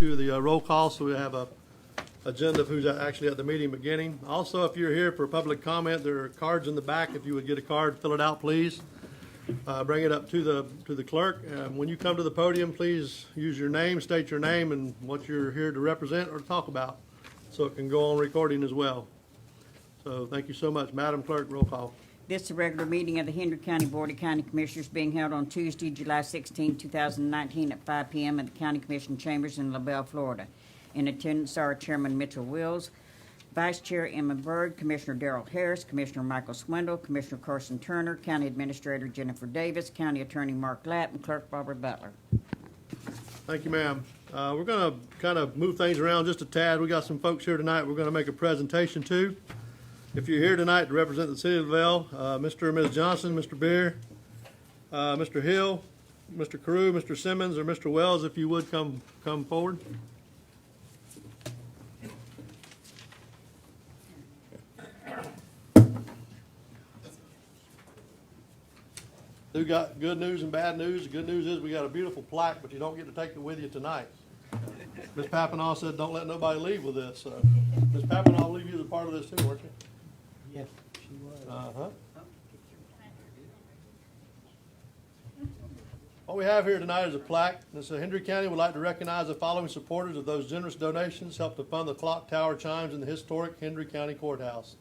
to the roll call, so we have a agenda of who's actually at the meeting beginning. Also, if you're here for public comment, there are cards in the back. If you would get a card, fill it out, please. Bring it up to the clerk. When you come to the podium, please use your name, state your name and what you're here to represent or talk about, so it can go on recording as well. So thank you so much. Madam Clerk, roll call. This is a regular meeting of the Hendry County Board of County Commissioners being held on Tuesday, July 16, 2019 at 5 p.m. at the County Commission Chambers in LaBelle, Florida. In attendance are Chairman Mitchell Wills, Vice Chair Emma Byrd, Commissioner Darrell Harris, Commissioner Michael Swindle, Commissioner Carson Turner, County Administrator Jennifer Davis, County Attorney Mark Lapp, and Clerk Barbara Butler. Thank you, ma'am. We're going to kind of move things around just a tad. We got some folks here tonight we're going to make a presentation to. If you're here tonight to represent the city of LaBelle, Mr. and Ms. Johnson, Mr. Beer, Mr. Hill, Mr. Carew, Mr. Simmons, or Mr. Wells, if you would come forward. We got good news and bad news. The good news is we got a beautiful plaque, but you don't get to take it with you tonight. Ms. Papanaw said, "Don't let nobody leave with this." So, Ms. Papanaw, I believe you was a part of this too, weren't you? Yes, she was. Uh-huh. What we have here tonight is a plaque. This is Hendry County would like to recognize the following supporters of those generous donations helped to fund the clock tower chimes in the historic Hendry County Courthouse.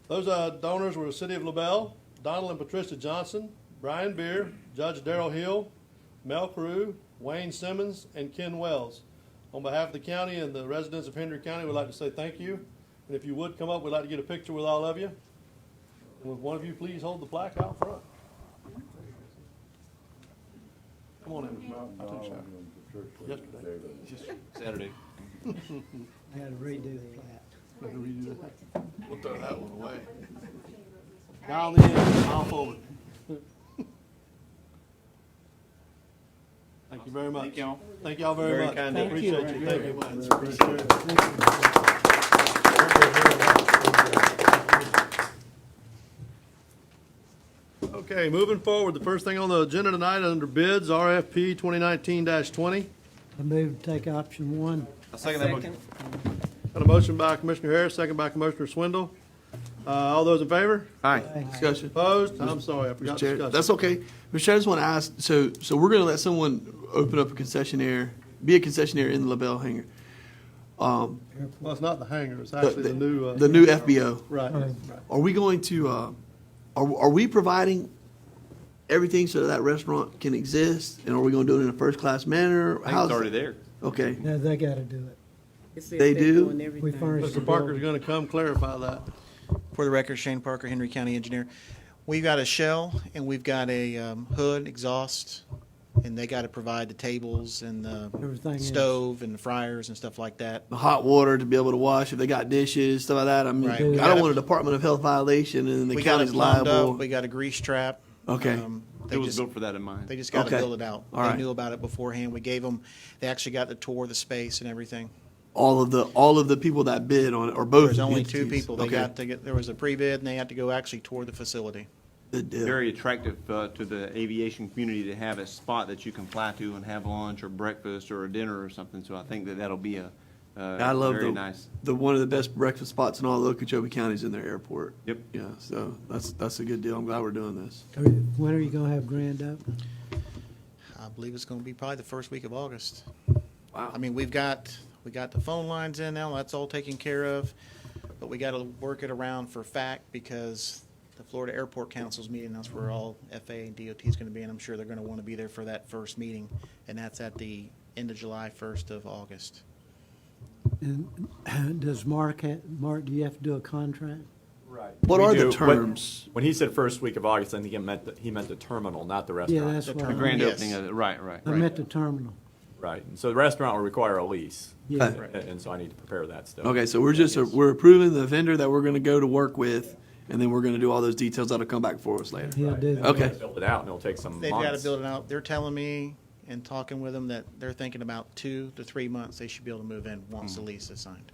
Those donors were the City of LaBelle, Donald and Patricia Johnson, Brian Beer, Judge Darrell Hill, Mel Carew, Wayne Simmons, and Ken Wells. On behalf of the county and the residents of Hendry County, we'd like to say thank you. And if you would come up, we'd like to get a picture with all of you. And would one of you please hold the plaque out front? Come on in. I took a shower yesterday. Saturday. I had to redo the plat. Better redo that. We'll throw that one away. Guy on the end, I'll forward. Thank you very much. Thank y'all. Thank y'all very much. kind. Appreciate you. Thank you much. Okay, moving forward, the first thing on the agenda tonight under bids, RFP 2019-20. I moved to take option one. I'll second that motion. Got a motion by Commissioner Harris, second by Commissioner Swindle. All those in favor? Aye. Aye. Discussion. Opposed? I'm sorry, I forgot Mr. Chair, discussion. that's okay. Mr. Chair, I just want to ask, so we're going to let someone open up a concessionaire, be a concessionaire in the LaBelle hangar. Well, it's not the hangar, it's actually the new. The new FBO. Right. Are we going to, are we providing everything so that restaurant can exist? And are we going to do it in a first-class manner? I think it's already there. Okay. No, they gotta do it. They do? We furnished the Mr. Parker's building. gonna come clarify that. For the record, Shane Parker, Henry County Engineer. We've got a shell and we've got a hood, exhaust, and they got to provide the tables and the Everything else. stove and the fryers and stuff like that. The hot water to be able to wash if they got dishes, stuff like that. I mean, Right. I We don't got want a it- Department of Health violation and the We got it county's plumbed liable. up. We got a grease trap. Okay. They It was just built for that in mind. they just got to Okay. build it out. All They right. knew about it beforehand. We gave them. They actually got the tour of the space and everything. All of the people that bid on it, or both There's only two entities. people. They Okay. got to get. There was a pre-bid, and they had to go actually tour the facility. Good deal. Very attractive to the aviation community to have a spot that you can fly to and have lunch or breakfast or a dinner or something. So I think that'll be a I love very nice. the one of the best breakfast spots in all of Okeechobee counties in their airport. Yep. Yeah, so that's a good deal. I'm glad we're doing this. When are you gonna have grand opening? I believe it's going to be probably the first week of August. Wow. I mean, we got the phone lines in now. That's all taken care of, but we got to work it around for fact because the Florida Airport Council's meeting. That's where all FAA and DOT is going to be, and I'm sure they're going to want to be there for that first meeting, and that's at the end of July, 1st of August. And does Mark, do you have to do a contract? Right. What We are the do. terms? When he said first week of August, I think he meant the terminal, not the restaurant. Yeah, that's what The grand Yes. opening of it, right. I meant the terminal. Right. And so the restaurant will require a lease. Yeah. Okay. And so I need to prepare that stuff. Okay, so we're just Yes. we're approving the vendor that we're going to go to work with, and then we're going to do all those details that'll come back for us later. He'll do that. Okay. Build it out, and it'll take some They've got to months. build it out. They're telling me and talking with them that they're thinking about 2 to 3 months they should be able to move in once the lease is signed.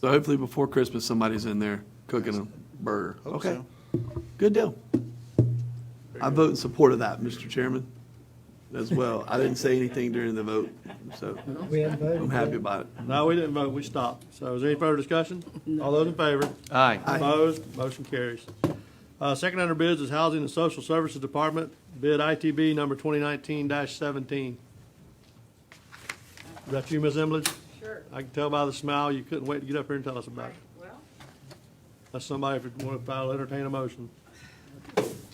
So hopefully before Christmas somebody's in there cooking a burger. Hope Okay, so. good deal. I vote in support of that, Mr. Chairman. as well. I didn't say anything during the vote, so We haven't voted. I'm happy yet. about it. No, we didn't vote, we stopped. So is there any further discussion? All those in favor? Aye. Opposed? Motion carries. Second under bids is Housing and Social Services Department, bid ITB number 2019-17. Is that you, Ms. Emily? Sure. I can tell by the smile, you couldn't wait to get up here and tell us about it. Well, That's somebody, if you want to file, entertain a motion.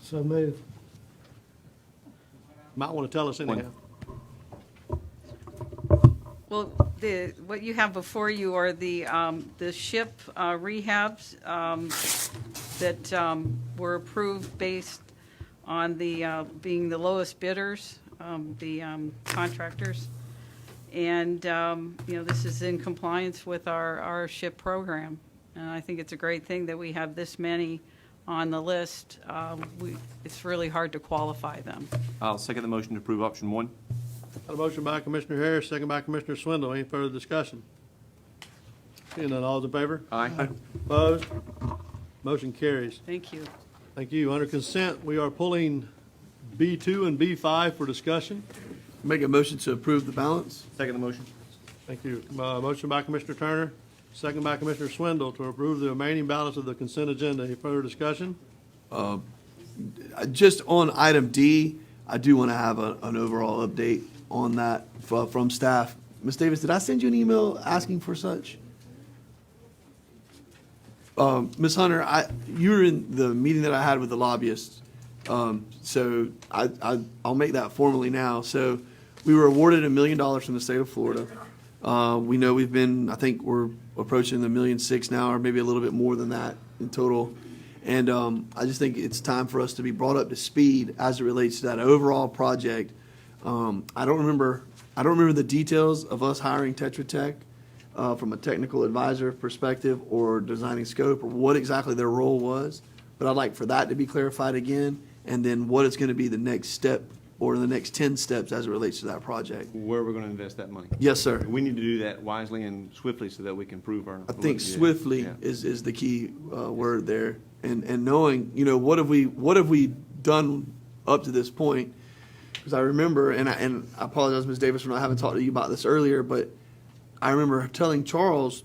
So move. Might want to tell us anyhow. Well, what you have before you are the SHIP rehabs that were approved based on the, being the lowest bidders, the contractors. And, this is in compliance with our SHIP program. And I think it's a great thing that we have this many on the list. It's really hard to qualify them. I'll second the motion to approve option one. Got a motion by Commissioner Harris, second by Commissioner Swindle. Any further discussion? Seeing none, all those in favor? Aye. Opposed? Motion carries. Thank you. Thank you. Under consent, we are pulling B2 and B5 for discussion. Make a motion to approve the balance. Second the motion. Thank you. Motion by Commissioner Turner, second by Commissioner Swindle to approve the remaining balance of the consent agenda. Any further discussion? Just on item D, I do want to have an overall update on that from staff. Ms. Davis, did I send you an email asking for such? Ms. Hunter, you were in the meeting that I had with the lobbyists, so I'll make that formally now. So we were awarded $1 million from the state of Florida. We know I think we're approaching the $1.6 million now, or maybe a little bit more than that in total. And I just think it's time for us to be brought up to speed as it relates to that overall project. I don't remember the details of us hiring Tetra Tech from a technical advisor perspective or designing scope or what exactly their role was. But I'd like for that to be clarified again, and then what is going to be the next step or the next 10 steps as it relates to that project. Where are we going to invest that money? Yes, sir. We need to do that wisely and swiftly so that we can prove our. I think yeah, swiftly yeah. is the key word there, and knowing what have we done up to this point? Because I remember, and I apologize, Ms. Davis, for not having talked to you about this earlier, but I remember telling Charles,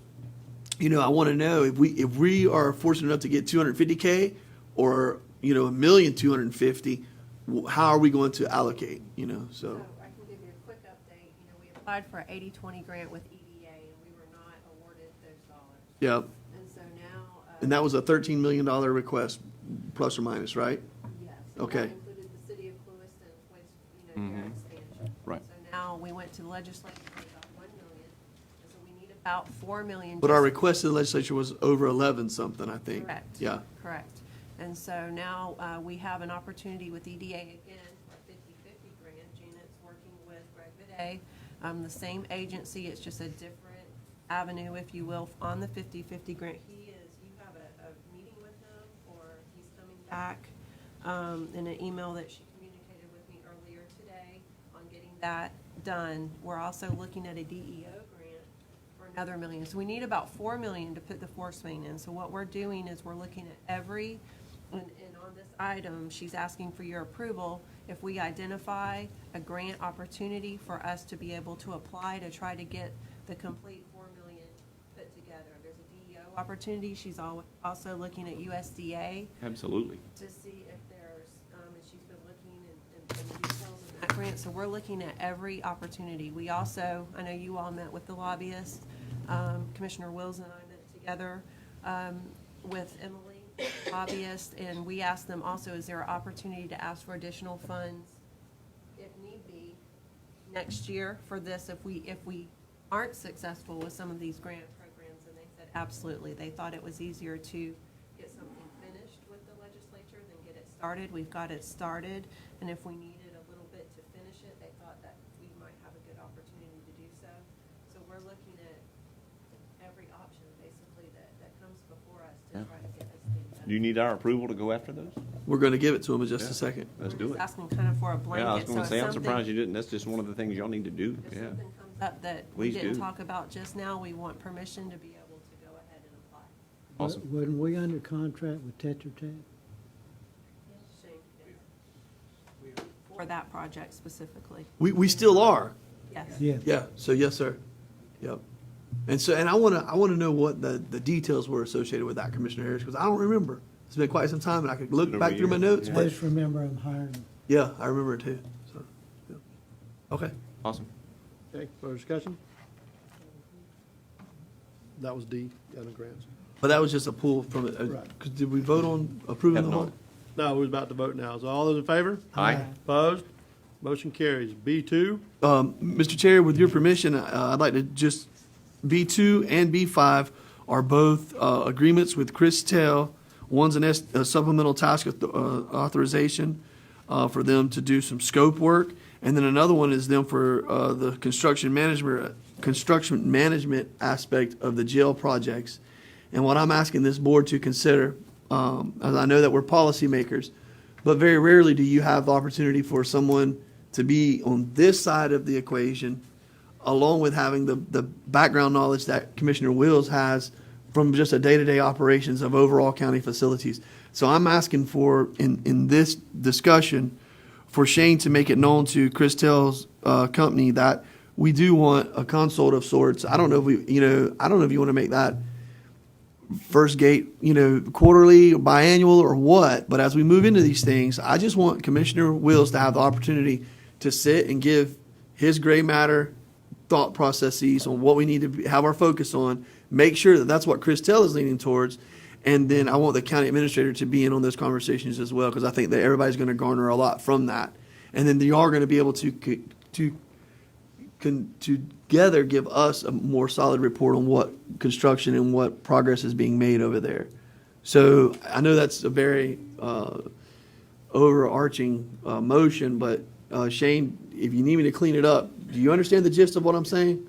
I want to know if we are fortunate enough to get 250K or $1,250,000, how are we going to allocate? So. I can give you a quick update. We applied for an 80-20 grant with EDA, and we were not awarded those dollars. Yep. And so now. And that was a $13 million request, plus or minus, right? Yes. and Okay. That included the city of Clewiston's waste, their expansion. Right. So now we went to the legislature for about $1 million, and so we need about $4 million. But our just- request to the legislature was over 11 something, I think. Correct. Yeah. Correct. And so now we have an opportunity with EDA again for a 50-50 grant. Janet's working with Greg Viday, the same agency, it's just a different avenue, if you will, on the 50-50 grant. You have a meeting with him, or he's coming back in an email that she communicated with me earlier today on getting that done. We're also looking at a DEO grant for another $1 million. So we need about $4 million to put the force main in. So what we're doing is we're looking at every, and on this item, she's asking for your approval if we identify a grant opportunity for us to be able to apply to try to get the complete $4 million put together. There's a DEO opportunity. She's also looking at USDA Absolutely. to see if there's, and she's been looking in the details of that grant. So we're looking at every opportunity. We also, I know you all met with the lobbyists. Commissioner Wills and I met together with Emily, lobbyist, and we asked them also, is there an opportunity to ask for additional funds, if need be, next year for this if we aren't successful with some of these grant programs? And they said absolutely. They thought it was easier to get something finished with the legislature than get it started. We've got it started, and if we needed a little bit to finish it, they thought that we might have a good opportunity to do so. So we're looking at every option basically that comes before us to try to get this thing done. Do you need our approval to go after those? We're going to give it to them in just Yeah. a second. Let's We're do just it. asking kind of for a blanket. Yeah, I was going so to if say, I'm something- surprised you didn't. That's just one of the things y'all need to do. If Yeah. something comes up that we Please didn't do. talk about just now, we want permission to be able to go ahead and apply. Awesome. Wasn't we under contract with Tetra Tech? Shane, yes. for that project specifically. We still are. Yes. Yeah. Yeah, so yes, sir. Yep. And I wanna know what the details were associated with that, Commissioner Harris, because I don't remember. It's been quite some time, and I could look Been back over through my a year. notes, I but, just remember I'm hiring them. yeah, I remember it too, so, yeah. Okay. Awesome. Okay, further discussion? That was D, other grants. But that was just a pull from it. Right. 'Cause did we vote on approving Have the not. whole? No, we're about to vote now. So all those in favor? Aye. Opposed? Motion carries. B2, Mr. Chair, with your permission, I'd like to just, B2 and B5 are both agreements with Chris Tell. One's a supplemental task authorization for them to do some scope work, and then another one is them for the construction management aspect of the jail projects. And what I'm asking this board to consider, as I know that we're policymakers, but very rarely do you have the opportunity for someone to be on this side of the equation, along with having the background knowledge that Commissioner Wills has from just a day-to-day operations of overall county facilities. So I'm asking for, in this discussion, for Shane to make it known to Chris Tell's company that we do want a consult of sorts. I don't know if I don't know if you want to make that first gate, quarterly, or biannual, or what, but as we move into these things, I just want Commissioner Wills to have the opportunity to sit and give his gray matter thought processes on what we need to have our focus on, make sure that that's what Chris Tell is leaning towards, and then I want the county administrator to be in on those conversations as well, because I think that everybody's going to garner a lot from that. And then you are going to be able to together give us a more solid report on what construction and what progress is being made over there. So I know that's a very overarching motion, but Shane, if you need me to clean it up, do you understand the gist of what I'm saying?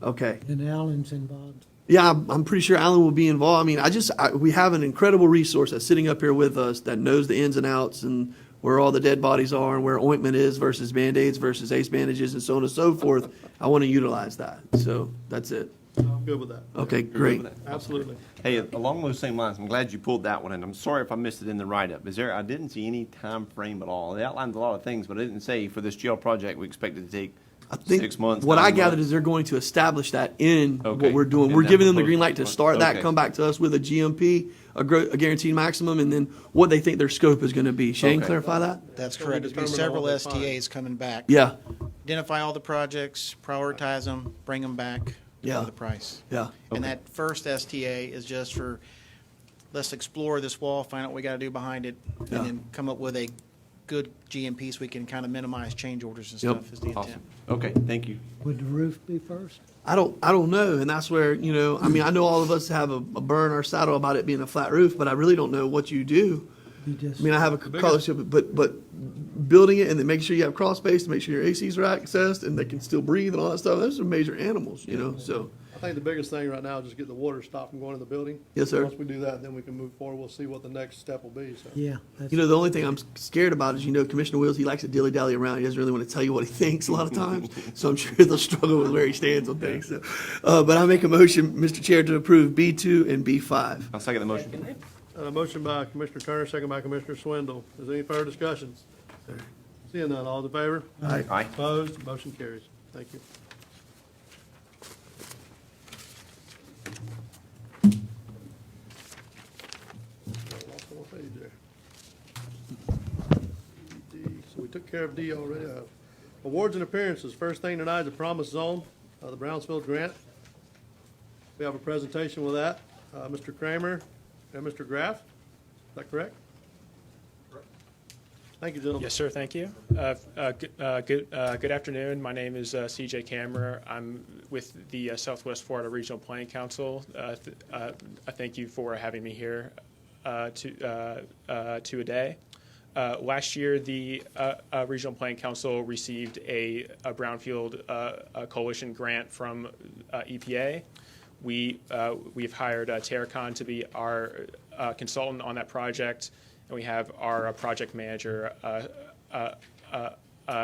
Okay. And Alan's involved. Yeah, I'm pretty sure Alan will be involved. I mean, we have an incredible resource that's sitting up here with us that knows the ins and outs and where all the dead bodies are and where ointment is versus Band-Aids versus ace bandages and so on and so forth. I want to utilize that. So that's it. I'm good with that. Okay, great. Absolutely. Hey, along those same lines, I'm glad you pulled that one in. I'm sorry if I missed it in the write-up. I didn't see any time frame at all. It outlines a lot of things, but it didn't say for this jail project, we expect it to take I think 6 months. what 9 I gathered months. is they're going to establish that in Okay. what we're doing. In We're that giving them the proposal. green light to start that, Okay. come back to us with a GMP, a guaranteed maximum, and then what they think their scope is going to be. Shane, Okay. clarify that? That's So we correct. There's been determine several all the time. STAs coming back. Yeah, Identify all the projects, prioritize them, bring them back, Yeah. for the price. yeah. And that first STA is just for, let's explore this wall, find out what we got to do behind it, Yeah. and then come up with a good GMP so we can kind of minimize change orders and Yep. stuff is the intent. Awesome. Okay, thank you. Would the roof be first? I don't know, and that's where, I mean, I know all of us have a burn our saddle about it being a flat roof, but I really don't know what you do. You just, I mean, I have a scholarship, but building it and then making sure you have crawl space to make sure your ACs are accessed and they can still breathe and all that stuff, those are major animals, so. I think the biggest thing right now is just get the water stopped from going in the building. Yes, sir. Once we do that, then we can move forward. We'll see what the next step will be, so. yeah. That's, The only thing I'm scared about is, Commissioner Wills, he likes to dilly-dally around. He doesn't really want to tell you what he thinks a lot of times. So I'm sure they'll struggle with where he stands on things. So, but I make a motion, Mr. Chair, to approve B2 and B5. I'll second the motion. A motion by Commissioner Turner, second by Commissioner Swindle. Is there any further discussion? Seeing none, all in favor? Aye. Aye. Opposed? Motion carries. Thank you. Lost one page there. D. So we took care of D already. Awards and appearances. First thing tonight is the Promise Zone, the Brownsville grant. We have a presentation with that. Mr. Kramer and Mr. Graff. Is that correct? Thank you, gentlemen. Yes, sir. Thank you. Good afternoon. My name is CJ Kammerer. I'm with the Southwest Florida Regional Planning Council. I thank you for having me here today. Last year, the Regional Planning Council received a Brownfield Coalition grant from EPA. We've hired Terracon to be our consultant on that project. And we have our project manager,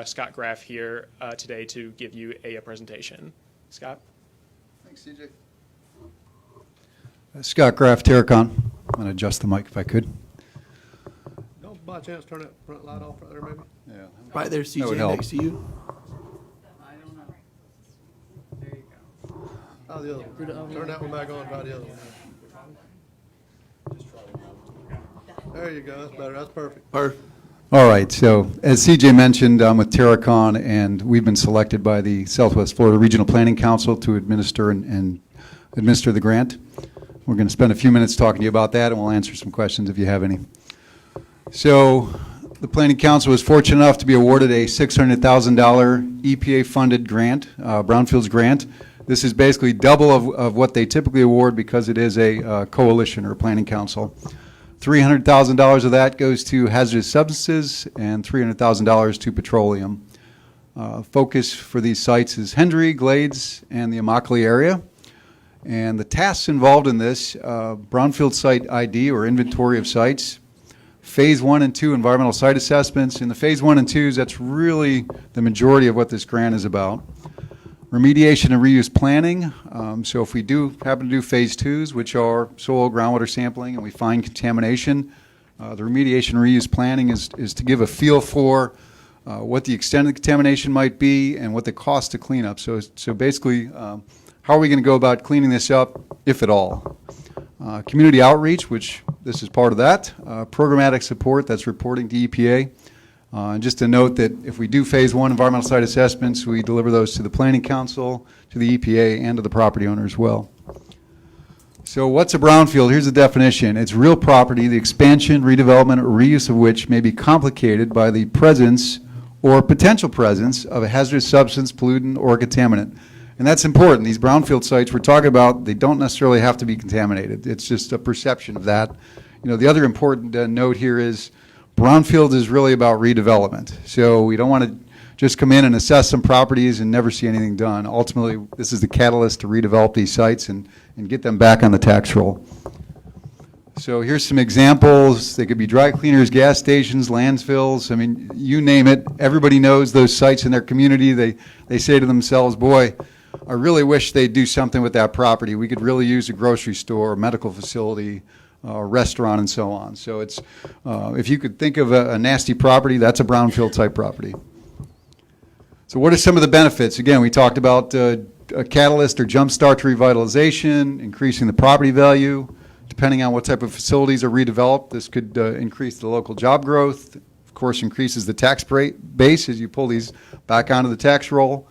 Scott Graff, here today to give you a presentation. Scott? Thanks, CJ. Scott Graff, Terracon. I'm going to adjust the mic if I could. by chance turn that front light off right there, maybe? Yeah. Right there, would CJ, help. next to you. Oh, the other one. Turn that one back on, try the other one. There you go, that's better, that's perfect. Perfect. All right, so as CJ mentioned, I'm with Terracon, and we've been selected by the Southwest Florida Regional Planning Council to administer and administer the grant. We're going to spend a few minutes talking to you about that, and we'll answer some questions if you have any. So the Planning Council was fortunate enough to be awarded a $600,000 EPA-funded grant, Brownfields grant. This is basically double of what they typically award because it is a coalition or a planning council. $300,000 of that goes to hazardous substances and $300,000 to petroleum. Focus for these sites is Hendry, Glades, and the Immokalee area. And the tasks involved in this, brownfield site ID or inventory of sites, Phase 1 and 2 environmental site assessments. In the Phase 1 and 2s, that's really the majority of what this grant is about. Remediation and reuse planning. So if we do happen to do Phase 2s, which are soil, groundwater sampling, and we find contamination, the remediation and reuse planning is to give a feel for what the extent of the contamination might be and what the cost to clean up. So basically, how are we going to go about cleaning this up, if at all? Community outreach, which this is part of that. Programmatic support, that's reporting to EPA. And just to note that if we do Phase 1 environmental site assessments, we deliver those to the Planning Council, to the EPA, and to the property owner as well. So what's a brownfield? Here's the definition. It's real property, the expansion, redevelopment, or reuse of which may be complicated by the presence or potential presence of a hazardous substance, pollutant, or contaminant. And that's important. These brownfield sites we're talking about, they don't necessarily have to be contaminated. It's just a perception of that. You know, the other important note here is brownfield is really about redevelopment. So we don't want to just come in and assess some properties and never see anything done. Ultimately, this is the catalyst to redevelop these sites and get them back on the tax roll. So here's some examples. They could be dry cleaners, gas stations, landfills. I mean, you name it. Everybody knows those sites in their community. They say to themselves, boy, I really wish they'd do something with that property. We could really use a grocery store, a medical facility, a restaurant, and so on. So it's, if you could think of a nasty property, that's a brownfield type property. So what are some of the benefits? Again, we talked about a catalyst or jumpstart to revitalization, increasing the property value. Depending on what type of facilities are redeveloped, this could increase the local job growth. Of course, increases the tax base as you pull these back onto the tax roll.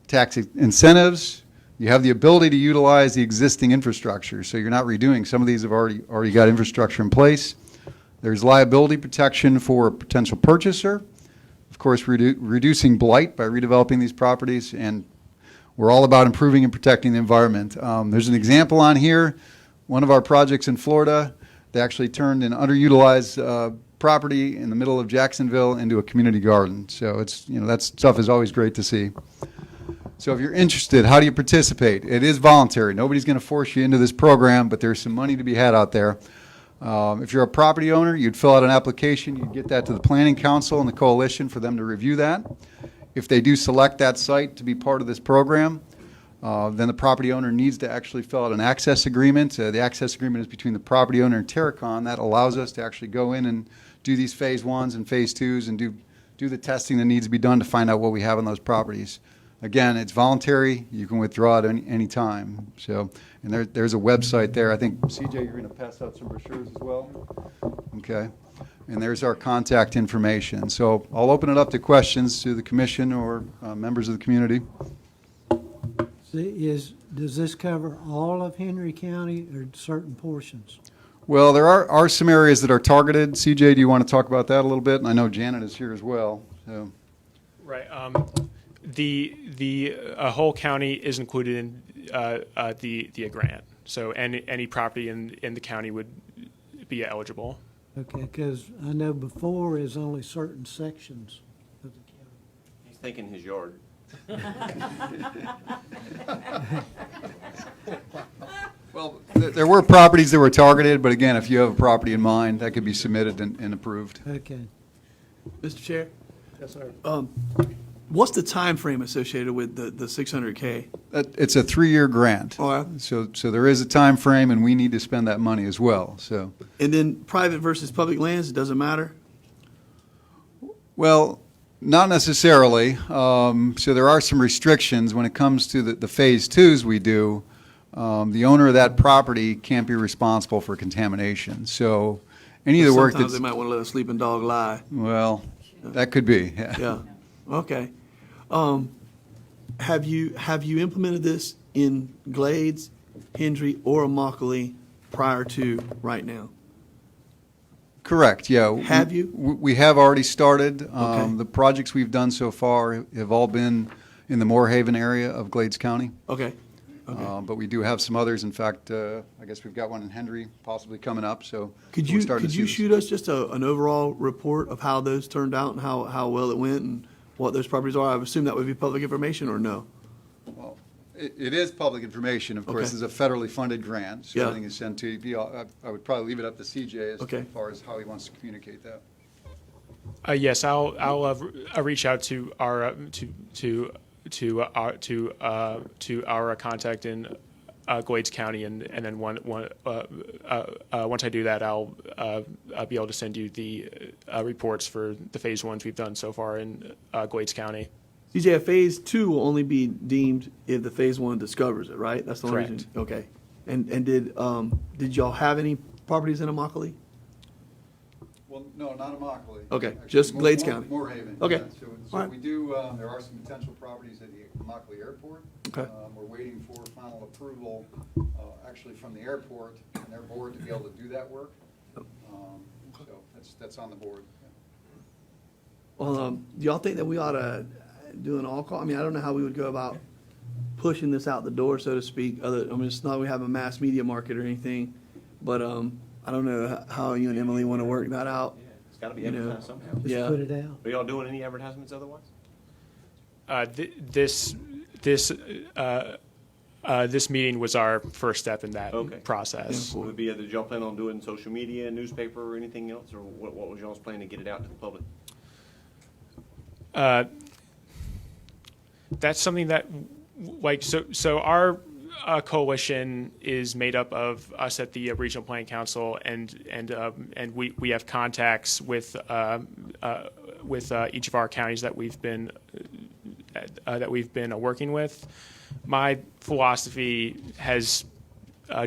Tax incentives. You have the ability to utilize the existing infrastructure, so you're not redoing. Some of these have already got infrastructure in place. There's liability protection for a potential purchaser. Of course, reducing blight by redeveloping these properties, and we're all about improving and protecting the environment. There's an example on here. One of our projects in Florida, they actually turned an underutilized property in the middle of Jacksonville into a community garden. So it's, you know, that stuff is always great to see. So if you're interested, how do you participate? It is voluntary. Nobody's going to force you into this program, but there's some money to be had out there. If you're a property owner, you'd fill out an application. You'd get that to the Planning Council and the Coalition for them to review that. If they do select that site to be part of this program, then the property owner needs to actually fill out an access agreement. The access agreement is between the property owner and Terracon. That allows us to actually go in and do these Phase 1s and Phase 2s and do the testing that needs to be done to find out what we have on those properties. Again, it's voluntary. You can withdraw at any time. So, and there's a website there. I think, CJ, you're going to pass out some brochures as well? Okay. And there's our contact information. So I'll open it up to questions to the commission or members of the community. Does this cover all of Henry County or certain portions? Well, there are some areas that are targeted. CJ, do you want to talk about that a little bit? And I know Janet is here as well. So. Right. The whole county is included in the grant. So any property in the county would be eligible. Okay, because I know before is only certain sections of the county. He's thinking his yard. Well, there were properties that were targeted, but again, if you have a property in mind, that could be submitted and approved. Okay. Mr. Chair, Yes, sir. what's the time frame associated with the $600K? It's a 3-year grant. Oh, yeah. So there is a time frame, and we need to spend that money as well. So And then private versus public lands, it doesn't matter? Well, not necessarily. So there are some restrictions when it comes to the phase twos we do. The owner of that property can't be responsible for contamination. So any of the work Sometimes that's, they might want to let a sleeping dog lie. well, that could be, yeah. Yeah, okay. Have you implemented this in Glades, Hendry, or Immokalee prior to right now? Correct, yeah. Have you? We have already started. Okay. The projects we've done so far have all been in the Moorhaven area of Glades County. Okay, okay. But we do have some others. In fact, I guess we've got one in Hendry possibly coming up, so. Could we're you, starting to could you see shoot us just an overall report of how those turned out and how well it went and what those properties are? I would assume that would be public information, or no? Well, it is public information, of course. Okay. It's a federally funded grant, so Yeah. everything is sent to you. I would probably leave it up to CJ as Okay. far as how he wants to communicate that. Yes, I'll reach out to our our contact in Glades County, and then once I do that, I'll be able to send you the reports for the phase ones we've done so far in Glades County. CJ, a phase two will only be deemed if the phase one discovers it, right? That's the only Correct. reason. Okay. And did y'all have any properties in Immokalee? Well, no, not Immokalee. Okay, Actually, just Glades County. Moorhaven. Okay. yeah. All So right. we do, there are some potential properties at the Immokalee Airport. Okay. We're waiting for final approval, actually from the airport and their board to be able to do that work. So that's on the board. Do y'all think that we ought to do an all-call? I mean, I don't know how we would go about pushing this out the door, so to speak. I mean, it's not we have a mass media market or anything, but I don't know how you and Emily want to work that out. It's got to be You know, advertised somehow. Just Yeah. put it out. Are y'all doing any advertisements otherwise? This meeting was our first step in that Okay. process. Yeah. Would it be, did y'all plan on doing social media, newspaper, or anything else, or what was y'all's plan to get it out to the public? That's something that, so our coalition is made up of us at the Regional Planning Council, and we have contacts with each of our counties that we've been working with. My philosophy has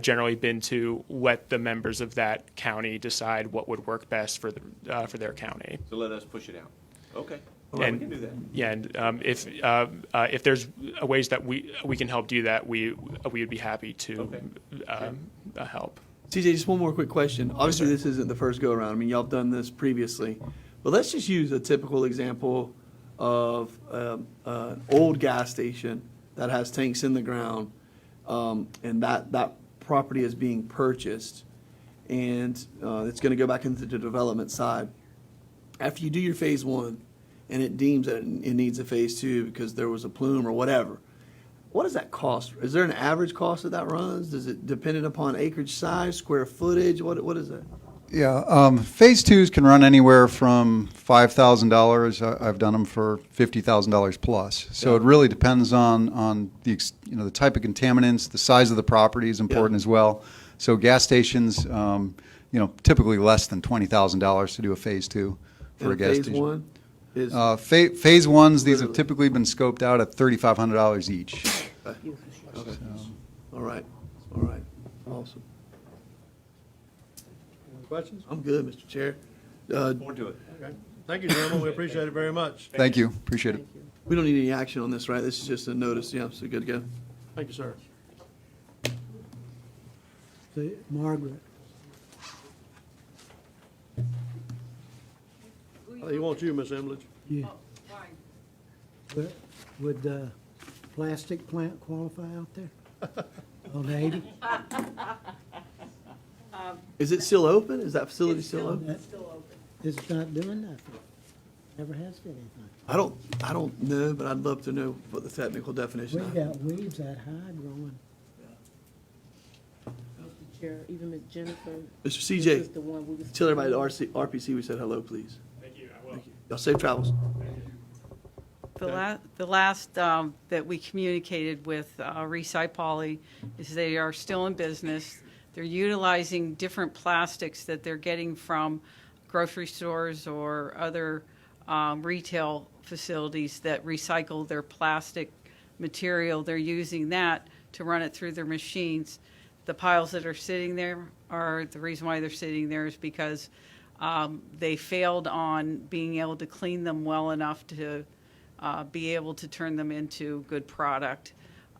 generally been to let the members of that county decide what would work best for their county. So let us push it out. Okay. All right, we can do that. Yeah, and if there's ways that we can help do that, we would be happy to help. CJ, just one more quick question. Obviously, this isn't the first go-around. I mean, y'all have done this previously. But let's just use a typical example of an old gas station that has tanks in the ground, and that property is being purchased, and it's going to go back into the development side. After you do your phase one, and it deems that it needs a phase two because there was a plume or whatever, what does that cost? Is there an average cost that runs? Does it depend upon acreage size, square footage? What is that? Yeah, phase twos can run anywhere from $5,000. I've done them for $50,000 plus. So it really depends on the the type of contaminants, the size of the property is important as well. So gas stations, typically less than $20,000 to do a phase two for a gas phase station. one is Phase ones, these have typically been scoped out at $3,500 each. okay. All right, awesome. Any questions? I'm good, Mr. Chair. Forward to it. Okay. Thank you, gentlemen. We appreciate it very much. Thank you, appreciate it. We don't need any action on this, right? This is just a notice. Yeah, so good to go. Thank you, sir. So, Margaret, He wants you, Miss Emlich. you, would the plastic plant qualify out there? On 80? Is it still open? Is that facility still open? It's not doing nothing. Never has done anything. I don't know, but I'd love to know what the technical definition We is. got weeds that high growing. Chair, even Ms. Jennifer. Mr. this CJ, is the one we was- tell everybody at RPC we said hello, please. Thank you. I will. Thank you. Y'all safe travels. The last that we communicated with Resci Poly is they are still in business. They're utilizing different plastics that they're getting from grocery stores or other retail facilities that recycle their plastic material. They're using that to run it through their machines. The piles that are sitting there are, the reason why they're sitting there is because they failed on being able to clean them well enough to be able to turn them into good product.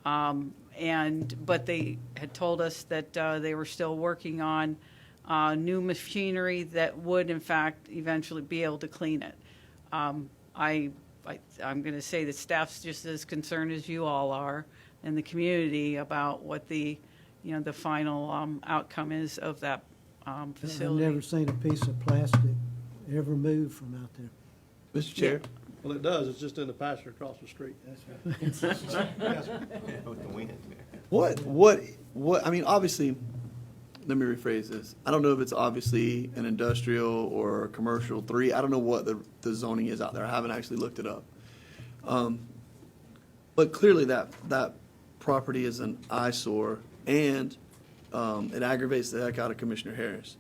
But they had told us that they were still working on new machinery that would, in fact, eventually be able to clean it. I'm going to say that staff's just as concerned as you all are, and the community, about what the final outcome is of that facility. I've never seen a piece of plastic ever move from out there. Mr. Chair? Well, it does, it's just in the pasture across the street. Yes, sir. With the wind. What, I mean, obviously, let me rephrase this. I don't know if it's obviously an industrial or a commercial 3. I don't know what the zoning is out there. I haven't actually looked it up. But clearly that property is an eyesore, and it aggravates the heck out of Commissioner Harris.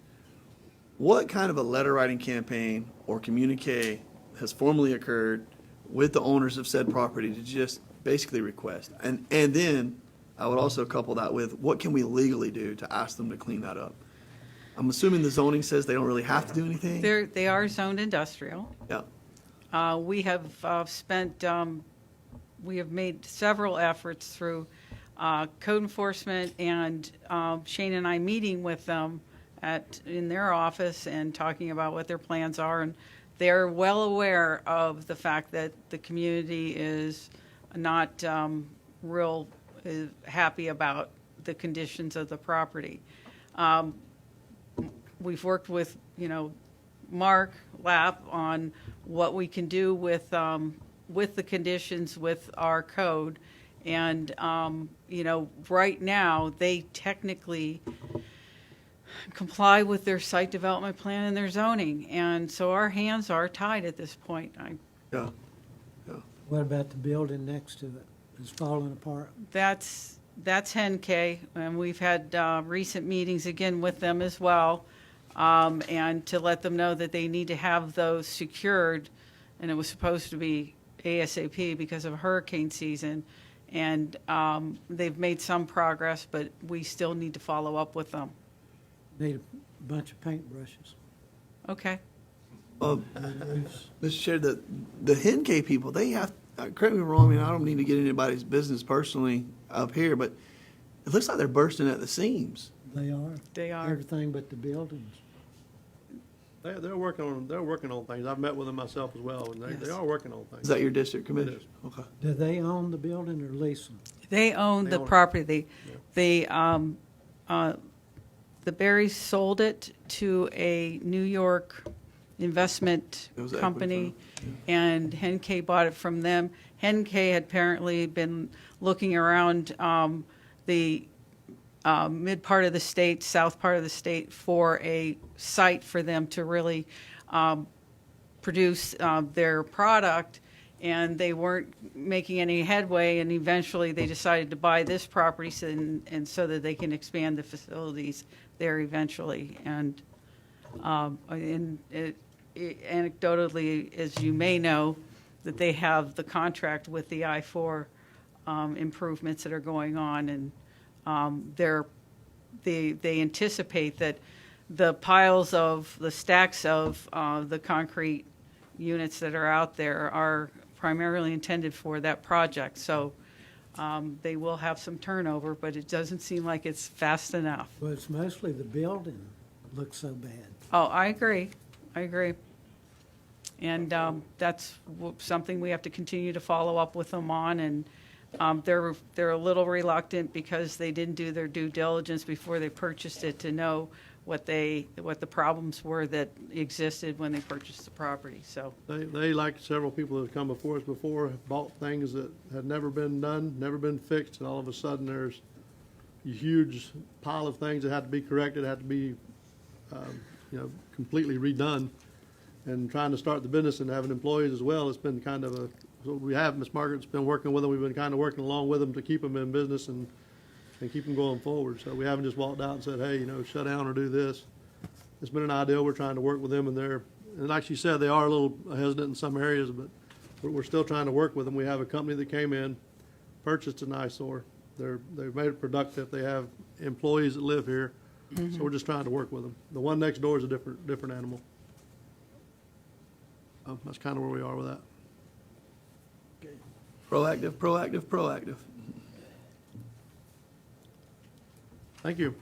What kind of a letter writing campaign or communique has formally occurred with the owners of said property to just basically request? And then I would also couple that with, what can we legally do to ask them to clean that up? I'm assuming the zoning says they don't really have to do anything? They are zoned industrial. Yeah. We have we have made several efforts through code enforcement and Shane and I meeting with them in their office and talking about what their plans are. And they're well aware of the fact that the community is not real happy about the conditions of the property. We've worked with, Mark Lapp on what we can do with the conditions with our code. And, right now, they technically comply with their site development plan and their zoning. And so our hands are tied at this point. Yeah. What about the building next to it? It's falling apart. That's Henke, and we've had recent meetings again with them as well, and to let them know that they need to have those secured, and it was supposed to be ASAP because of hurricane season, and they've made some progress, but we still need to follow up with them. Need a bunch of paintbrushes. Okay. Mr. Chair, the Henke people, they have, correct me if I'm wrong, I mean, I don't need to get anybody's business personally up here, but it looks like they're bursting at the seams. They are. They are. Everything but the buildings. They're working on things. I've met with them myself as well, and they are working on things. Is that your district It committee? is. Okay. Do they own the building or lease them? They own They the own it. property. The Berries sold it to a New York investment It was an equity company, fund, and Henke bought it from them. Henke had apparently been looking around the mid part of the state, south part of the state, for a site for them to really produce their product, and they weren't making any headway, and eventually they decided to buy this property and so that they can expand the facilities there eventually. And anecdotally, as you may know, that they have the contract with the I-4 improvements that are going on, and they anticipate that the piles of the stacks of the concrete units that are out there are primarily intended for that project. So they will have some turnover, but it doesn't seem like it's fast enough. Well, it's mostly the building looks so bad. Oh, I agree. And that's something we have to continue to follow up with them on. And they're a little reluctant because they didn't do their due diligence before they purchased it to know what the problems were that existed when they purchased the property. So They, like several people that have come before us before, have bought things that had never been done, never been fixed, and all of a sudden there's a huge pile of things that had to be corrected, had to be, completely redone. And trying to start the business and having employees as well, it's been kind of we have, Ms. Margaret's been working with them, we've been kind of working along with them to keep them in business and keep them going forward. So we haven't just walked out and said, hey, shut down or do this. It's been an ideal. We're trying to work with them in and like she said, they are a little hesitant in some areas, but we're still trying to work with them. We have a company that came in, purchased an eyesore. They've made it productive. They have employees that live here, so we're just trying to work with them. The one next door is a different animal. That's kind of where we are with that. Proactive, proactive, proactive. Thank you.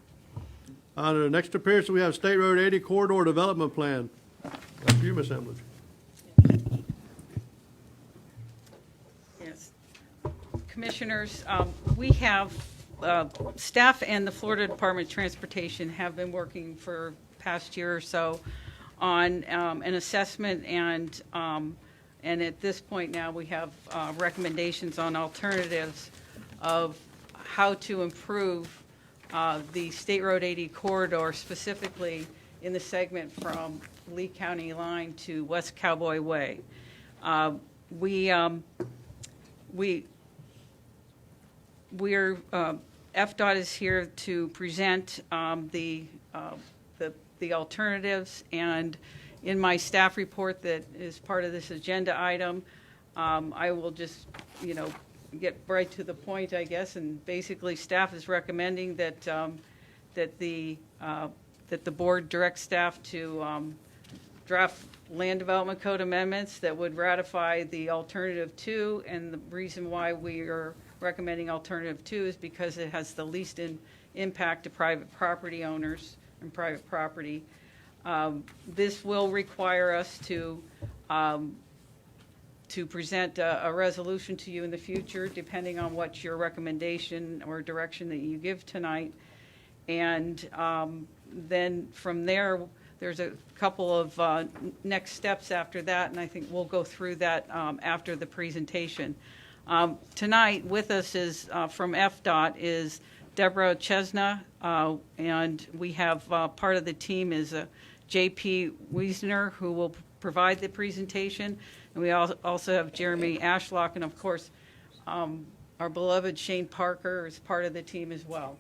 On the next appearance, we have State Road 80 Corridor Development Plan. That's you, Ms. Emlich. Yes. Commissioners, we have, staff and the Florida Department of Transportation have been working for past year or so on an assessment, and at this point now, we have recommendations on alternatives of how to improve the State Road 80 corridor, specifically in the segment from Lee County line to West Cowboy Way. FDOT is here to present the alternatives, and in my staff report that is part of this agenda item, I will just, get right to the point, I guess, and basically staff is recommending that the board direct staff to draft land development code amendments that would ratify the alternative 2, and the reason why we are recommending alternative 2 is because it has the least impact to private property owners and private property. This will require us to present a resolution to you in the future, depending on what your recommendation or direction that you give tonight. And then from there, there's a couple of next steps after that, and I think we'll go through that after the presentation. Tonight with us is from FDOT is Deborah Chesna, and we have part of the team is J.P. Wiesner, who will provide the presentation, and we also have Jeremy Ashlock, and of course our beloved Shane Parker is part of the team as well.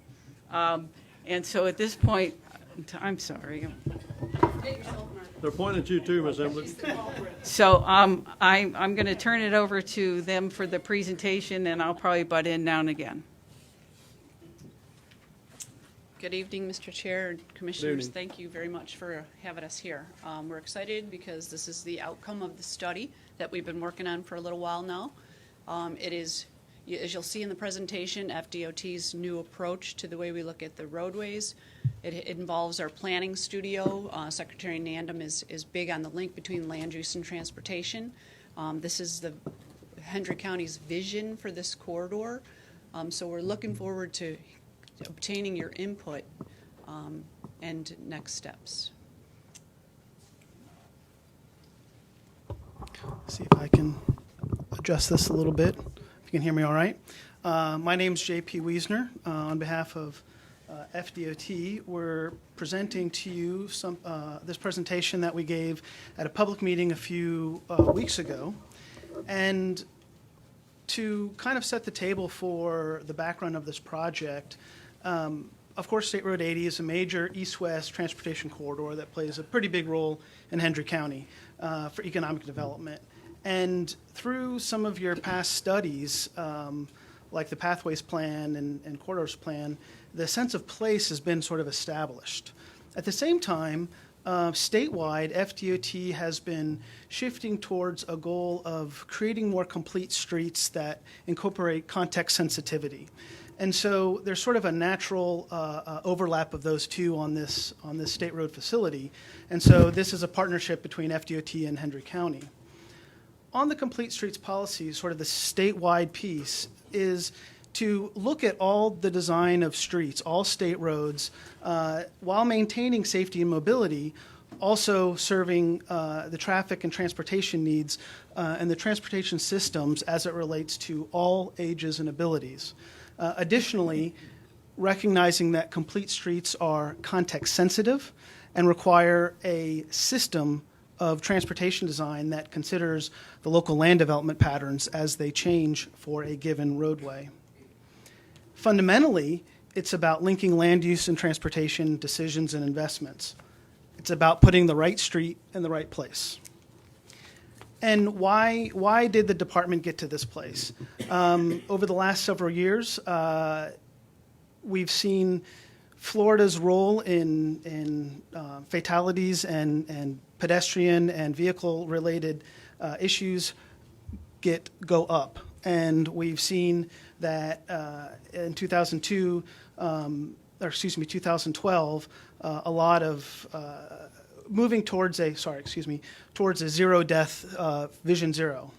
And so at this point, I'm sorry. They're pointing at you too, Ms. Emlich. So I'm going to turn it over to them for the presentation, and I'll probably butt in now and again. Good evening, Mr. Chair and Commissioners. evening. Thank you very much for having us here. We're excited because this is the outcome of the study that we've been working on for a little while now. It is, as you'll see in the presentation, FDOT's new approach to the way we look at the roadways. It involves our planning studio. Secretary Nandum is big on the link between land use and transportation. This is the Hendry County's vision for this corridor. So we're looking forward to obtaining your input and next steps. See if I can adjust this a little bit. If you can hear me all right. My name's J.P. Wiesner. On behalf of FDOT, we're presenting to you this presentation that we gave at a public meeting a few weeks ago. And to kind of set the table for the background of this project, of course, State Road 80 is a major east-west transportation corridor that plays a pretty big role in Hendry County for economic development. And through some of your past studies, like the Pathways Plan and Corridors Plan, the sense of place has been sort of established. At the same time, statewide, FDOT has been shifting towards a goal of creating more complete streets that incorporate context sensitivity. And so there's sort of a natural overlap of those two on this state road facility. And so this is a partnership between FDOT and Hendry County. On the complete streets policy, sort of the statewide piece is to look at all the design of streets, all state roads, while maintaining safety and mobility, also serving the traffic and transportation needs and the transportation systems as it relates to all ages and abilities. Additionally, recognizing that complete streets are context sensitive and require a system of transportation design that considers the local land development patterns as they change for a given roadway. Fundamentally, it's about linking land use and transportation decisions and investments. It's about putting the right street in the right place. And why did the department get to this place? Over the last several years, we've seen Florida's role in fatalities and pedestrian and vehicle-related issues go up. And we've seen that in 2012, a lot of moving towards a zero death, vision zero.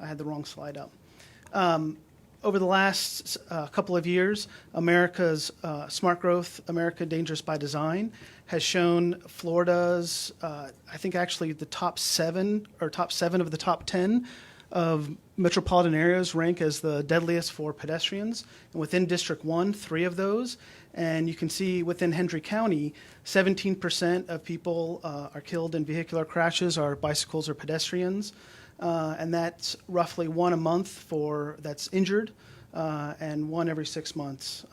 I had the wrong slide up. Over the last couple of years, America's Smart Growth, America Dangerous by Design, has shown Florida's, I think actually the top seven of the top 10 of metropolitan areas rank as the deadliest for pedestrians. And within District 1, 3 of those. And you can see within Hendry County, 17% of people are killed in vehicular crashes are bicycles or pedestrians. And that's roughly 1 a month that's injured, and 1 every 6 months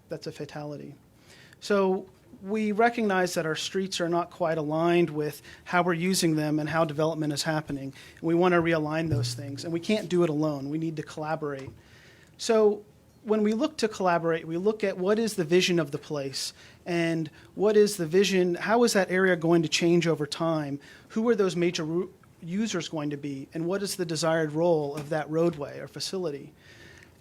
that's a fatality. So we recognize that our streets are not quite aligned with how we're using them and how development is happening. And we want to realign those things. And we can't do it alone. We need to collaborate. So when we look to collaborate, we look at what is the vision of the place and what is the vision, how is that area going to change over time? Who are those major users going to be? And what is the desired role of that roadway or facility?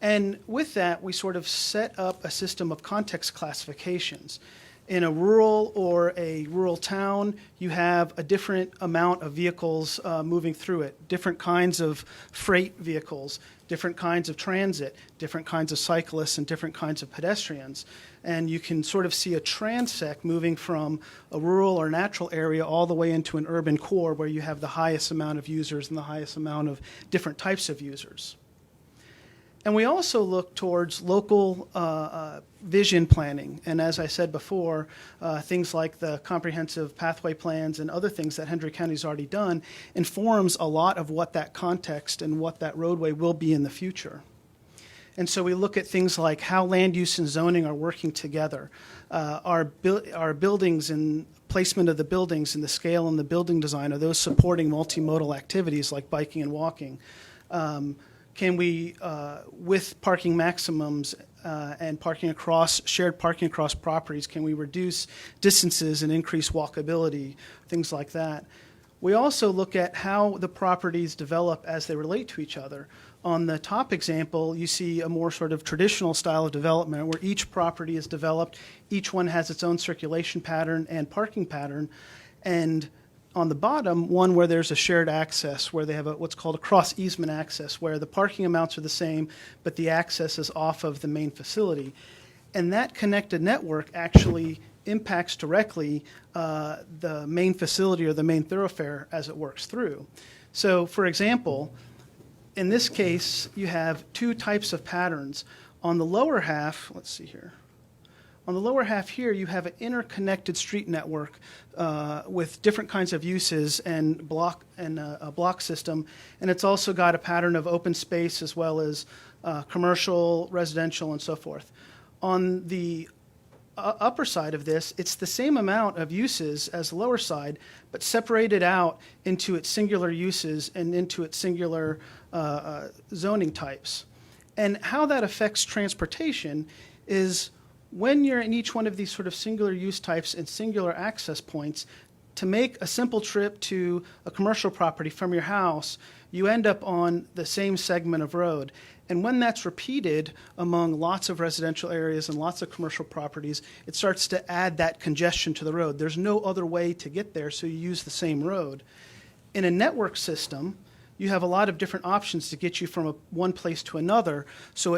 And with that, we sort of set up a system of context classifications. In a rural or a rural town, you have a different amount of vehicles moving through it, different kinds of freight vehicles, different kinds of transit, different kinds of cyclists, and different kinds of pedestrians. And you can sort of see a transect moving from a rural or natural area all the way into an urban core where you have the highest amount of users and the highest amount of different types of users. And we also look towards local vision planning. And as I said before, things like the comprehensive pathway plans and other things that Hendry County's already done informs a lot of what that context and what that roadway will be in the future. And so we look at things like how land use and zoning are working together. Our buildings and placement of the buildings and the scale and the building design, are those supporting multimodal activities like biking and walking? Can we, with parking maximums and shared parking across properties, can we reduce distances and increase walkability, things like that? We also look at how the properties develop as they relate to each other. On the top example, you see a more sort of traditional style of development where each property is developed, each one has its own circulation pattern and parking pattern, and on the bottom, one where there's a shared access, where they have what's called a cross-easement access, where the parking amounts are the same, but the access is off of the main facility. And that connected network actually impacts directly the main facility or the main thoroughfare as it works through. So, for example, in this case, you have 2 types of patterns. On the lower half, let's see here. On the lower half here, you have an interconnected street network with different kinds of uses and a block system, and it's also got a pattern of open space as well as commercial, residential, and so forth. On the upper side of this, it's the same amount of uses as the lower side, but separated out into its singular uses and into its singular zoning types. And how that affects transportation is when you're in each one of these sort of singular use types and singular access points, to make a simple trip to a commercial property from your house, you end up on the same segment of road. And when that's repeated among lots of residential areas and lots of commercial properties, it starts to add that congestion to the road. There's no other way to get there, so you use the same road. In a network system, you have a lot of different options to get you from one place to another, so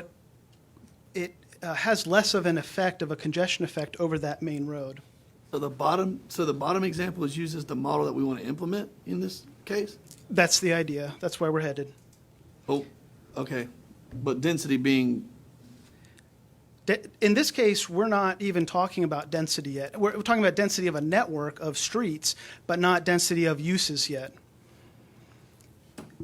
it has less of an effect, of a congestion effect, over that main road. So the bottom example is used as the model that we want to implement in this case? That's the idea. That's where we're headed. Oh, okay. But density being... In this case, we're not even talking about density yet. We're talking about density of a network of streets, but not density of uses yet.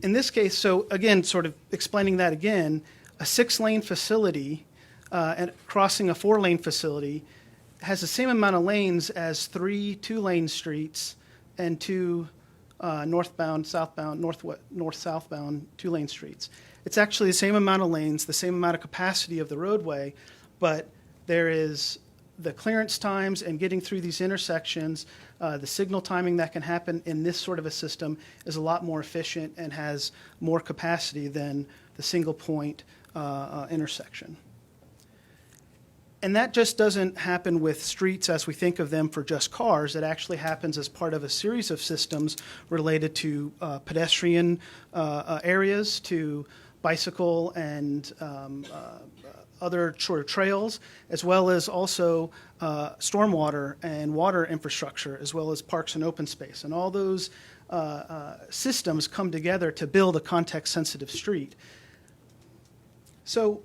In this case, so again, sort of explaining that again, a 6-lane facility and crossing a 4-lane facility has the same amount of lanes as 3 two-lane streets and 2 north-southbound, 2-lane streets. It's actually the same amount of lanes, the same amount of capacity of the roadway, but there is the clearance times and getting through these intersections, the signal timing that can happen in this sort of a system is a lot more efficient and has more capacity than the single point intersection. And that just doesn't happen with streets as we think of them for just cars. It actually happens as part of a series of systems related to pedestrian areas, to bicycle and other sort of trails, as well as also stormwater and water infrastructure, as well as parks and open space. And all those systems come together to build a context-sensitive street. So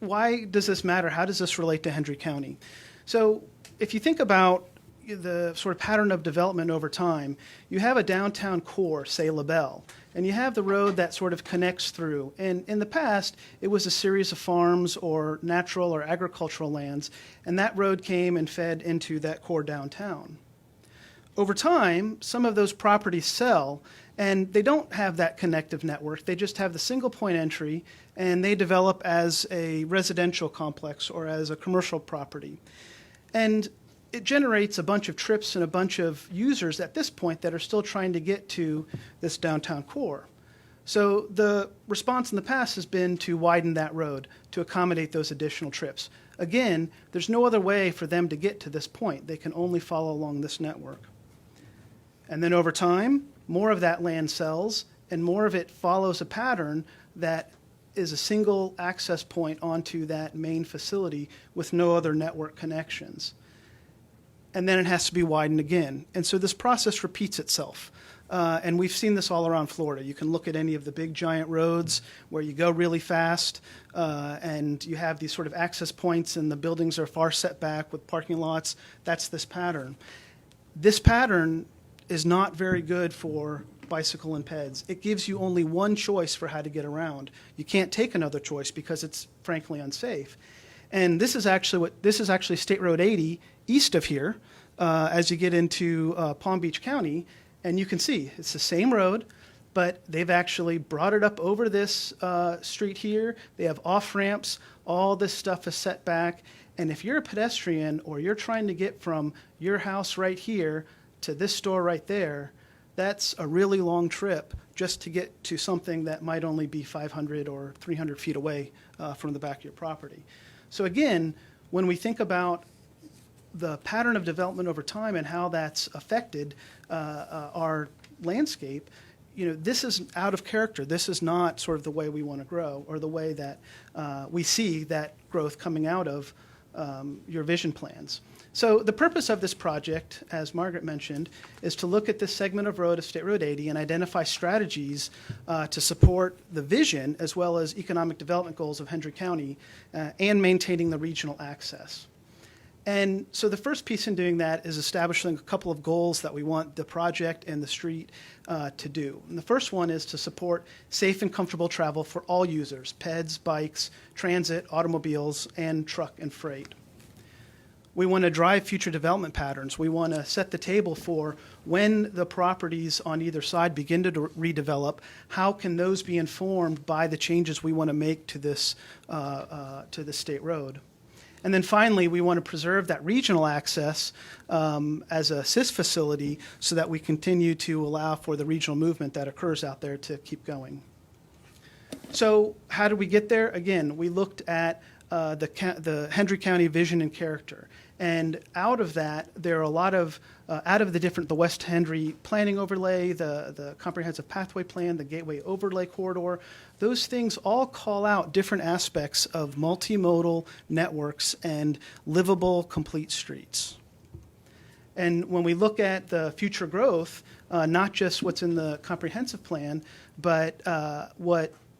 why does this matter? How does this relate to Hendry County? So if you think about the sort of pattern of development over time, you have a downtown core, say LaBelle, and you have the road that sort of connects through. And in the past, it was a series of farms or natural or agricultural lands, and that road came and fed into that core downtown. Over time, some of those properties sell, and they don't have that connective network. They just have the single point entry, and they develop as a residential complex or as a commercial property. And it generates a bunch of trips and a bunch of users at this point that are still trying to get to this downtown core. So the response in the past has been to widen that road to accommodate those additional trips. Again, there's no other way for them to get to this point. They can only follow along this network. And then over time, more of that land sells, and more of it follows a pattern that is a single access point onto that main facility with no other network connections. And then it has to be widened again. And so this process repeats itself. And we've seen this all around Florida. You can look at any of the big giant roads where you go really fast, and you have these sort of access points, and the buildings are far set back with parking lots. That's this pattern. This pattern is not very good for bicycle and peds. It gives you only one choice for how to get around. You can't take another choice because it's frankly unsafe. And this is actually State Road 80 east of here as you get into Palm Beach County, and you can see it's the same road, but they've actually brought it up over this street here. They have off ramps. All this stuff is set back. And if you're a pedestrian or you're trying to get from your house right here to this store right there, that's a really long trip just to get to something that might only be 500 or 300 feet away from the back of your property. So again, when we think about the pattern of development over time and how that's affected our landscape, this is out of character. This is not sort of the way we want to grow or the way that we see that growth coming out of your vision plans. So the purpose of this project, as Margaret mentioned, is to look at this segment of road of State Road 80 and identify strategies to support the vision as well as economic development goals of Hendry County and maintaining the regional access. And so the first piece in doing that is establishing a couple of goals that we want the project and the street to do. And the first one is to support safe and comfortable travel for all users, peds, bikes, transit, automobiles, and truck and freight. We want to drive future development patterns. We want to set the table for when the properties on either side begin to redevelop, how can those be informed by the changes we want to make to this state road. And then finally, we want to preserve that regional access as a CIS facility so that we continue to allow for the regional movement that occurs out there to keep going. So how did we get there? Again, we looked at the Hendry County vision and character. And out of that, there are a lot of, out of the West Hendry planning overlay, the comprehensive pathway plan, the gateway overlay corridor, those things all call out different aspects of multimodal networks and livable, complete streets. And when we look at the future growth, not just what's in the comprehensive plan, but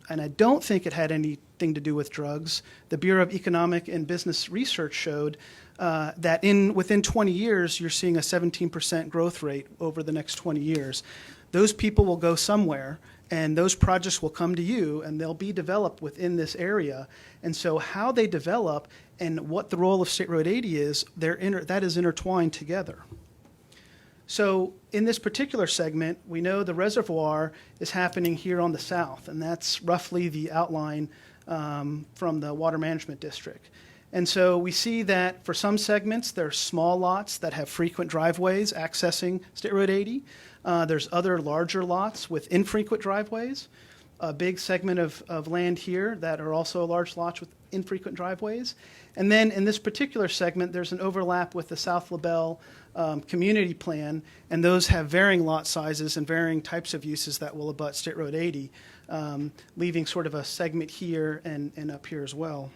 and I don't think it had anything to do with drugs, the Bureau of Economic and Business Research showed that within 20 years, you're seeing a 17% growth rate over the next 20 years. Those people will go somewhere, and those projects will come to you, and they'll be developed within this area. And so how they develop and what the role of State Road 80 is, that is intertwined together. So in this particular segment, we know the reservoir is happening here on the south, and that's roughly the outline from the Water Management District. And so we see that for some segments, there are small lots that have frequent driveways accessing State Road 80. There's other larger lots with infrequent driveways. A big segment of land here that are also large lots with infrequent driveways. And then in this particular segment, there's an overlap with the South LaBelle community plan, and those have varying lot sizes and varying types of uses that will abut State Road 80, leaving sort of a segment here and up here as well.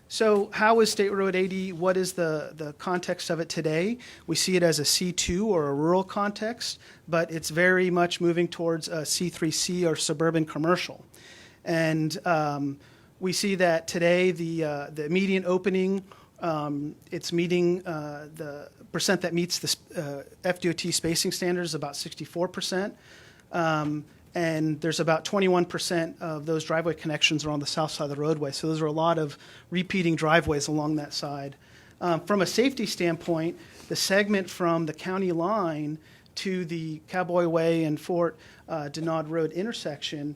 So how is State Road 80, what is the context of it today? We see it as a C2 or a rural context, but it's very much moving towards a C3C or suburban commercial. And we see that today the median opening, it's meeting the percent that meets the FDOT spacing standards, about 64%. And there's about 21% of those driveway connections are on the south side of the roadway. So those are a lot of repeating driveways along that side. From a safety standpoint, the segment from the county line to the Cowboy Way and Fort Denard Road intersection,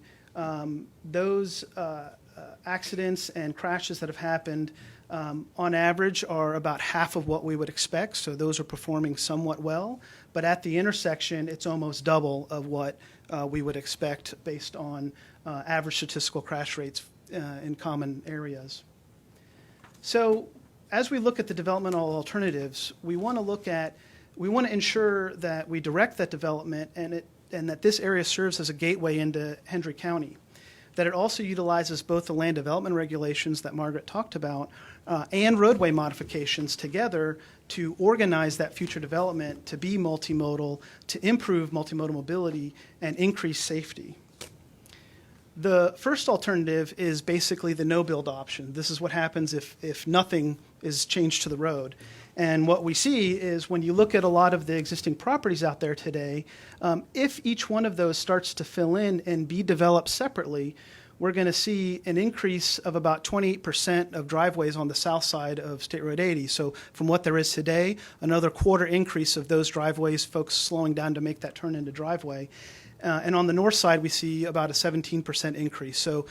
those accidents and crashes that have happened on average are about half of what we would expect. So those are performing somewhat well. But at the intersection, it's almost double of what we would expect based on average statistical crash rates in common areas. So as we look at the developmental alternatives, we want to ensure that we direct that development and that this area serves as a gateway into Hendry County, that it also utilizes both the land development regulations that Margaret talked about and roadway modifications together to organize that future development to be multimodal, to improve multimodal mobility, and increase safety. The first alternative is basically the no-build option. This is what happens if nothing is changed to the road. And what we see is when you look at a lot of the existing properties out there today, if each one of those starts to fill in and be developed separately, we're going to see an increase of about 28% of driveways on the south side of State Road 80. So from what there is today, another quarter increase of those driveways, folks slowing down to make that turn into driveway. And on the north side, we see about a 17% increase. So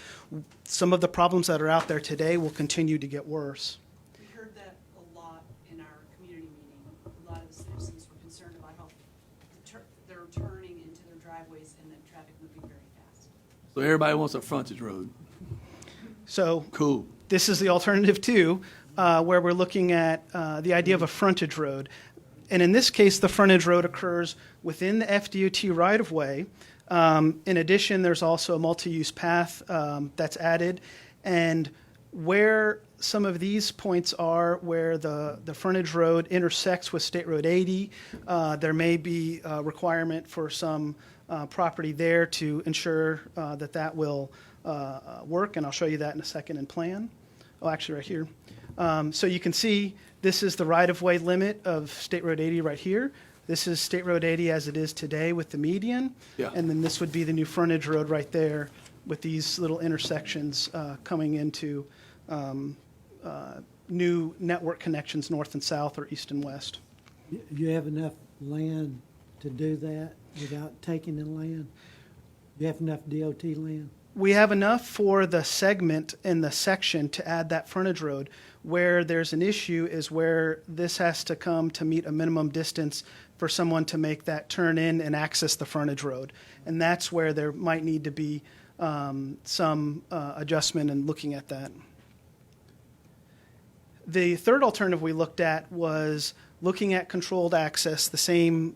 some of the problems that are out there today will continue to get worse. We heard that a lot in our community meeting. A lot of the citizens were concerned about how they're turning into their driveways and the traffic moving very fast. So everybody wants a frontage road. So Cool. this is the alternative too, where we're looking at the idea of a frontage road. And in this case, the frontage road occurs within the FDOT right-of-way. In addition, there's also a multi-use path that's added. And where some of these points are, where the frontage road intersects with State Road 80, there may be a requirement for some property there to ensure that will work. And I'll show you that in a second in plan. Oh, actually, right here. So you can see this is the right-of-way limit of State Road 80 right here. This is State Road 80 as it is today with the median. Yeah. And then this would be the new frontage road right there with these little intersections coming into new network connections north and south or east and west. You have enough land to do that without taking in land? You have enough DOT land? We have enough for the segment in the section to add that frontage road. Where there's an issue is where this has to come to meet a minimum distance for someone to make that turn in and access the frontage road. And that's where there might need to be some adjustment in looking at that. The third alternative we looked at was looking at controlled access, the same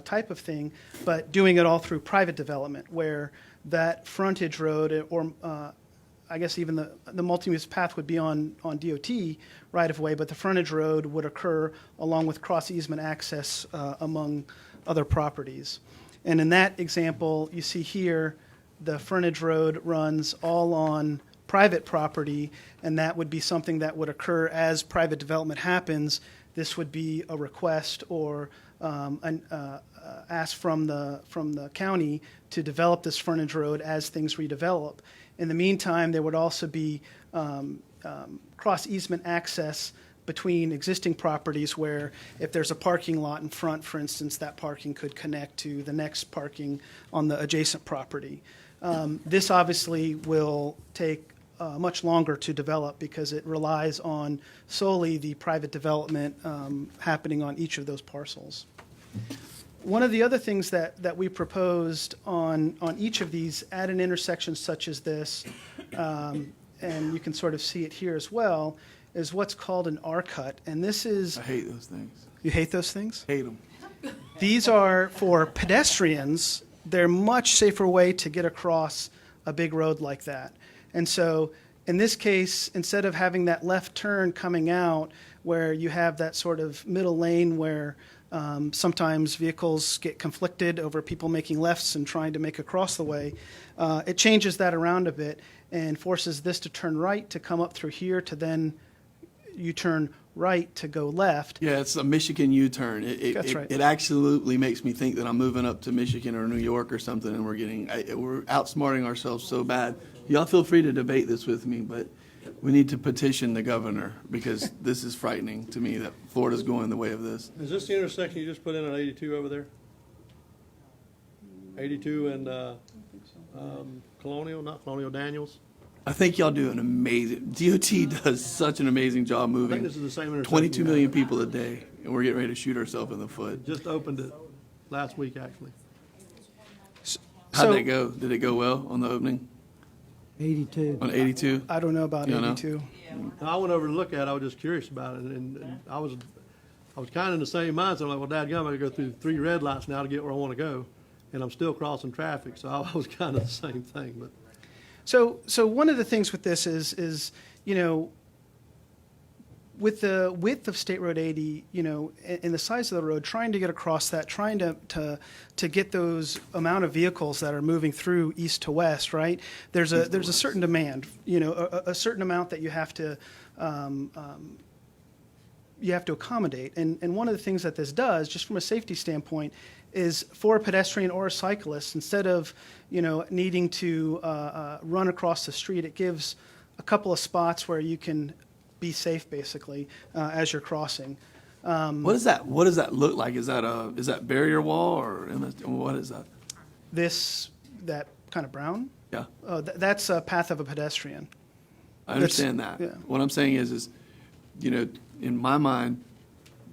type of thing, but doing it all through private development, where that frontage road, or I guess even the multi-use path would be on DOT right-of-way, but the frontage road would occur along with cross-easement access among other properties. And in that example, you see here, the frontage road runs all on private property, and that would be something that would occur as private development happens. this would be a request or ask from the county to develop this frontage road as things redevelop. In the meantime, there would also be cross easement access between existing properties where if there's a parking lot in front, for instance, that parking could connect to the next parking on the adjacent property. This obviously will take much longer to develop because it relies on solely the private development happening on each of those parcels. One of the other things that we proposed on each of these at an intersection such as this, and you can sort of see it here as well, is what's called an R-cut. And this is... I hate those things. You hate those things? Hate them. These are for pedestrians. They're a much safer way to get across a big road like that. And so in this case, instead of having that left turn coming out where you have that sort of middle lane where sometimes vehicles get conflicted over people making lefts and trying to make across the way, it changes that around a bit and forces this to turn right to come up through here to then you turn right to go left. Yeah, it's a Michigan U-turn. That's right. It absolutely makes me think that I'm moving up to Michigan or New York or something, and we're outsmarting ourselves so bad. Y'all feel free to debate this with me, but we need to petition the governor because this is frightening to me that Florida's going the way of this. Is this the intersection you just put in on 82 over there? 82 and Colonial, not Colonial, Daniels? I think y'all do an amazing, DOT does such an amazing job I think moving this is the same intersection. 22 million people a day, and we're getting ready to shoot ourselves in the foot. Just opened it last week, actually. How'd that go? Did it go well on the opening? 82. On 82? I don't know about You don't know? 82. I went over to look at it, I was just curious about it, and I was kind of in the same mindset. I'm like, well, dadgum, I gotta go through 3 red lights now to get where I want to go, and I'm still crossing traffic, so I was kind of the same thing, but. So one of the things with this is you know, with the width of State Road 80, you know, and the size of the road, trying to get across that, trying to get those amount of vehicles that are moving through east to west, right? There's a certain demand, you know, a certain amount that you have to accommodate. And one of the things that this does, just from a safety standpoint, is for a pedestrian or a cyclist, instead of, you know, needing to run across the street, it gives a couple of spots where you can be safe, basically, as you're crossing. What does that look like? Is that barrier wall or what is that? That kind of brown? Yeah. That's a path of a pedestrian. I understand that. Yeah. What I'm saying is, you know, in my mind,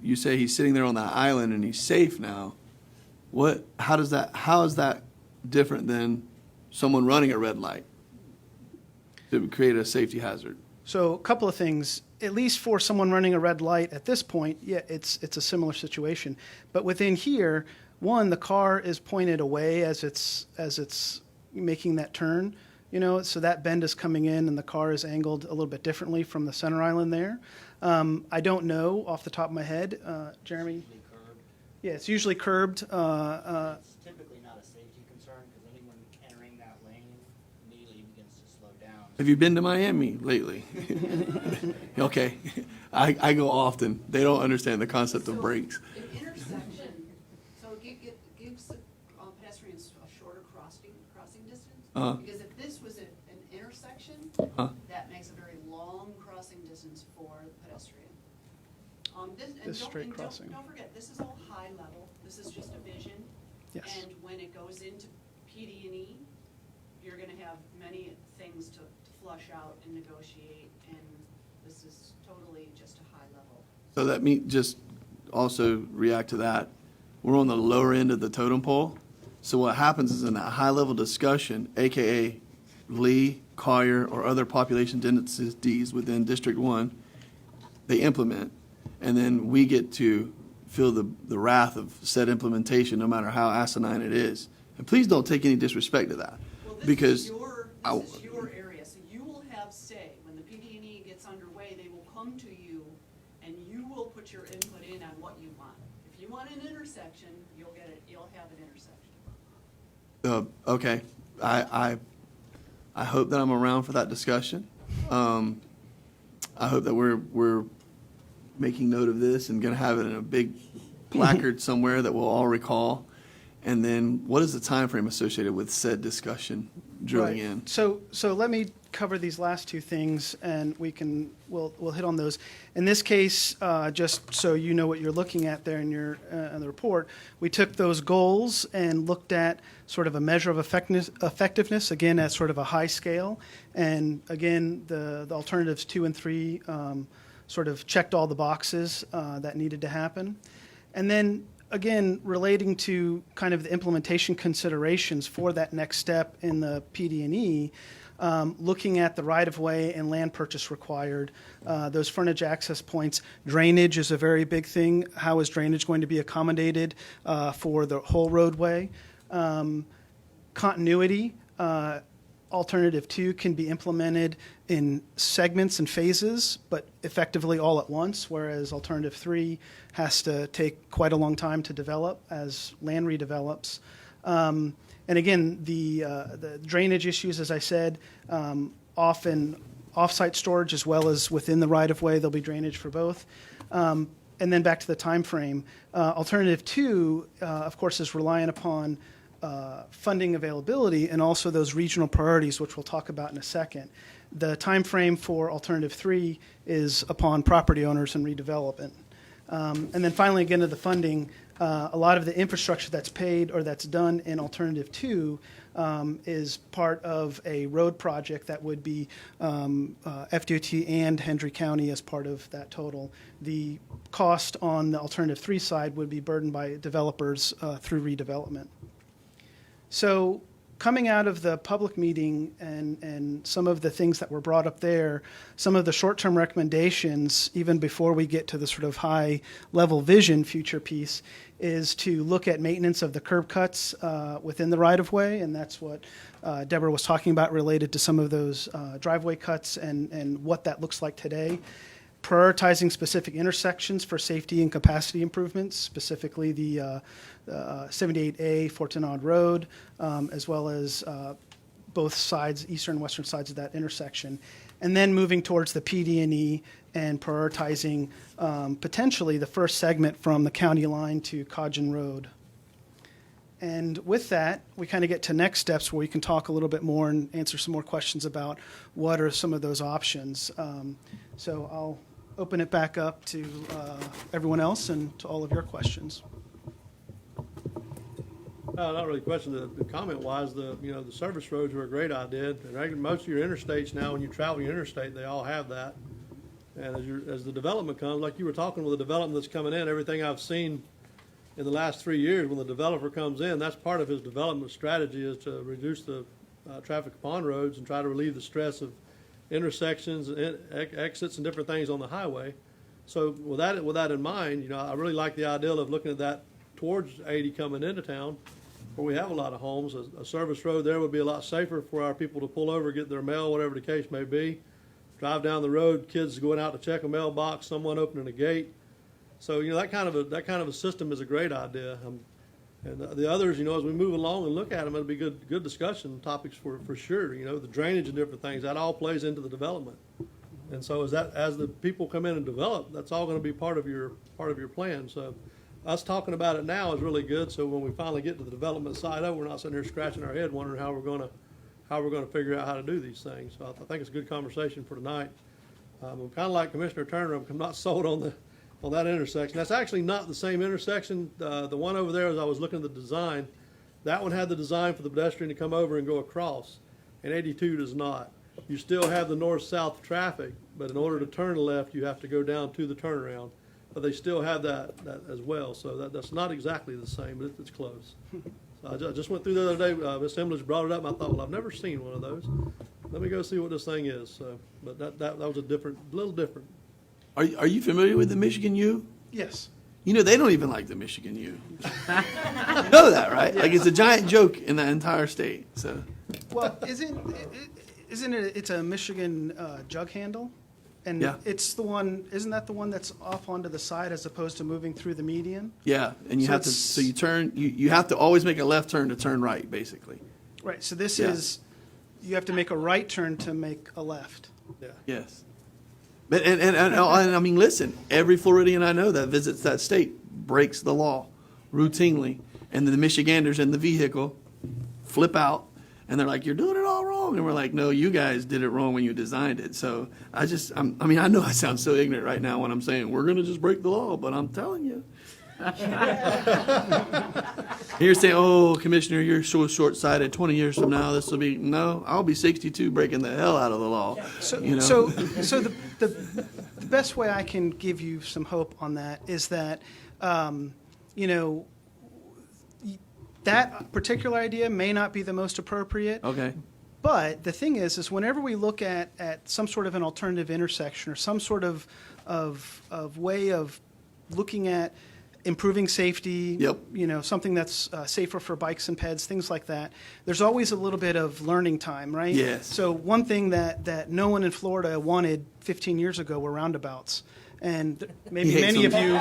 you say he's sitting there on that island and he's safe now. How is that different than someone running a red light to create a safety hazard? So a couple of things, at least for someone running a red light at this point, yeah, it's a similar situation. But within here, one, the car is pointed away as it's making that turn, you know, so that bend is coming in and the car is angled a little bit differently from the center island there. I don't know off the top of my head, Jeremy. Yeah, it's usually curbed. It's typically not a safety concern because anyone entering that lane immediately begins to slow down. Have you been to Miami lately? Okay. I go often. They don't understand the concept of brakes. An intersection, so it gives pedestrians a shorter crossing distance. Because if this was an intersection, that makes a very long crossing distance for the pedestrian. This straight crossing. Don't forget, this is all high level. This is just a vision. Yes. And when it goes into PD&E, you're going to have many things to flush out and negotiate, and this is totally just a high level. So that means just also react to that. We're on the lower end of the totem pole. So what happens is in that high level discussion, AKA Lee, Collier, or other population densities within District 1, they implement. And then we get to feel the wrath of said implementation, no matter how asinine it is. And please don't take any disrespect to that. Well, this because is your area, so you will have say. When the PD&E gets underway, they will come to you, and you will put your input in on what you want. If you want an intersection, you'll get it. You'll have an intersection. Okay. I hope that I'm around for that discussion. I hope that we're making note of this and going to have it in a big placard somewhere that we'll all recall? And then what is the time frame associated with said discussion drilling Right. in? So let me cover these last two things, and we'll hit on those. In this case, just so you know what you're looking at there in the report, we took those goals and looked at sort of a measure of effectiveness, again at sort of a high scale, and again the alternatives 2 and 3 sort of checked all the boxes that needed to happen, and then again, relating to kind of the implementation considerations for that next step in the PD&E, looking at the right-of-way and land purchase required, those frontage access points. Drainage is a very big thing. How is drainage going to be accommodated for the whole roadway? Continuity. Alternative 2 can be implemented in segments and phases, but effectively all at once, whereas Alternative 3 has to take quite a long time to develop as land redevelops. And again, the drainage issues, as I said, often off-site storage as well as within the right-of-way, there'll be drainage for both. And then back to the time frame. Alternative 2, of course, is reliant upon funding availability and also those regional priorities, which we'll talk about in a second. The time frame for Alternative 3 is upon property owners and redevelopment. And then finally, again, to the funding, a lot of the infrastructure that's paid or that's done in Alternative 2 is part of a road project that would be FDOT and Hendry County as part of that total. The cost on the Alternative 3 side would be burdened by developers through redevelopment. So coming out of the public meeting and some of the things that were brought up there, some of the short-term recommendations, even before we get to the sort of high-level vision future piece, is to look at maintenance of the curb cuts within the right-of-way, and that's what Deborah was talking about related to some of those driveway cuts and what that looks like today. Prioritizing specific intersections for safety and capacity improvements, specifically the 78A Fort Tenard Road, as well as both sides, eastern and western sides of that intersection. And then moving towards the PD&E and prioritizing potentially the first segment from the county line to Codgen Road. And with that, we kind of get to next steps where we can talk a little bit more and answer some more questions about what are some of those options. So I'll open it back up to everyone else and to all of your questions. Not really a question. The comment-wise, the service roads are a great idea. And most of your interstates now, when you travel your interstate, they all have that. And as the development comes, like you were talking with the development that's coming in, everything I've seen in the last 3 years, when the developer comes in, that's part of his development strategy is to reduce the traffic upon roads and try to relieve the stress of intersections, exits, and different things on the highway. So with that in mind, I really like the idea of looking at that towards 80 coming into town, where we have a lot of homes. A service road there would be a lot safer for our people to pull over, get their mail, whatever the case may be. Drive down the road, kids going out to check a mailbox, someone opening a gate. So that kind of a system is a great idea. And the others, as we move along and look at them, it'll be good discussion topics for sure. The drainage and different things, that all plays into the development. And so as the people come in and develop, that's all going to be part of your plan. So us talking about it now is really good. So when we finally get to the development side of it, we're not sitting here scratching our head wondering how we're going to figure out how to do these things. So I think it's a good conversation for tonight. I'm kind of like Commissioner Turner. I'm not sold on that intersection. That's actually not the same intersection. The one over there, as I was looking at the design, that one had the design for the pedestrian to come over and go across, and 82 does not. You still have the north-south traffic, but in order to turn left, you have to go down to the turnaround. But they still have that as well, so that's not exactly the same, but it's close. So I just went through the other day. Ms. Emlich brought it up, and I thought, well, I've never seen one of those. Let me go see what this thing is. So, but that was a little different. Are you familiar with the Michigan U? Yes. They don't even like the Michigan U. You know that, right? Yeah. Like it's a giant joke in the entire state. So. Well, isn't it? It's a Michigan jug handle, and yeah. It's the one. Isn't that the one that's off onto the side as opposed to moving through the median? Yeah, and you have to. So you turn. You have to always make a left turn to turn right, basically. Right. So this is. You have to make a right turn to make a left. Yeah. Yes. But, and I mean, listen, every Floridian I know that visits that state breaks the law routinely. And then the Michiganders in the vehicle flip out and they're like, you're doing it all wrong. And we're like, no, you guys did it wrong when you designed it. So I mean, I know I sound so ignorant right now when I'm saying we're going to just break the law, but I'm telling you. You're saying, oh, Commissioner, you're so short-sighted. 20 years from now, this will be, no, I'll be 62 breaking the hell out of the law. So, you know? so the best way I can give you some hope on that is that, you know, that particular idea may not be the most appropriate. Okay. But the thing is whenever we look at some sort of an alternative intersection or some sort of way of looking at improving safety, Yep. you know, something that's safer for bikes and peds, things like that, there's always a little bit of learning time, right? Yes. So one thing that no one in Florida wanted 15 years ago were roundabouts. And maybe many of you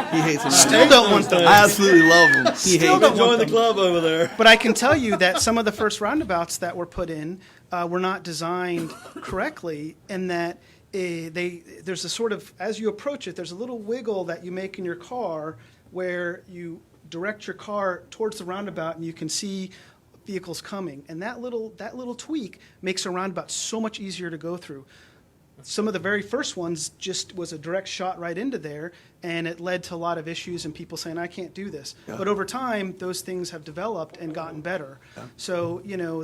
still don't want them. I absolutely love them. Still don't Join want the them. club over there. But I can tell you that some of the first roundabouts that were put in were not designed correctly, and that there's a sort of, as you approach it, there's a little wiggle that you make in your car where you direct your car towards the roundabout and you can see vehicles coming. And that little tweak makes a roundabout so much easier to go through. Some of the very first ones just was a direct shot right into there, and it led to a lot of issues and people saying, I can't do this. Yeah. But over time, those things have developed and gotten better. Yeah. So, you know,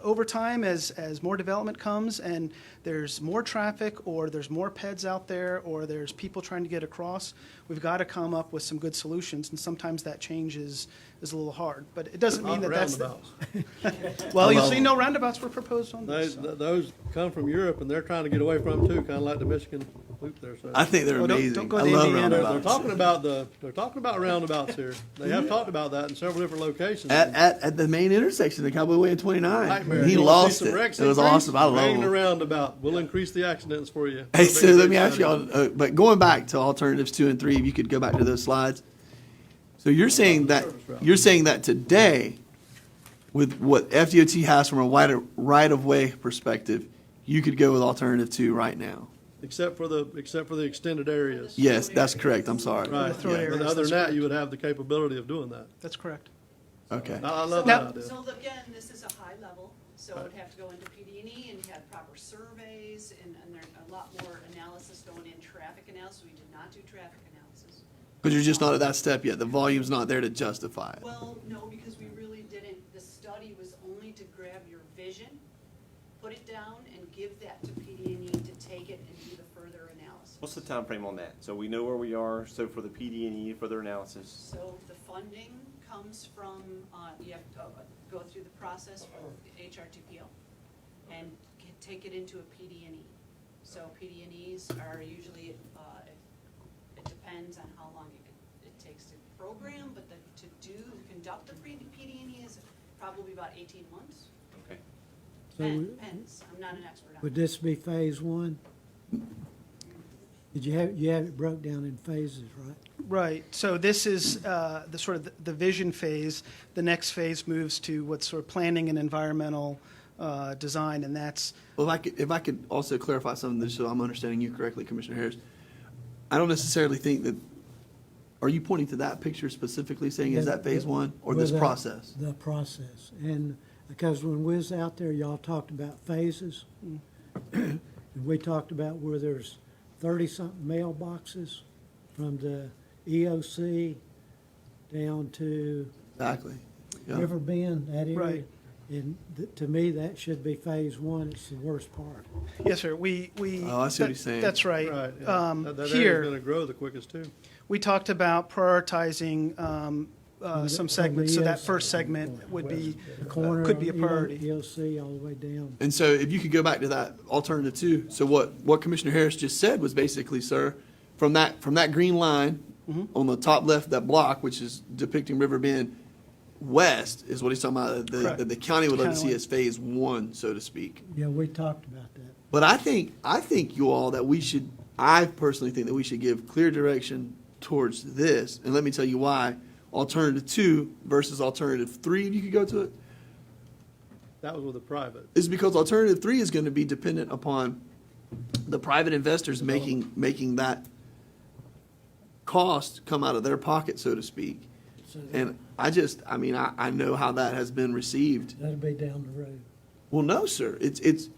over time, as more development comes and there's more traffic or there's more peds out there or there's people trying to get across, we've got to come up with some good solutions, and sometimes that change is a little hard. But it doesn't mean Not that's... roundabouts. Well, you see, no roundabouts were proposed on this. Those come from Europe, and they're trying to get away from them too, kind of like the Michigan loop there. So I think they're Oh, don't amazing. go I to love Indiana. they're roundabouts. talking about roundabouts here. They have talked about that in several different locations. At the main intersection, the Cowboy Way in 29. Nightmare. He You wanna lost see it. some wrecks It was increase? awesome. I love Bang the them. roundabout. We'll increase the accidents for you. Hey, so let me ask y'all, but going back to alternatives 2 and 3, if you could go back to those slides. So you're saying that today, with what FDOT has from a wider right-of-way perspective, you could go with alternative 2 right now. Except for the extended areas. Yes, that's correct. I'm sorry. Right. throat Yeah. areas, But other that's than that, correct. you would have the capability of doing that. That's correct. Okay. I love Now- that idea. So again, this is a high level, so it would have to go into PD&E and you have proper surveys and there's a lot more analysis going in, traffic analysis. We did not do traffic analysis. Because you're just not at that step yet. The volume's not there to justify it. Well, no, because we really didn't, the study was only to grab your vision, put it down and give that to PD&E to take it and do the further analysis. What's the time frame on that? So we know where we are, so for the PD&E, further analysis. So the funding comes from, you have to go through the process with HR2PO and take it into a PD&E. So PD&Es are usually, it depends on how long it takes to program, but to conduct the PD&E is probably about 18 months. Okay. So Depends, I'm not an expert on would it. this be phase 1? Did you have it broke down in phases, right? Right. So this is the sort of the vision phase. The next phase moves to what's sort of planning and environmental design, and that's Well, if I could also clarify something, so I'm understanding you correctly, Commissioner Harris. I don't necessarily think that. Are you pointing to that picture specifically, saying is that phase 1 or this Well, process? The process. And because when we was out there, y'all talked about phases. And we talked about where there's 30-something mailboxes from the EOC down to Exactly. Yeah. River Bend, that area. Right. And to me, that should be phase 1. It's the worst part. yes, sir. We Oh, I see what he's saying. That's right. Right. Yeah. That Here area's going to grow the quickest too. we talked about prioritizing some segments. So that EOC. first segment would be The corner could be a of priority. EOC all the way down. And so if you could go back to that alternative 2, so what Commissioner Harris just said was basically, sir, from that green line on the top left of that block, which is depicting River Bend west, is what he's talking about, Correct. that the county would love to County see line. as phase 1, so to speak. Yeah, we talked about that. But I think you all that I personally think that we should give clear direction towards this. And let me tell you why. Alternative 2 versus alternative 3, if you could go to it, That was with a private. is because alternative 3 is going to be dependent upon the private investors making that cost come out of their pocket, so to speak. And I know how that has been received. That'll be down the road. Well, no, sir.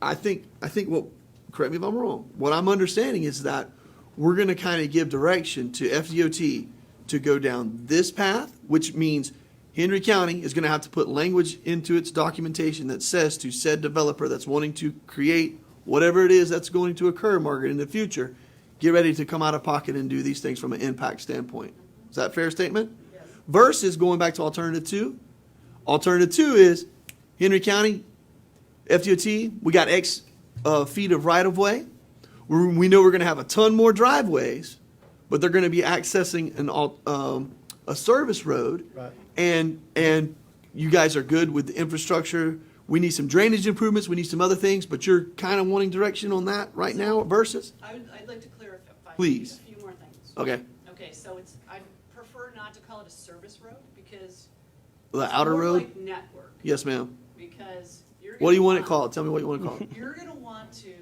I think what, correct me if I'm wrong. What I'm understanding is that we're going to kind of give direction to FDOT to go down this path, which means Henry County is going to have to put language into its documentation that says to said developer that's wanting to create whatever it is that's going to occur, Margaret, in the future, get ready to come out of pocket and do these things from an impact standpoint. Is that a fair statement? Yes. Versus going back to alternative two. Alternative two is Henry County, FDOT, we got X feet of right-of-way. We know we're going to have a ton more driveways, but they're going to be accessing a service road. Right. And you guys are good with the infrastructure. We need some drainage improvements. We need some other things, but you're kind of wanting direction on that right now versus? I'd like to clarify Please. a few more things. Okay. Okay, so I prefer not to call it a service road because The it's outer more road? like network. Yes, ma'am. Because you're What do you gonna want it called? Tell me what you want to call it. You're gonna want to.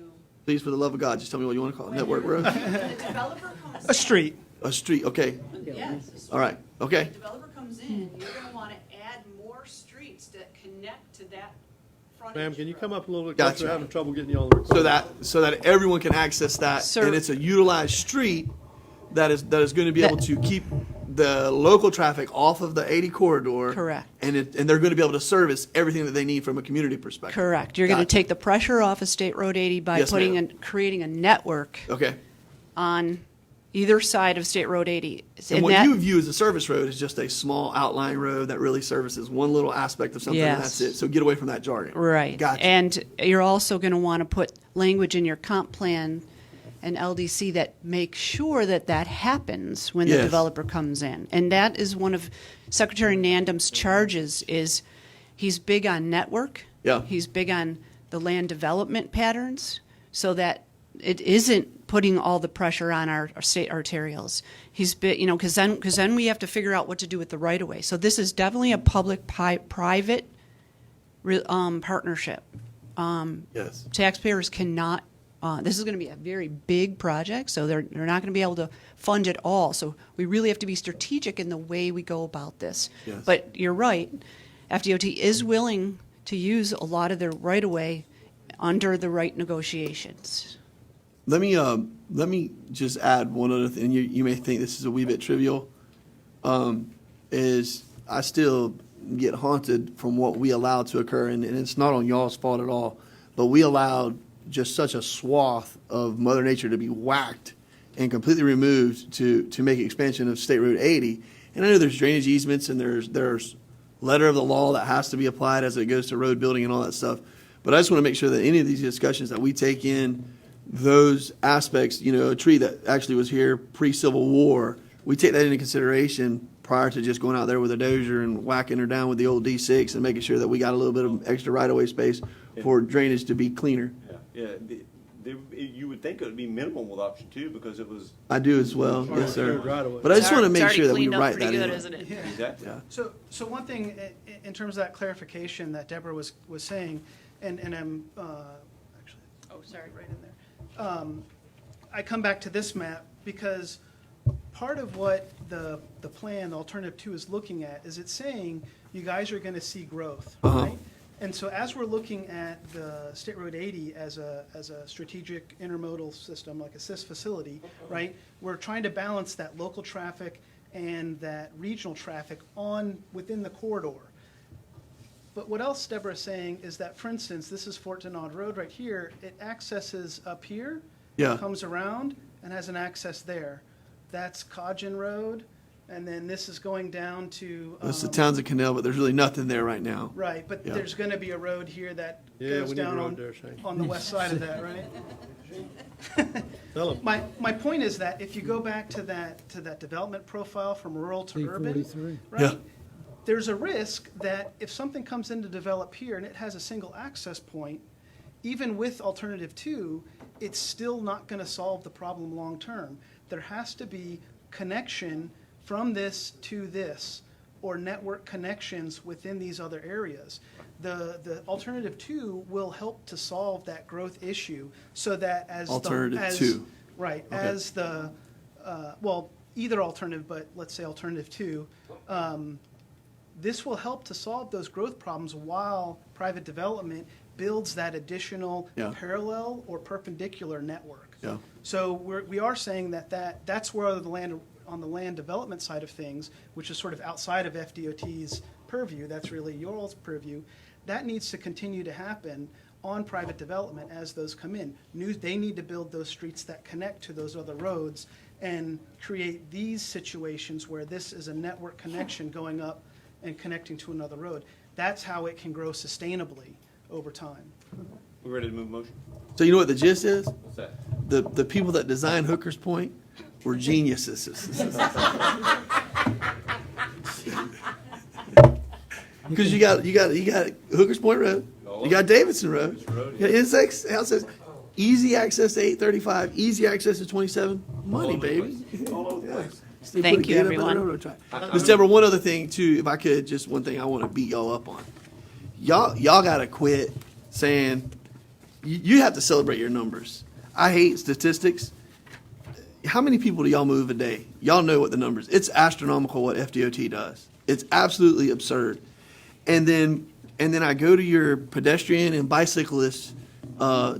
Please, for the love of God, just tell me what you want to call it. when Network you're- road? when the developer comes A street. A street, okay. in- Yes. a street. All right, okay. When the developer comes in, you're gonna wanna add more streets that connect to that frontage. Ma'am, can you come up a little bit Gotcha. closer? I'm having trouble getting you on the recorder. So that everyone can access that, Sir. and it's a utilized street that is going to be able to keep the local traffic off of the 80 corridor. Correct. And they're going to be able to service everything that they need from a community perspective. Correct. You're gonna Gotcha. take the pressure off of State Road 80 by Yes, ma'am. creating a network Okay. on either side of State Road 80. And what you view as a service road is just a small outlying road that really services one little aspect of something, and that's Yes. it. So get away from that jargon. Right. Gotcha. And you're also going to want to put language in your comp plan and LDC that makes sure that that happens when the Yes. developer comes in. And that is one of Secretary Nandum's charges is he's big on network. Yeah. He's big on the land development patterns so that it isn't putting all the pressure on our state arterials. He's been, because then we have to figure out what to do with the right of way. So this is definitely a public-private partnership. Yes. Taxpayers cannot. This is going to be a very big project, so they're not going to be able to fund it all. So we really have to be strategic in the way we go about this. Yes. But you're right. FDOT is willing to use a lot of their right of way under the right negotiations. Let me just add one other thing. You may think this is a wee bit trivial. Is I still get haunted from what we allowed to occur, and it's not on y'all's fault at all, but we allowed just such a swath of Mother Nature to be whacked and completely removed to make expansion of State Road 80. And I know there's drainage easements and there's letter of the law that has to be applied as it goes to road building and all that stuff. But I just want to make sure that any of these discussions that we take in those aspects, a tree that actually was here pre-Civil War, we take that into consideration prior to just going out there with a dozer and whacking her down with the old D6 and making sure that we got a little bit of extra right-of-way space for drainage to be cleaner. Yeah, you would think it would be minimal with option two because it was. I do as well, yes, sir. Right-of-way. But I just want to It's make already sure that we cleaned up write pretty that good, in. isn't it? Exactly. Yeah. So one thing in terms of that clarification that Deborah was saying, and I'm actually, oh, sorry, right in there. I come back to this map because part of what the plan, the alternative two, is looking at is it's saying you guys are going to see growth, right? And so as we're looking at the State Road 80 as a strategic intermodal system, like a SIS facility, right? We're trying to balance that local traffic and that regional traffic within the corridor. But what else Deborah's saying is that, for instance, this is Fort Denard Road right here. It accesses up here, Yeah. comes around, and has an access there. That's Codgen Road, and then this is going down to. It's the towns of Canal, but there's really nothing there right now. Right, but Yeah. there's going to be a road here that Yeah, goes we need a down road there, Shane. on the west side of that, right? Tell 'em. My point is that if you go back to that development profile from rural to urban, C-43. right? Yeah. There's a risk that if something comes in to develop here and it has a single access point, even with alternative two, it's still not going to solve the problem long term. There has to be connection from this to this, or network connections within these other areas. The alternative two will help to solve that growth issue so that as Alternative two. Right, Okay. as the, well, either alternative, but let's say alternative two, this will help to solve those growth problems while private development builds that additional Yeah. parallel or perpendicular network. Yeah. So we are saying that's where on the land development side of things, which is sort of outside of FDOT's purview, that's really your purview, that needs to continue to happen on private development as those come in. They need to build those streets that connect to those other roads and create these situations where this is a network connection going up and connecting to another road. That's how it can grow sustainably over time. We ready to move motion? So you know what the gist is? What's that? The people that designed Hooker's Point were geniuses. Because you got Hooker's Point Road, you got Davidson Road, you got Insects Houses, easy access to 835, easy access to 27. Money, baby. Thank you, everyone. Ms. Deborah, one other thing too, if I could, just one thing I want to beat y'all up on. Y'all got to quit saying you have to celebrate your numbers. I hate statistics. How many people do y'all move a day? Y'all know what the numbers. It's astronomical what FDOT does. It's absolutely absurd. And then I go to your pedestrian and bicyclist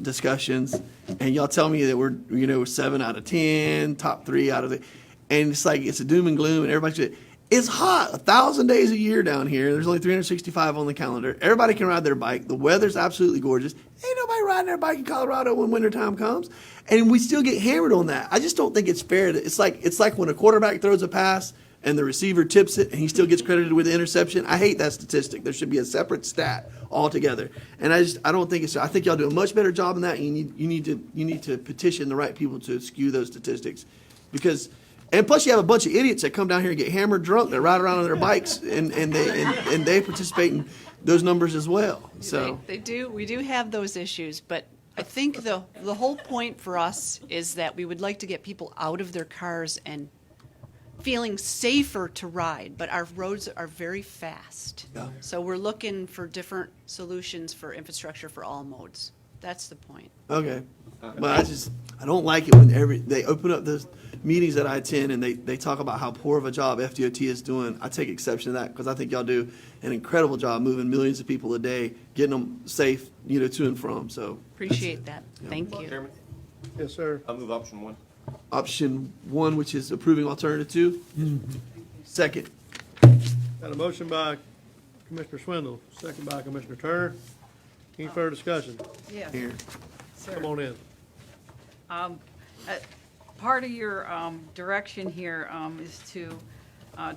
discussions, and y'all tell me that we're 7 out of 10, top 3 out of the, and it's like it's a doom and gloom, and everybody's. It's hot 1,000 days a year down here. There's only 365 on the calendar. Everybody can ride their bike. The weather's absolutely gorgeous. Ain't nobody riding their bike in Colorado when wintertime comes. And we still get hammered on that. I just don't think it's fair. It's like when a quarterback throws a pass and the receiver tips it and he still gets credited with the interception. I hate that statistic. There should be a separate stat altogether. And I don't think it's. I think y'all do a much better job in that. And you need to petition the right people to skew those statistics, because. And plus, you have a bunch of idiots that come down here and get hammered drunk. That ride around on their bikes, and they participate in those numbers as well. So They do. We do have those issues, but I think the whole point for us is that we would like to get people out of their cars and feeling safer to ride. But our roads are very fast, so we're looking for different solutions for infrastructure for all modes. That's the point. okay, but I don't like it when they open up those meetings that I attend and they talk about how poor of a job FDOT is doing. I take exception to that because I think y'all do an incredible job moving millions of people a day, getting them safe, to and from. So Appreciate that. Thank you. Chairman, Yes, sir. I'll move option 1. option 1, which is approving alternative 2. Second. Got a motion by Commissioner Swindle, second by Commissioner Turner. Any further discussion? Yes, Here. sir. Come on in. Part of your direction here is to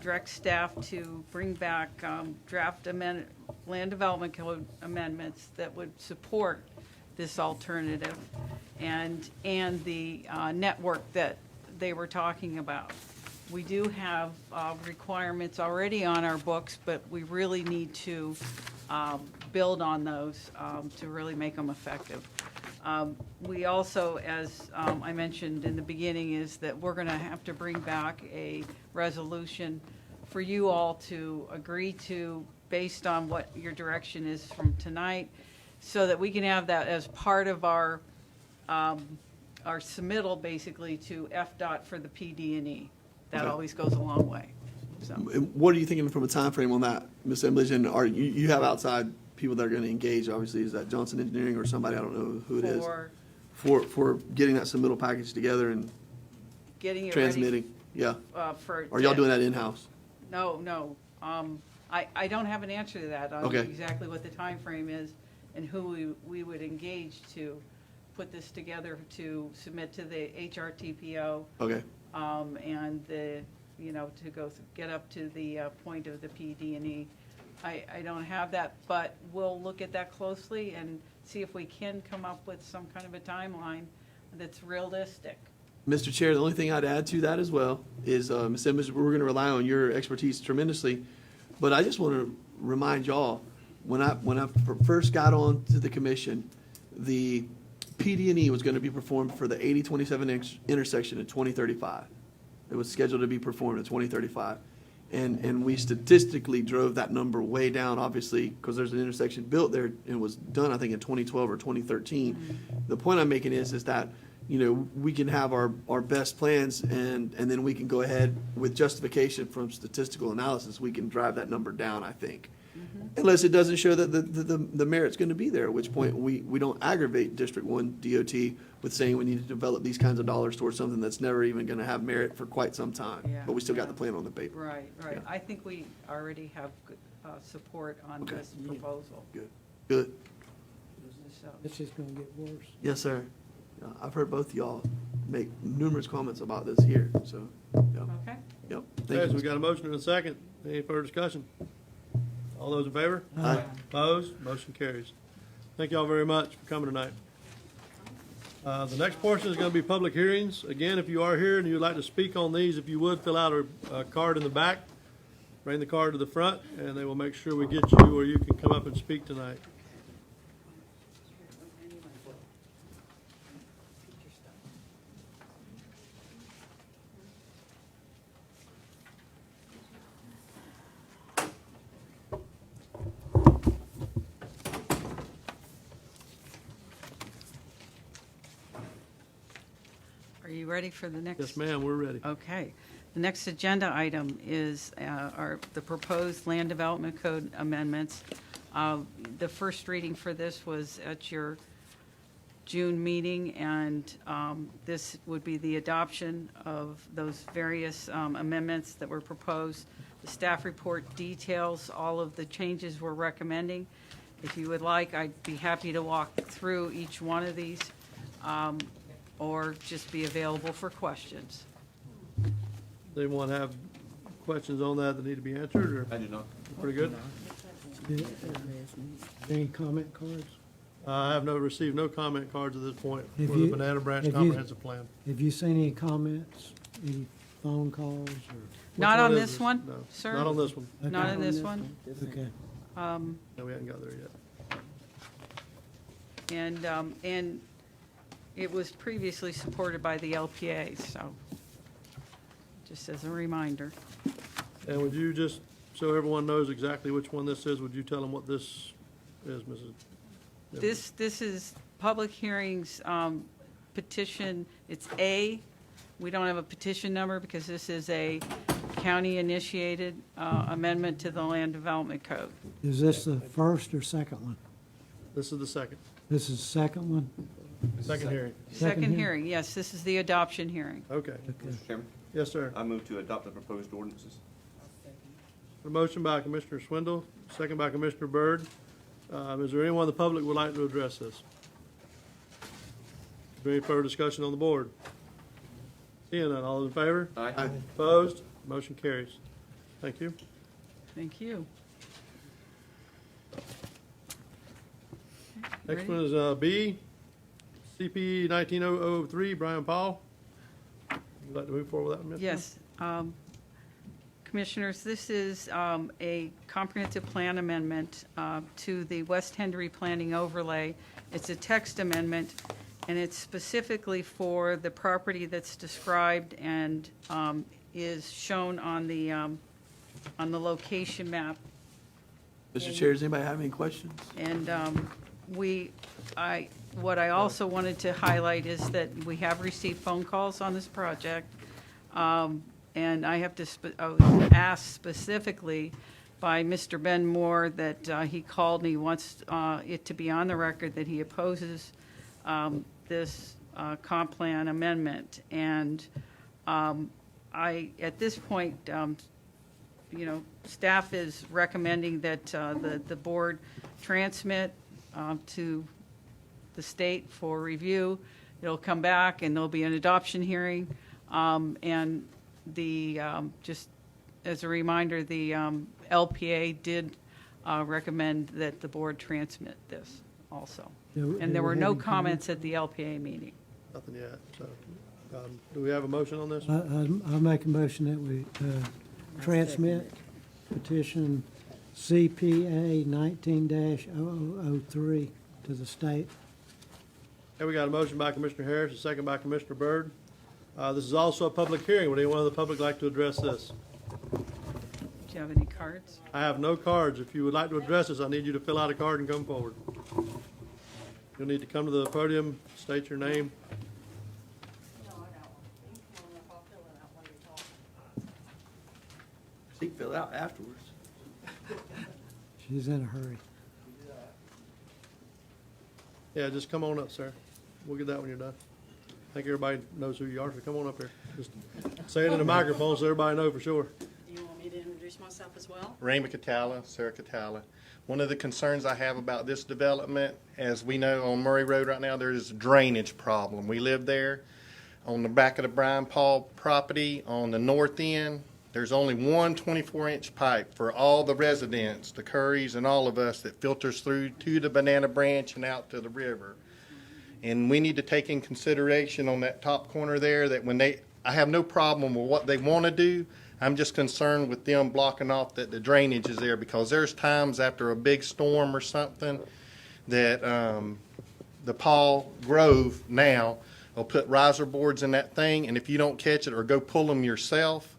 direct staff to bring back draft land development code amendments that would support this alternative and the network that they were talking about. We do have requirements already on our books, but we really need to build on those to really make them effective. We also, as I mentioned in the beginning, is that we're going to have to bring back a resolution for you all to agree to based on what your direction is from tonight, so that we can have that as part of our submittal basically to FDOT for the PD&E. That Okay. always goes a long way. So. What are you thinking from a time frame on that, Ms. Embledge? And are you have outside people that are going to engage? Obviously, is that Johnson Engineering or somebody? I don't know who it is. For getting that submittal package together and Getting it transmitting. ready, Yeah. for. Are y'all doing that in-house? No. I don't have an answer to that on Okay. exactly what the time frame is and who we would engage to put this together to submit to the HRTPO. Okay. And to get up to the point of the PD&E. I don't have that, but we'll look at that closely and see if we can come up with some kind of a timeline that's realistic. Mr. Chair, the only thing I'd add to that as well is, Ms. Embledge, we're going to rely on your expertise tremendously, but I just want to remind y'all, when I first got on to the commission, the PD&E was going to be performed for the 8027 intersection in 2035. It was scheduled to be performed in 2035. And we statistically drove that number way down, obviously, because there's an intersection built there and was done, I think, in 2012 or 2013. The point I'm making is that, you know, we can have our best plans and then we can go ahead with justification from statistical analysis. We can drive that number down, I think. Unless it doesn't show that the merit's going to be there, at which point we don't aggravate District 1 DOT with saying we need to develop these kinds of dollars towards something that's never even going to have merit for quite some time. Yeah. But we still got the plan on the paper. Right, right. Yeah. I think we already have good support on Okay. this proposal. Good. So- It's just gonna get worse. Yes, sir. I've heard both y'all make numerous comments about this here, so, yeah. Okay. Yep. Okay, Thank so you. we got a motion and a second. Any further discussion? All those in favor? Aye. Opposed? Motion carries. Thank y'all very much for coming tonight. The next portion is going to be public hearings. Again, if you are here and you'd like to speak on these, if you would, fill out a card in the back, bring the card to the front, and they will make sure we get you where you can come up and speak tonight. Are you ready for the next? Yes, ma'am, we're ready. Okay. The next agenda item is the proposed land development code amendments. The first reading for this was at your June meeting, and this would be the adoption of those various amendments that were proposed. The staff report details all of the changes we're recommending. If you would like, I'd be happy to walk through each one of these, or just be available for questions. They want to have questions on that need to be answered, or? I do not. Pretty good? Any comment cards? I have received no comment cards at this point for Have the you- Banana Branch have you- Comprehensive Plan. Have you seen any comments, any phone calls, or? Not Which on is this one, No, sir? Not on this one. Not Okay. in this one. Okay. No, we haven't got there yet. And it was previously supported by the LPA, so just as a reminder. And would you just, so everyone knows exactly which one this is, would you tell them what this is, Mrs.? This is public hearings petition, it's A. We don't have a petition number because this is a county-initiated amendment to the Land Development Code. Is this the first or second one? This is the second. This is the second one? Second hearing. Second hearing, yes, this is the adoption hearing. Okay. Mr. Chairman, Yes, sir. I move to adopt the proposed ordinances. A motion by Commissioner Swindle, second by Commissioner Byrd. Is there anyone in the public would like to address this? Is there any further discussion on the board? Seeing none, all in favor? Aye. Opposed? Motion carries. Thank you. Thank you. Next one is B, CP 19003, Brian Paul. Would you like to move forward with that, Ms. Yes. Commissioners, this is a comprehensive plan amendment to the West Hendry Planning Overlay. It's a text amendment, and it's specifically for the property that's described and is shown on the location map. Mr. Chair, does anybody have any questions? And what I also wanted to highlight is that we have received phone calls on this project. And I have to, I was asked specifically by Mr. Ben Moore that he called and he wants it to be on the record that he opposes this comp plan amendment. And at this point, staff is recommending that the board transmit to the state for review. It'll come back and there'll be an adoption hearing. And just as a reminder, the LPA did recommend that the board transmit this also. And there were no comments at the LPA meeting. Nothing yet, so, do we have a motion on this? I'll make a motion that we transmit petition CPA 19-0003 to the state. Okay, we got a motion by Commissioner Harris, a second by Commissioner Byrd. This is also a public hearing. Would anyone of the public like to address this? Do you have any cards? I have no cards. If you would like to address us, I need you to fill out a card and come forward. You'll need to come to the podium, state your name. She can fill it out afterwards. She's in a hurry. Yeah, just come on up, sir. We'll get that when you're done. I think everybody knows who you are, so come on up here. Just say it in the microphone so everybody knows for sure. You want me to introduce myself as well? Raymond Catala, Sarah Catala. One of the concerns I have about this development, as we know on Murray Road right now, there's a drainage problem. We live there on the back of the Brian Paul property on the north end. There's only one 24-inch pipe for all the residents, the Currys and all of us, that filters through to the Banana Branch and out to the river. And we need to take in consideration on that top corner there that when I have no problem with what they want to do. I'm just concerned with them blocking off that the drainage is there, because there's times after a big storm or something that the Paul Grove now will put riser boards in that thing, and if you don't catch it or go pull them yourself,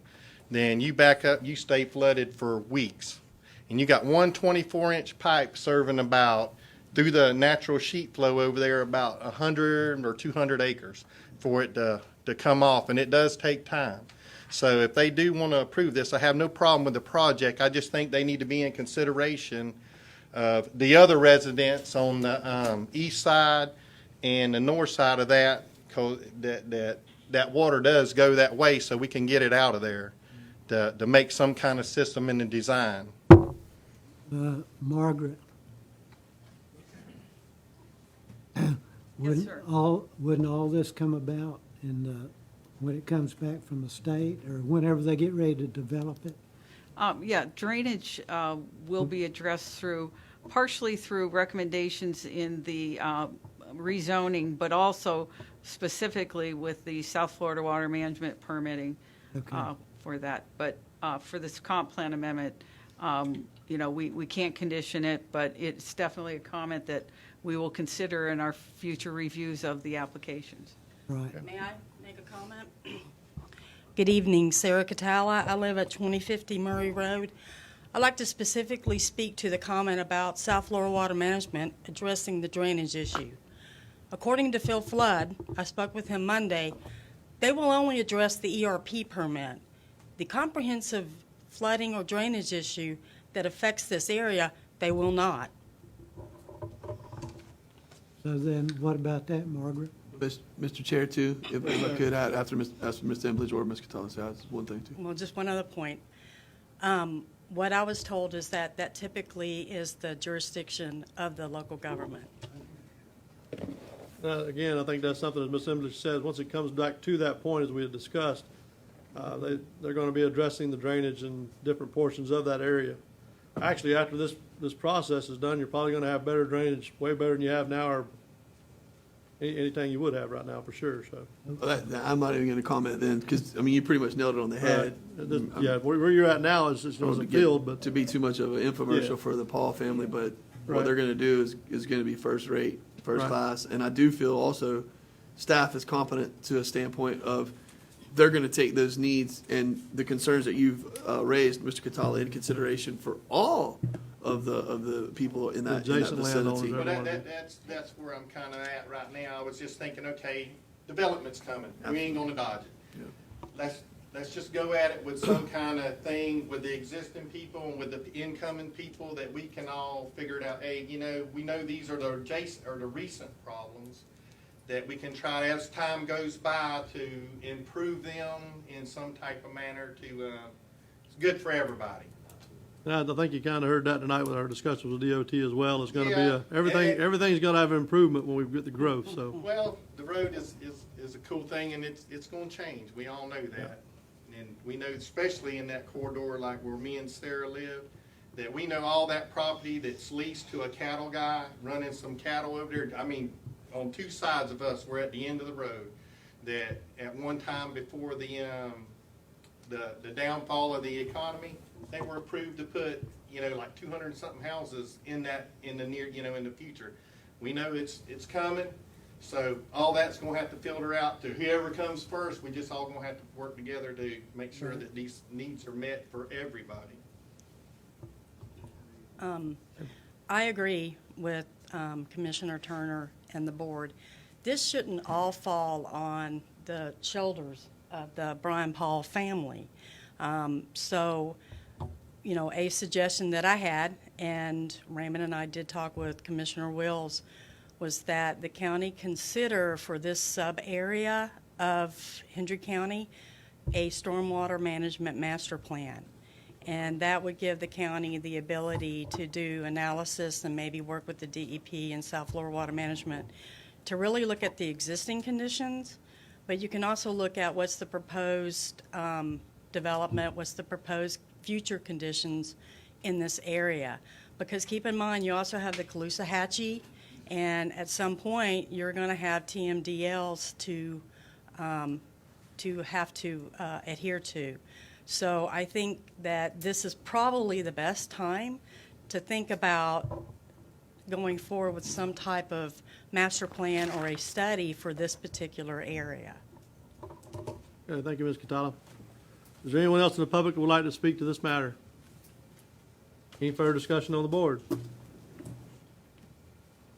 then you back up, you stay flooded for weeks. And you got one 24-inch pipe serving about, through the natural sheet flow over there, about 100 or 200 acres for it to come off, and it does take time. So if they do want to approve this, I have no problem with the project. I just think they need to be in consideration of the other residents on the east side and the north side of that, 'cause that water does go that way, so we can get it out of there to make some kind of system in the design. Margaret. Wouldn't sir. wouldn't all this come about when it comes back from the state, or whenever they get ready to develop it? Yeah, drainage will be addressed partially through recommendations in the rezoning, but also specifically with the South Florida Water Management permitting for that. But for this comp plan amendment, we can't condition it, but it's definitely a comment that we will consider in our future reviews of the applications. Right. May I make a comment? Good evening, Sarah Catala. I live at 2050 Murray Road. I'd like to specifically speak to the comment about South Florida Water Management addressing the drainage issue. According to Phil Flood, I spoke with him Monday, they will only address the ERP permit. The comprehensive flooding or drainage issue that affects this area, they will not. So then, what about that, Margaret? Mr. Chair, too, if I could, after Mr. Embledge or Ms. Catala says one thing, too. Well, just one other point. What I was told is that typically is the jurisdiction of the local government. Again, I think that's something, as Ms. Emlich says, once it comes back to that point, as we had discussed, they're going to be addressing the drainage in different portions of that area. Actually, after this process is done, you're probably going to have better drainage, way better than you have now, or anything you would have right now, for sure. So I'm not even going to comment then, because, you pretty much nailed it on the head. Yeah, where you're at now is just a field, but to be too much of an infomercial Yeah. for the Paul family, but what Right. they're going to do is going to be first rate, first Right. class. And I do feel also staff is competent to a standpoint of they're going to take those needs and the concerns that you've raised, Mr. Catala, in consideration for all of the people in that Adjacent vicinity. landowners, Well, that's where I'm kind of at right now. I was just thinking, okay, development's coming. We ain't gonna dodge it. Yeah. Let's just go at it with some kind of thing with the existing people and with the incoming people that we can all figure it out. Hey, we know these are the adjacent or the recent problems that we can try as time goes by to improve them in some type of manner it's good for everybody. And I think you kind of heard that tonight with our discussions with DOT as well. It's going to Yeah. be everything's going to have improvement when we get the growth. So Well, the road is a cool thing, and it's going to change. We all know that. And we know, especially in that corridor like where me and Sarah live, that we know all that property that's leased to a cattle guy running some cattle over there. On two sides of us, we're at the end of the road. That at one time before the downfall of the economy, they were approved to put, like 200 and something houses in the near, in the future. We know it's coming, so all that's going to have to filter out to whoever comes first. We just all going to have to work together to make sure that these needs are met for everybody. I agree with Commissioner Turner and the board. This shouldn't all fall on the shoulders of the Brian Paul family. So, you know, a suggestion that I had, and Raymond and I did talk with Commissioner Wills, was that the county consider for this sub-area of Hendry County a stormwater management master plan. And that would give the county the ability to do analysis and maybe work with the DEP and South Florida Water Management to really look at the existing conditions, but you can also look at what's the proposed development, what's the proposed future conditions in this area. Because keep in mind, you also have the Caloosahatchee, and at some point, you're going to have TMDLs to have to adhere to. So I think that this is probably the best time to think about going forward with some type of master plan or a study for this particular area. Okay, thank you, Ms. Catala. Is there anyone else in the public who would like to speak to this matter? Any further discussion on the board?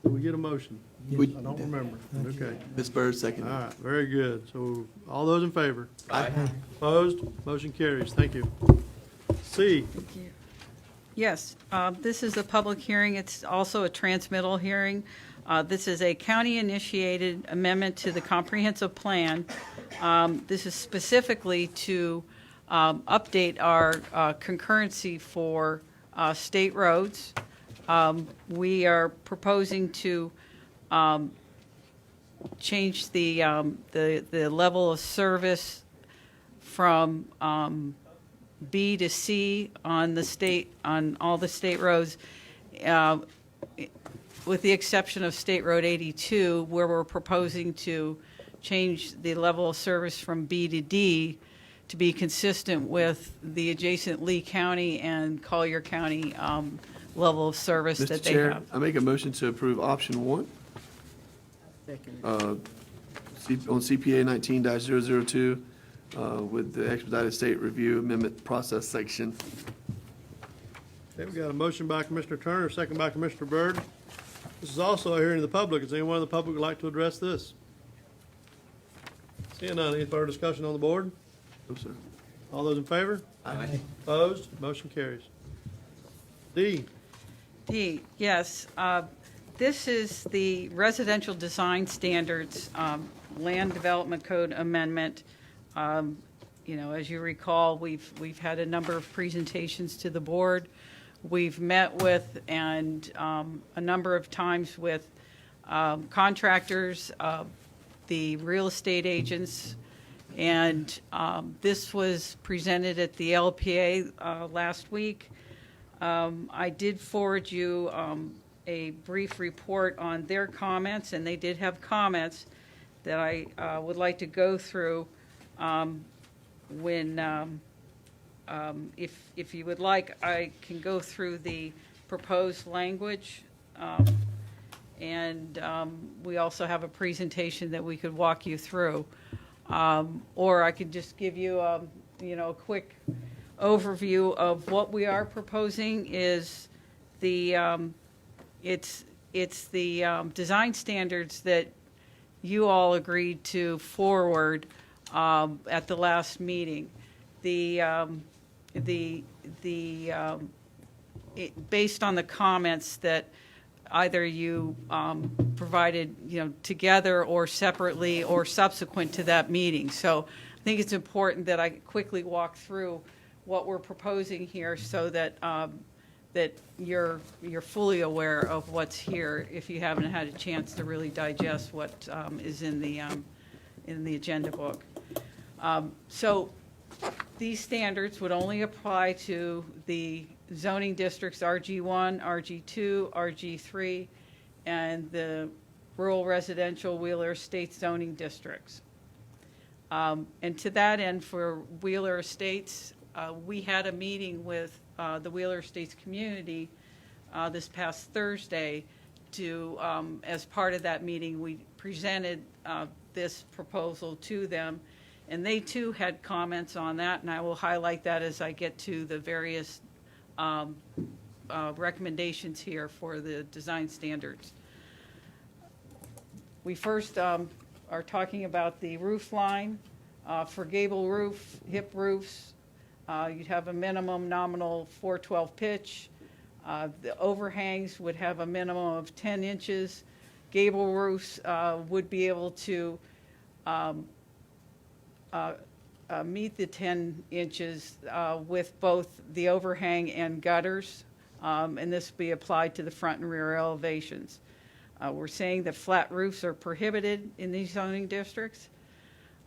Did we get a motion? We- I don't remember. Okay. Ms. Byrd, second. All right, very good. So all those in favor? Aye. Opposed? Motion carries. Thank you. C, Yes, this is a public hearing. It's also a transmittal hearing. This is a county-initiated amendment to the comprehensive plan. This is specifically to update our concurrency for state roads. We are proposing to change the level of service from B to C on all the state roads, with the exception of State Road 82, where we're proposing to change the level of service from B to D to be consistent with the adjacent Lee County and Collier County level of service Mr. that they Chair, have. I make a motion to approve option 1 on CPA 19-002 with the expedited state review amendment process section. okay, we got a motion by Commissioner Turner, a second by Commissioner Byrd. This is also a hearing of the public. Is anyone in the public would like to address this? Seeing none, any further discussion on the board? No, sir. All those in favor? Aye. Opposed? Motion carries. D, D, yes. This is the Residential Design Standards Land Development Code Amendment. You know, as you recall, we've had a number of presentations to the board. We've met with and a number of times with contractors, the real estate agents, and this was presented at the LPA last week. I did forward you a brief report on their comments, and they did have comments that I would like to go through if you would like, I can go through the proposed language, and we also have a presentation that we could walk you through, or I could just give you a quick overview of what we are proposing. Is the it's the design standards that you all agreed to forward at the last meeting. Based on the comments that either you provided, together or separately or subsequent to that meeting. So I think it's important that I quickly walk through what we're proposing here so that that you're fully aware of what's here if you haven't had a chance to really digest what is in the agenda book. So these standards would only apply to the zoning districts RG1, RG2, RG3, and the rural residential Wheeler Estates zoning districts. And to that end, for Wheeler Estates, we had a meeting with the Wheeler Estates community this past Thursday to, as part of that meeting, we presented this proposal to them, and they too had comments on that, and I will highlight that as I get to the various recommendations here for the design standards. We first are talking about the roof line. For gable roof, hip roofs, you'd have a minimum nominal 412 pitch. The overhangs would have a minimum of 10 inches. Gable roofs would be able to meet the 10 inches with both the overhang and gutters, and this would be applied to the front and rear elevations. We're saying that flat roofs are prohibited in these zoning districts.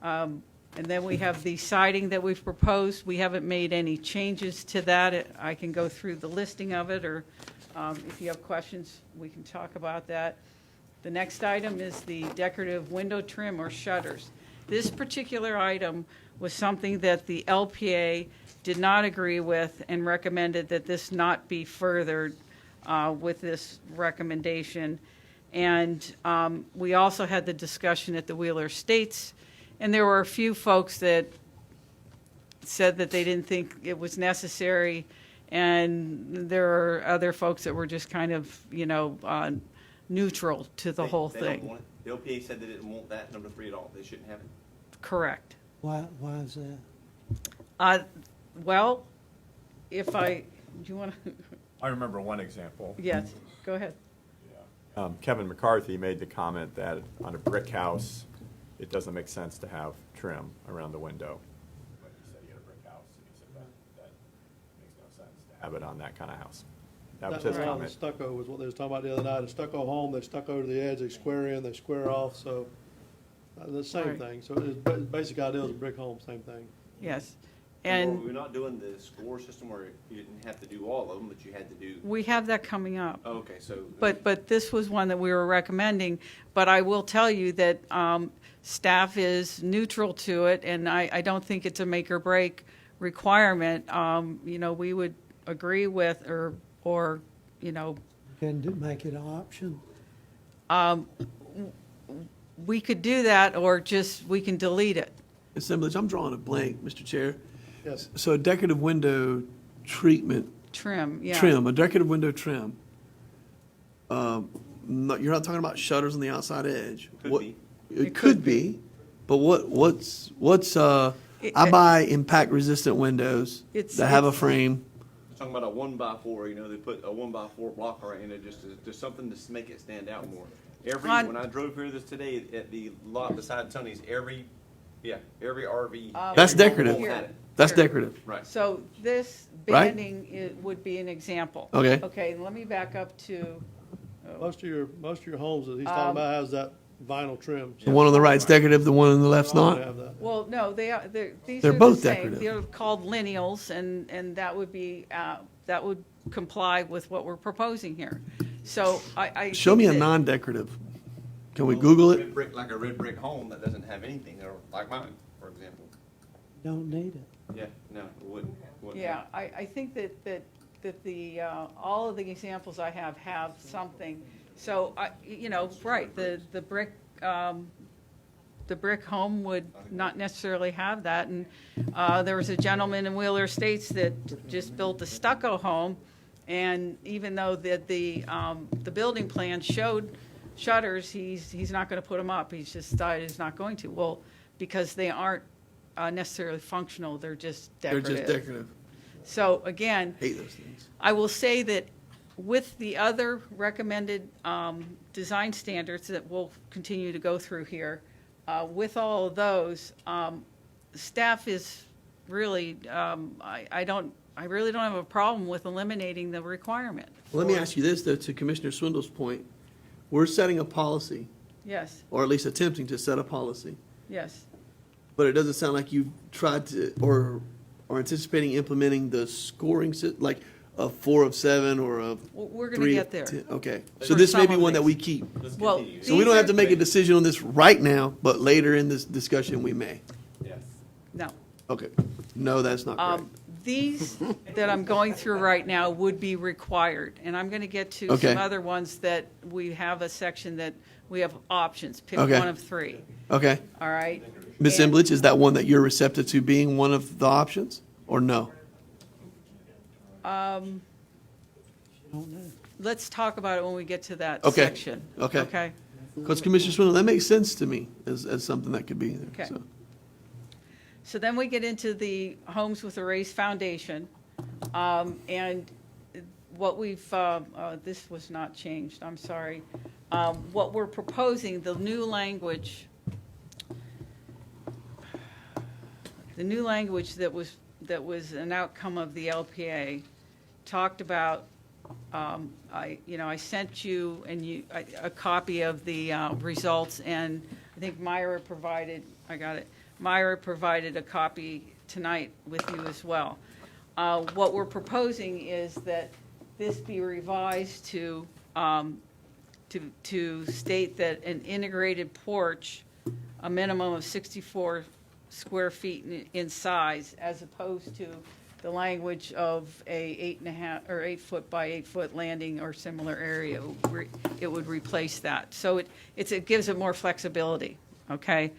And then we have the siding that we've proposed. We haven't made any changes to that. I can go through the listing of it, or if you have questions, we can talk about that. The next item is the decorative window trim or shutters. This particular item was something that the LPA did not agree with and recommended that this not be furthered with this recommendation. And we also had the discussion at the Wheeler Estates, and there were a few folks that said that they didn't think it was necessary, and there are other folks that were just kind of, neutral to the whole They don't thing. want it. The LPA said they didn't want that number 3 at all. They shouldn't have it. Correct. Why is that? Well, do you want to? I remember one example. Yes, go ahead. Kevin McCarthy made the comment that on a brick house, it doesn't make sense to have trim around the window. But he said he had a brick house, and he said that makes no sense to have it on that kind of house. That was his around the comment. stucco was what they was talking about the other night. A stucco home, they stucco to the edge, they square in, they square off, so the same Right. thing. So the basic idea is a brick home, same thing. Yes. And And we're not doing the score system where you didn't have to do all of them, but you had to do. we have that coming up. Oh, okay, so. But this was one that we were recommending. But I will tell you that staff is neutral to it, and I don't think it's a make or break requirement. We would agree with or Can make it an option? we could do that, or just we can delete it. Assemblage, I'm drawing a blank, Mr. Chair. Yes. So a decorative window treatment, Trim, yeah. a decorative window trim. You're not talking about shutters on the outside edge. Could be. It could be, but what's I buy impact resistant windows that have a frame. Talking about a 1x4, they put a 1x4 blocker in it just something to make it stand out more. When I drove here today at the lot beside Tony's, every RV. That's every decorative. home had it. That's Here. decorative. Right. So this Right? banding would be an example. Okay. Okay, let me back up to, Most of your homes that he's talking about has that vinyl trim. The one on the right's decorative, the one on the left's They all not. have that. well, no, these They're are both the same. decorative. They're called lineals, and that would be, that would comply with what we're proposing here. So I Show think me a that- non-decorative. Can we Google it? Red brick, like a red brick home that doesn't have anything, or like mine, for example. Don't need it. Yeah, no, it wouldn't. Yeah, I think that the, all of the examples I have something. So, right, the brick home would not necessarily have that. And there was a gentleman in Wheeler Estates that just built a stucco home, and even though the building plan showed shutters, he's not going to put them up. He's just decided he's not going to. Well, because they aren't necessarily functional, they're just They're decorative. just decorative. So again, Hate those things. I will say that with the other recommended design standards that we'll continue to go through here, with all of those, staff is really, I really don't have a problem with eliminating the requirement. Well, let me ask you this, though, to Commissioner Swindle's point. We're setting a policy, Yes, or at least attempting to set a policy, yes. but it doesn't sound like you've tried to, or are anticipating implementing the scoring, like a 4 of 7 or a We're going to 3 get of there. 10. Okay, For so this may some be of one that these. we keep. Well, So we don't these have to are- make a decision on this right now, but later in this discussion, we may. Yes. No. Okay, no, that's not correct. These that I'm going through right now would be required, and I'm going to get to Okay. some other ones that we have a section that we have options, pick Okay. one of 3, Okay. all right? Ms. And- Emblich, is that one that you're receptive to being one of the options, or no? don't know. let's talk about it when we get to that Okay. section. Okay. Okay? Because Commissioner Swindle, that makes sense to me as something that could be there. Okay. So. So then we get into the homes with a raised foundation. And what we've, this was not changed, I'm sorry. What we're proposing, the new language that was an outcome of the LPA talked about, I sent you a copy of the results, and I think Myra provided a copy tonight with you as well. What we're proposing is that this be revised to state that an integrated porch, a minimum of 64 square feet in size, as opposed to the language of a 8.5 or 8 foot by 8 foot landing or similar area. It would replace that. So it gives it more flexibility. Okay,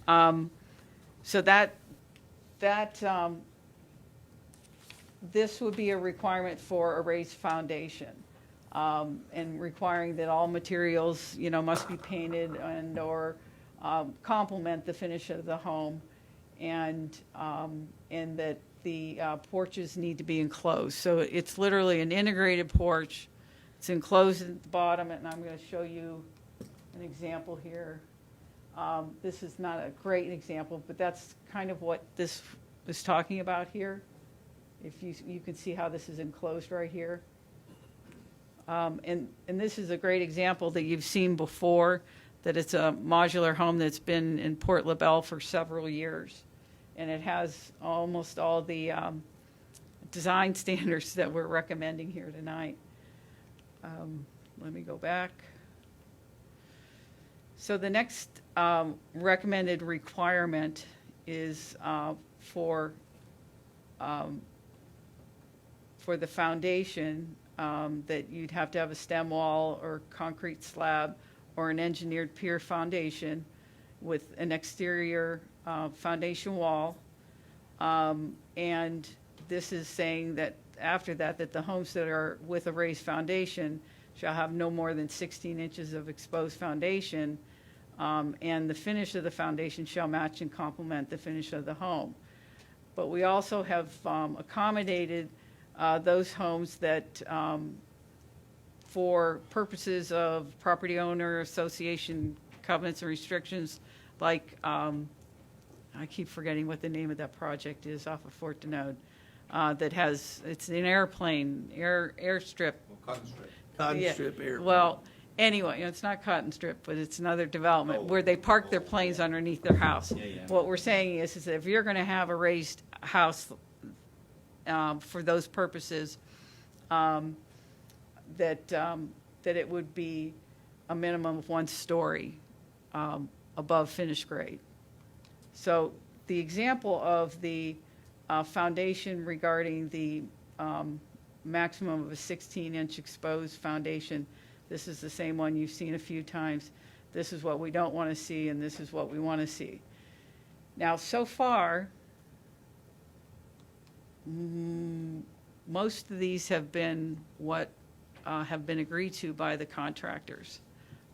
so this would be a requirement for a raised foundation, and requiring that all materials, must be painted and or complement the finish of the home, and that the porches need to be enclosed. So it's literally an integrated porch. It's enclosed at the bottom, and I'm going to show you an example here. This is not a great example, but that's kind of what this is talking about here. If you can see how this is enclosed right here. And this is a great example that you've seen before, that it's a modular home that's been in Port LaBelle for several years. And it has almost all the design standards that we're recommending here tonight. Let me go back. So the next recommended requirement is for the foundation, that you'd have to have a stem wall or concrete slab or an engineered pier foundation with an exterior foundation wall. And this is saying that after that the homes that are with a raised foundation shall have no more than 16 inches of exposed foundation, and the finish of the foundation shall match and complement the finish of the home. But we also have accommodated those homes that, for purposes of property owner association covenants and restrictions, like, I keep forgetting what the name of that project is off of Fort Denode, that has, it's an airstrip. Cotton strip. Cotton Yeah. strip air. Well, anyway, it's not Cotton Strip, but it's another development where they park their planes underneath their house. Yeah. What we're saying is that if you're going to have a raised house for those purposes, that it would be a minimum of 1 story above finished grade. So the example of the foundation regarding the maximum of a 16-inch exposed foundation, this is the same one you've seen a few times. This is what we don't want to see, and this is what we want to see. Now, so far, most of these have been what have been agreed to by the contractors.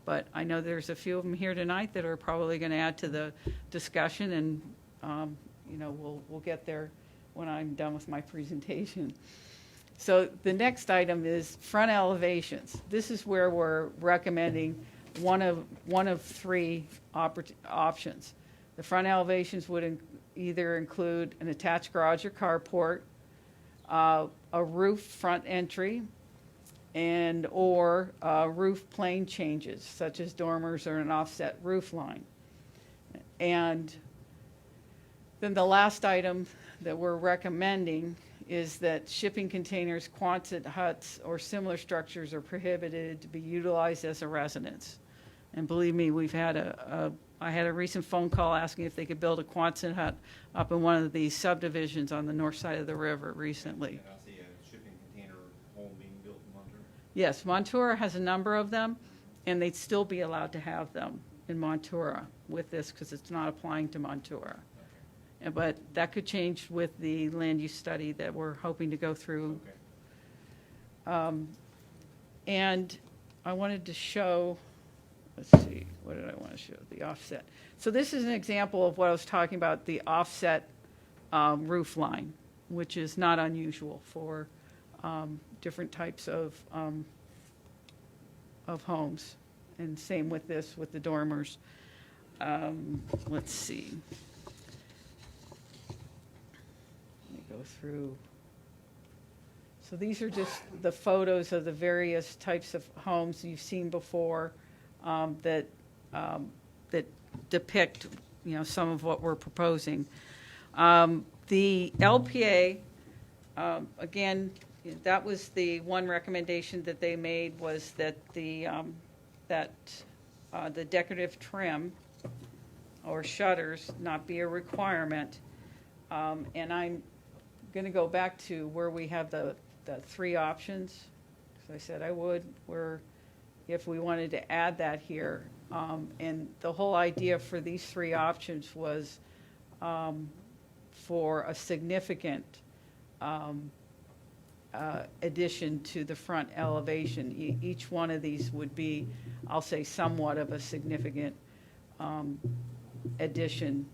But I know there's a few of them here tonight that are probably going to add to the discussion, and we'll get there when I'm done with my presentation. So the next item is front elevations. This is where we're recommending one of 3 options. The front elevations would either include an attached garage or carport, a roof front entry, and or roof plane changes, such as dormers or an offset roof line. And then the last item that we're recommending is that shipping containers, Quonset huts, or similar structures are prohibited to be utilized as a residence. And believe me, I had a recent phone call asking if they could build a Quonset hut up in one of these subdivisions on the north side of the river recently. I see a shipping container home being built in Monterey. Yes, Montura has a number of them, and they'd still be allowed to have them in Montura with this because it's not applying to Montura. But that could change with the land use study that we're hoping to go through. And I wanted to show, let's see, what did I want to show? The offset. So this is an example of what I was talking about, the offset roof line, which is not unusual for different types of homes. And same with this, with the dormers. Let's see. Let me go through. So these are just the photos of the various types of homes you've seen before that depict, some of what we're proposing. The LPA, again, that was the one recommendation that they made, was that the decorative trim or shutters not be a requirement. And I'm going to go back to where we have the three options. So I said I would, where if we wanted to add that here. And the whole idea for these three options was for a significant addition to the front elevation. Each one of these would be, I'll say, somewhat of a significant addition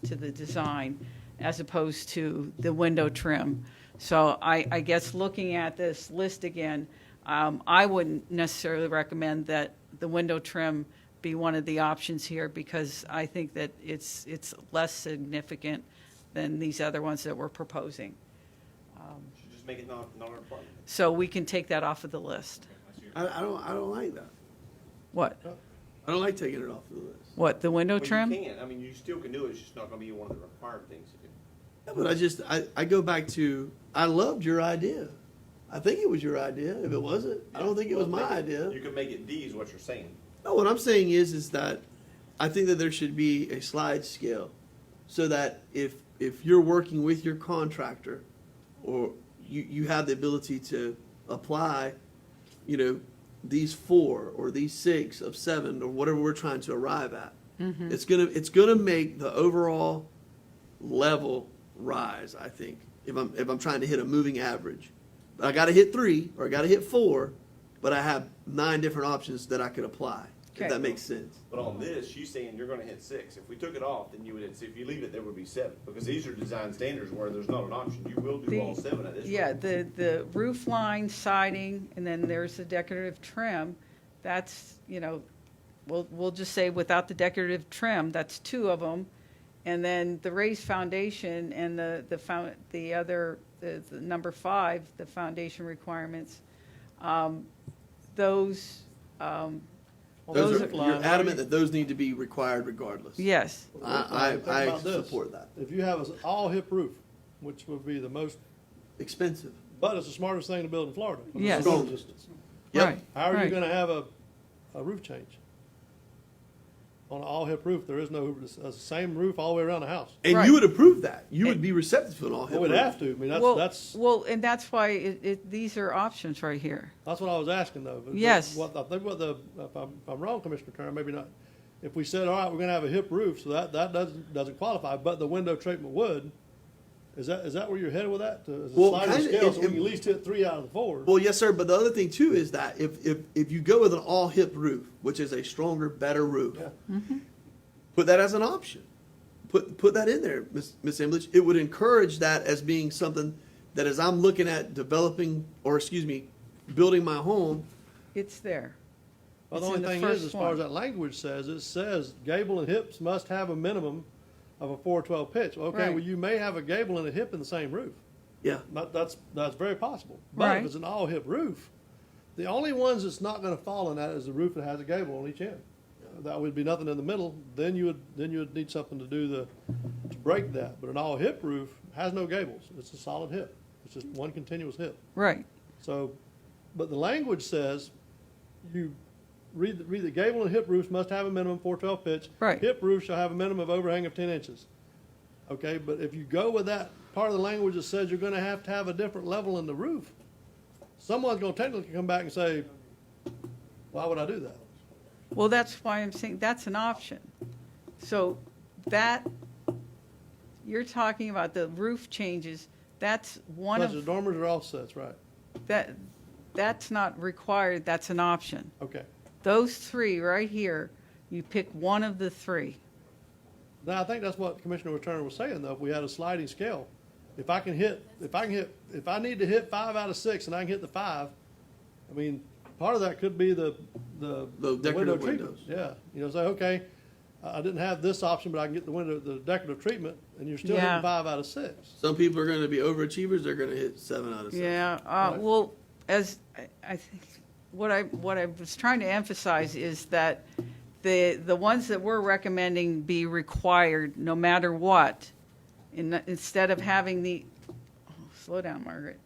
to the design, as opposed to the window trim. So I guess looking at this list again, I wouldn't necessarily recommend that the window trim be one of the options here, because I think that it's less significant than these other ones that we're proposing. Should just make it non-requirement. So we can take that off of the list. I don't like that. What? I don't like taking it off the list. What, the window Well, trim? you can. I mean, you still can do it. It's just not going to be one of the required things to do. Yeah, but I go back to, I loved your idea. I think it was your idea. If it wasn't, I don't think it was my idea. You can make it D, is what you're saying. No, what I'm saying is that I think that there should be a slide scale, so that if you're working with your contractor, or you have the ability to apply, these 4 or these 6 of 7 or whatever we're trying to arrive at. Mm-hmm. It's gonna make the overall level rise, I think, if I'm trying to hit a moving average. I got to hit 3 or I got to hit 4, but I have 9 different options that I could apply. Okay. If that makes sense. But on this, she's saying you're going to hit 6. If we took it off, then you would hit 6. If you leave it, there would be 7. Because these are design standards where there's not an option. You will do all 7 at this Yeah, rate. the roof line, siding, and then there's the decorative trim. That's, we'll just say without the decorative trim, that's 2 of them. And then the raised foundation and the other, the number 5, the foundation requirements, those. You're adamant that those need to be required regardless. Yes. I support that. If you have an all-hip roof, which would be the most expensive, but it's the smartest thing to build in Florida. Yes. Storm resistance. Yep. Right. How are you Right. going to have a roof change? On an all-hip roof, there is no, it's the same roof all the way around the house. And you would approve that. You would be receptive to an all-hip Well, we'd roof. have to. I mean, that's. Well, and that's why these are options right here. That's what I was asking, though. Yes. I think if I'm wrong, Commissioner Turner, maybe not. If we said, all right, we're going to have a hip roof, so that doesn't qualify, but the window treatment would. Is that where you're headed with that? As a sliding scale, so we can at least hit 3 out of the 4. Well, yes, sir. But the other thing too is that if you go with an all-hip roof, which is a stronger, better roof, put that as an option. Put that in there, Ms. Emlich. It would encourage that as being something that, as I'm looking at building my home. It's there. Well, the only thing is, as far as that language says, it says gable and hips must have a minimum of a 412 pitch. Okay, Right. well, you may have a gable and a hip in the same roof. Yeah. That's very possible. But Right. if it's an all-hip roof, the only ones that's not going to fall in that is the roof that has a gable on each end. That would be nothing in the middle. Then you would need something to do to break that. But an all-hip roof has no gables. It's a solid hip. It's just one continuous hip. Right. So, but the language says you read the gable and hip roofs must have a minimum 412 pitch. Right. Hip roofs shall have a minimum of overhang of 10 inches. Okay, but if you go with that part of the language that says you're going to have a different level in the roof, someone's going to technically come back and say, why would I do that? Well, that's why I'm saying that's an option. So that, you're talking about the roof changes, that's one Plus the of, dormers are offsets, right? that's not required, that's an option. Okay. Those three right here, you pick one of the three. Now, I think that's what Commissioner Turner was saying, though, if we had a sliding scale. If I need to hit 5 out of 6 and I can hit the 5, I mean, part of that could be the decorative window windows. treatment. Yeah, you know, say, okay, I didn't have this option, but I can get the decorative treatment, and you're still Yeah. hitting 5 out of 6. Some people are going to be overachievers. They're going to hit 7 out of 6. Yeah, Right. well, as I think, what I was trying to emphasize is that the ones that we're recommending be required no matter what, instead of having slow down, Margaret.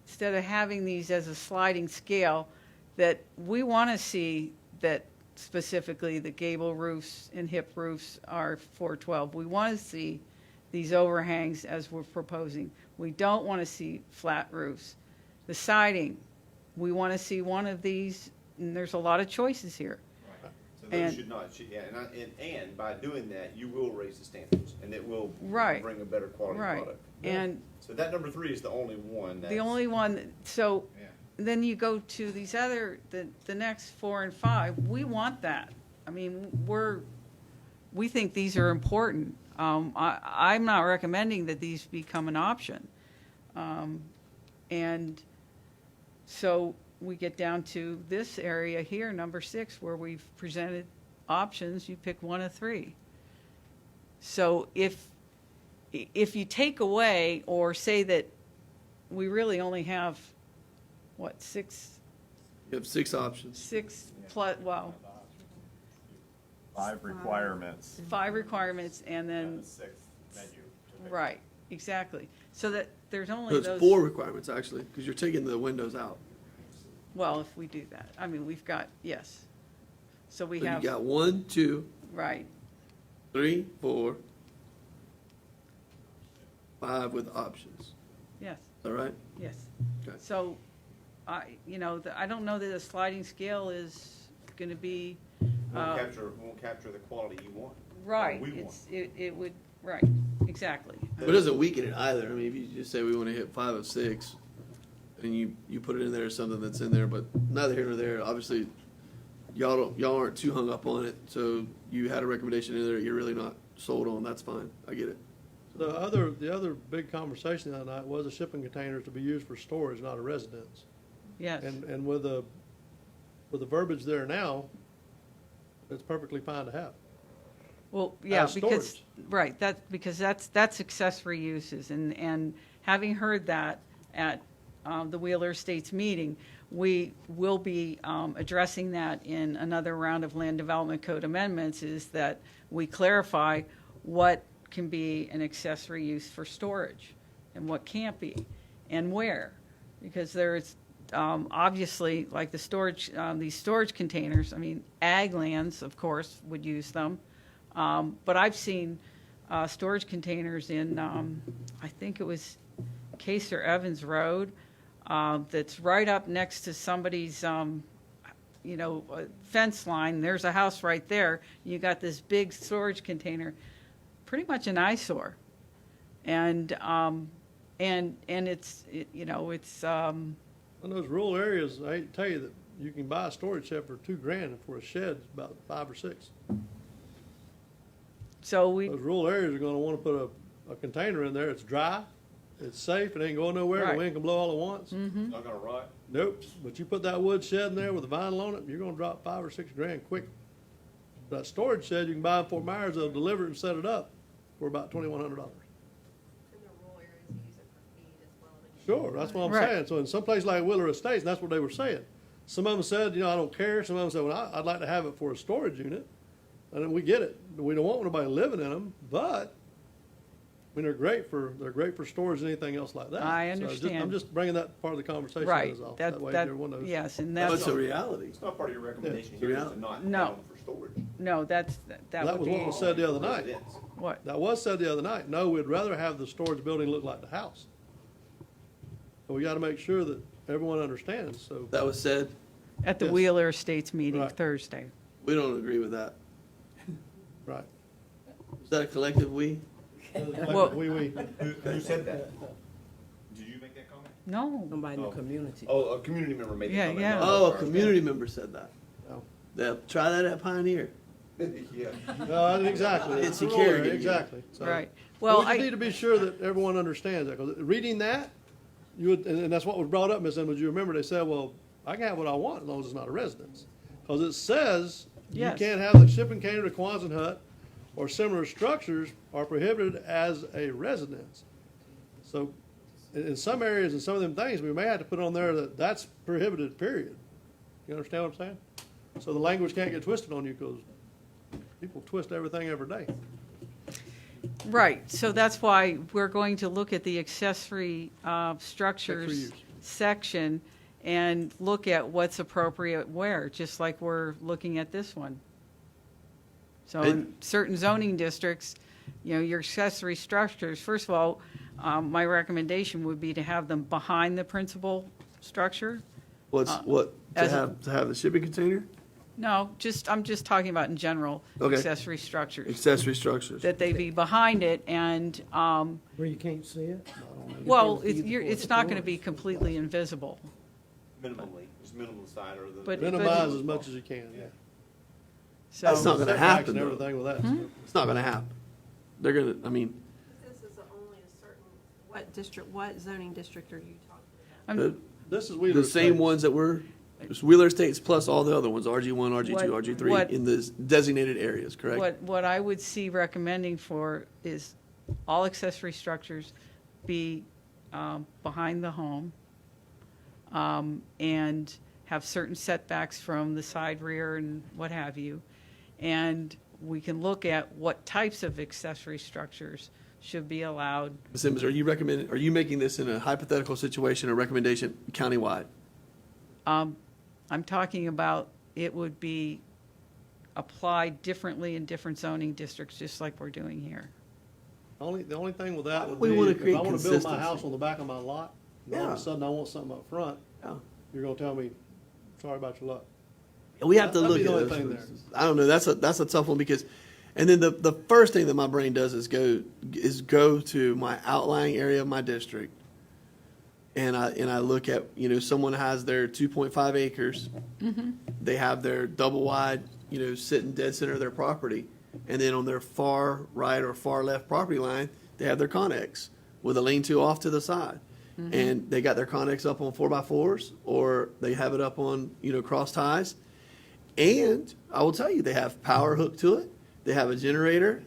Instead of having these as a sliding scale, that we want to see that specifically the gable roofs and hip roofs are 412. We want to see these overhangs as we're proposing. We don't want to see flat roofs. The siding, we want to see one of these, and there's a lot of choices here. So those And- should not, yeah, and by doing that, you will raise the standards, and it will Right. bring a better quality Right. product. And So that number 3 is the only one that's. the only one, so Yeah. then you go to these other, the next 4 and 5, we want that. I mean, we think these are important. I'm not recommending that these become an option. And so we get down to this area here, number 6, where we've presented options, you pick one of 3. So if you take away or say that we really only have, what, 6 You have 6 options. plus, well, 5 requirements. 5 requirements and then, the 6th menu. to pick. right, exactly. So that there's So only it's those. 4 requirements, actually, because you're taking the windows out. Well, if we do that, I mean, we've got, yes. So we So you have, got 1, 2, right, 3, 4, 5 with options. yes, All right? yes. Okay. So, I don't know that a sliding scale is going to be, Won't capture the quality you want. right, We want. it would, right, exactly. But it doesn't weaken it either. I mean, if you just say we want to hit 5 of 6, and you put it in there as something that's in there, but neither here nor there. Obviously, y'all aren't too hung up on it, so you had a recommendation in there you're really not sold on. That's fine. I get it. The other big conversation that night was the shipping containers to be used for storage, not a residence. Yes. And with the verbiage there now, it's perfectly fine to have. Well, yeah, As because, storage. right, that's accessory uses, and having heard that at the Wheeler Estates meeting, we will be addressing that in another round of Land Development Code amendments, is that we clarify what can be an accessory use for storage and what can't be, and where. Because there's obviously, like the storage, these storage containers, I mean, ag lands, of course, would use them. But I've seen storage containers in, I think it was Case or Evans Road, that's right up next to somebody's, fence line. There's a house right there. You got this big storage container, pretty much an eyesore. And it's, it's, In those rural areas, I hate to tell you that you can buy a storage shed for $2,000, and for a shed, it's about 5 or 6. so we, Those rural areas are gonna wanna put a container in there, it's dry, it's safe, it ain't going nowhere, Right. the wind can blow all at once. It's not gonna rot. Nope, but you put that wood shed in there with a vinyl on it, you're gonna drop 5 or 6 grand quick. That storage shed, you can buy in Fort Myers, they'll deliver it and set it up for about $2,100. In the rural areas, you use it for feed as well. Sure, that's what I'm Right. saying. So in some place like Wheeler Estates, and that's what they were saying. Some of them said, I don't care. Some of them said, well, I'd like to have it for a storage unit. And then we get it. We don't want nobody living in them, but, I mean, they're great for storage and anything else like that. I So understand. I'm just bringing that part of the conversation right, is off. that, way that, everyone knows. yes, and That's that's, a reality. It's not part of your recommendation Yeah. here, is to not have No. them for storage. no, that That would was be, what was said the other night. Residence. what? That was said the other night. No, we'd rather have the storage building look like the house. But we gotta make sure that everyone understands, so. That was said. At the Yes. Wheeler Estates meeting Right. Thursday. We don't agree with that. Right. Is that a collective we? Well- We. Who said that? Did you make make that comment? No. Somebody in the community. Oh, a community member made that Yeah, comment. yeah. No, Oh, a sorry. community member said that. Oh. Yeah, try that at Pioneer. Yeah. No, exactly. It's a a rural care area, again. exactly. So- Right. Well, Well, we just need to be sure that everyone understands that, because reading that, you would, and that's what was brought up, Ms. Edmonds, you remember, they said, well, I can have what I want as long as it's not a residence. Because it says you Yes. can't have the shipping container, the Quonset hut, or similar structures are prohibited as a residence. So in some areas and some of them things, we may have to put on there that that's prohibited, period. You understand what I'm saying? So the language can't get twisted on you, because people twist everything every day. right, so that's why we're going to look at the accessory structures use. section and look at what's appropriate where, just like we're looking at this one. So in certain zoning districts, you know, your accessory structures, first of all, my recommendation would be to have them behind the principal structure. What, to as a- have the shipping container? No, I'm just talking about in general, Okay. accessory structures. Accessory structures. That they be behind it and, Where you can't see it? well, it's not going to be completely invisible. Minimally, just minimal side or the. But- Minimize as much as you can, yeah. So That's not gonna Setbacks happen, and though. everything with that. Hmm? It's not gonna happen. They're gonna, I mean, This is only a certain, what district, what zoning district are you talking about? the, This is Wheeler the same Estates. ones that were, it's Wheeler Estates plus all the other ones, RG1, RG2, What- RG3, what- in the designated areas, correct? What I would see recommending for is all accessory structures be behind the home and have certain setbacks from the side, rear, and what have you. And we can look at what types of accessory structures should be allowed. Ms. Simmons, are you making this in a hypothetical situation or recommendation countywide? I'm talking about it would be applied differently in different zoning districts, just like we're doing here. The only thing with that would We be, wanna if create I want to build my consistency. house on the back of my lot, and all of Yeah. a sudden I want something up front, Yeah. you're gonna tell me, sorry about your luck. We have to That'd look be at the only those. thing there. I don't know. That's a tough one because, and then the first thing that my brain does is go to my outlying area of my district, and I look at, you know, someone has their 2.5 acres, they have their double wide, you know, sitting dead center of their property, and then on their far right or far left property line, they have their Connex with a lean-to off to the side. And they got their Connex up on 4x4s, or they have it up on, you know, cross ties. And I will tell you, they have power hooked to it. They have a generator,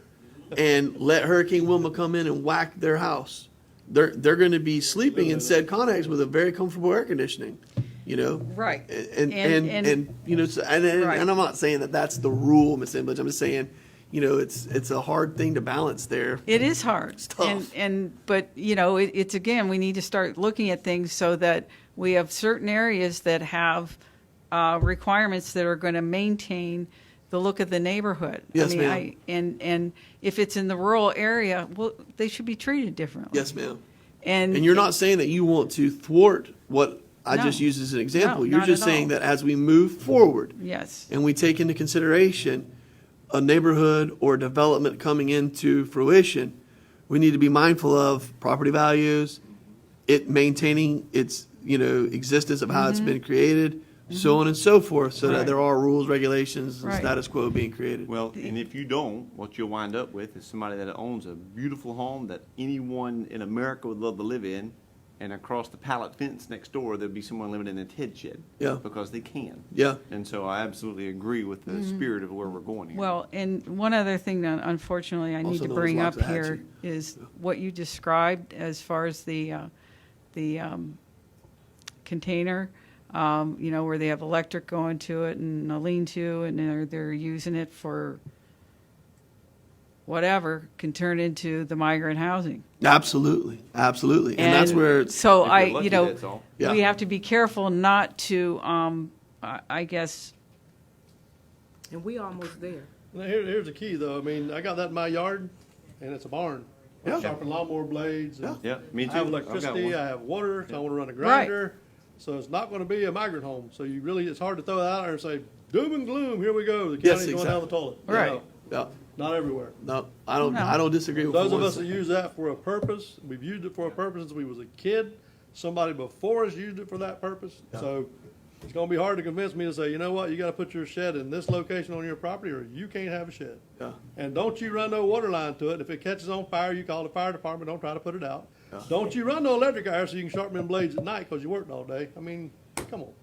and let Hurricane Wilma come in and whack their house. They're going to be sleeping in said Connex with a very comfortable air conditioning, you know. Right. And And- you know, Right. and I'm not saying that that's the rule, Ms. Embledge. I'm just saying, you know, it's a hard thing to balance there. It is hard. It's tough. But, you know, it's again, we need to start looking at things so that we have certain areas that have requirements that are going to maintain the look of the neighborhood. Yes, I mean, ma'am. and if it's in the rural area, well, they should be treated differently. Yes, ma'am. And And you're not saying that you want to thwart what I No. just used as an example. No, You're not just at saying all. that as we move forward Yes. and we take into consideration a neighborhood or development coming into fruition, we need to be mindful of property values, it maintaining its, you know, existence of how it's been created, so on and so forth, so that Mm-hmm. Right. there are rules, regulations, and Right. status quo being created. Well, and if you don't, what you'll wind up with is somebody that owns a beautiful home that anyone in America would love to live in, and across the pallet fence next door, there'd be someone living in a ted shed. Yeah. Because they can. Yeah. And so I absolutely agree with the spirit of where we're going here. Well, and one other thing that unfortunately I need Also to known as bring up Waxahachie. here is what you described as far as the container, you know, where they have electric going to it and a lean-to, and they're using it for whatever, can turn into the migrant housing. Absolutely, absolutely. And that's where, So If you're I, lucky, you know, that's all. Yeah. we have to be careful not to, I guess, And we almost there. Now, here's the key, though. I mean, I got that in my yard, and it's a barn. I Yeah. sharpen lawnmower blades. And Yeah, me too. I have I've got electricity, one. I have water, I want to run a Right. grinder. So it's not going to be a migrant home. So you really, it's hard to throw that out there and say, doom and gloom, here we go. The Yes, county's going down the exactly. toilet. Right. yeah, Not everywhere. no, I don't No. disagree with Those of one us that second. use that for a purpose, we've used it for a purpose since we was a kid. somebody before us used it for that purpose. So it's gonna be hard to convince me to say, you know what, you gotta put your shed in this location on your property or you can't have a shed. Yeah. And don't you run no water line to it. If it catches on fire, you call the fire department, don't try to put it out. Yeah. Don't you run no electric wire so you can sharpen them blades at night because you worked all day. I mean, come on.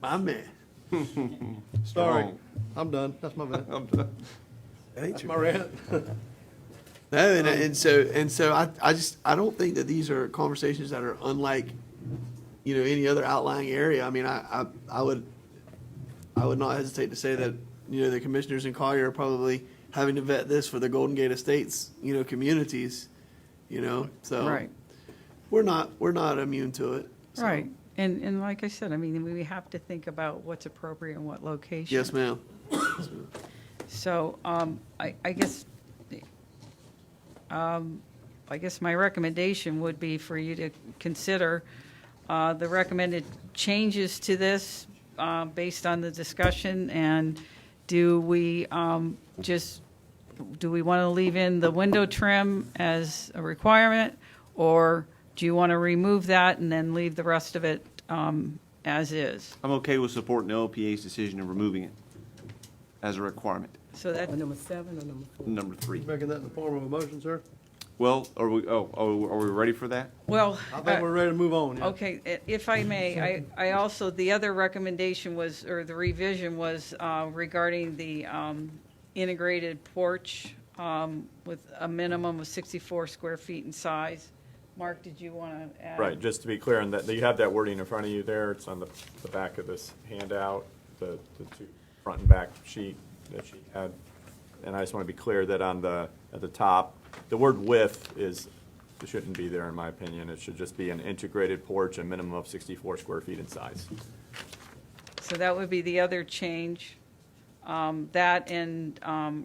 My man. Sorry, Strong. I'm done. That's my rant. I'm done. That's my rant. No, and so I don't think that these are conversations that are unlike, any other outlying area. I mean, I would not hesitate to say that, the commissioners in Collier are probably having to vet this for the Golden Gate Estates, communities, so. Right. We're not immune to it. So. Right. And like I said, I mean, we have to think about what's appropriate in what location. Yes, ma'am. So, I guess my recommendation would be for you to consider the recommended changes to this based on the discussion, and do we want to leave in the window trim as a requirement, or do you want to remove that and then leave the rest of it as is? I'm okay with supporting the LPA's decision of removing it as a requirement. So that, Number 7 or number 4? Number 3. Making that in the form of a motion, sir? Well, are we ready for that? well. I think we're ready to move on. Yeah. Okay, if I may, I also, the other recommendation was, or the revision was regarding the integrated porch with a minimum of 64 square feet in size. Mark, did you want to add? Right, just to be clear on that, you have that wording in front of you there. It's on the back of this handout, the two front and back sheet that she had. And I just want to be clear that at the top, the word width it shouldn't be there in my opinion. It should just be an integrated porch, a minimum of 64 square feet in size. So that would be the other change. That and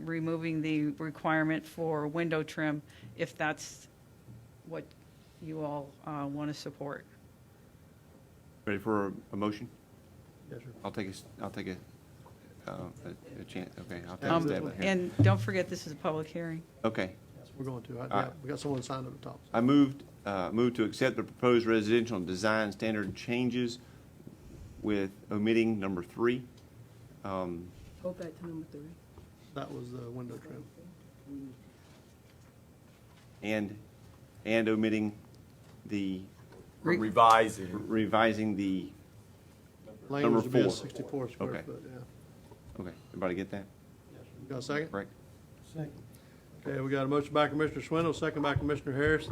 removing the requirement for window trim, if that's what you all want to support. Ready for a motion? Yes, sir. I'll take a chance. Okay, I'll take a stab at it here. And don't forget, this is a public hearing. Okay. Yes, we're going to. right. We got someone signed up at the top. I moved to accept the proposed residential design standard changes with omitting number 3. Go back to number 3. That was the window trim. And omitting the revising the Language to be a 4. 64 square Okay. foot, yeah. Okay, everybody get that? You got a second? Right. Second. Okay, we got a motion by Commissioner Swindle, second by Commissioner Harris.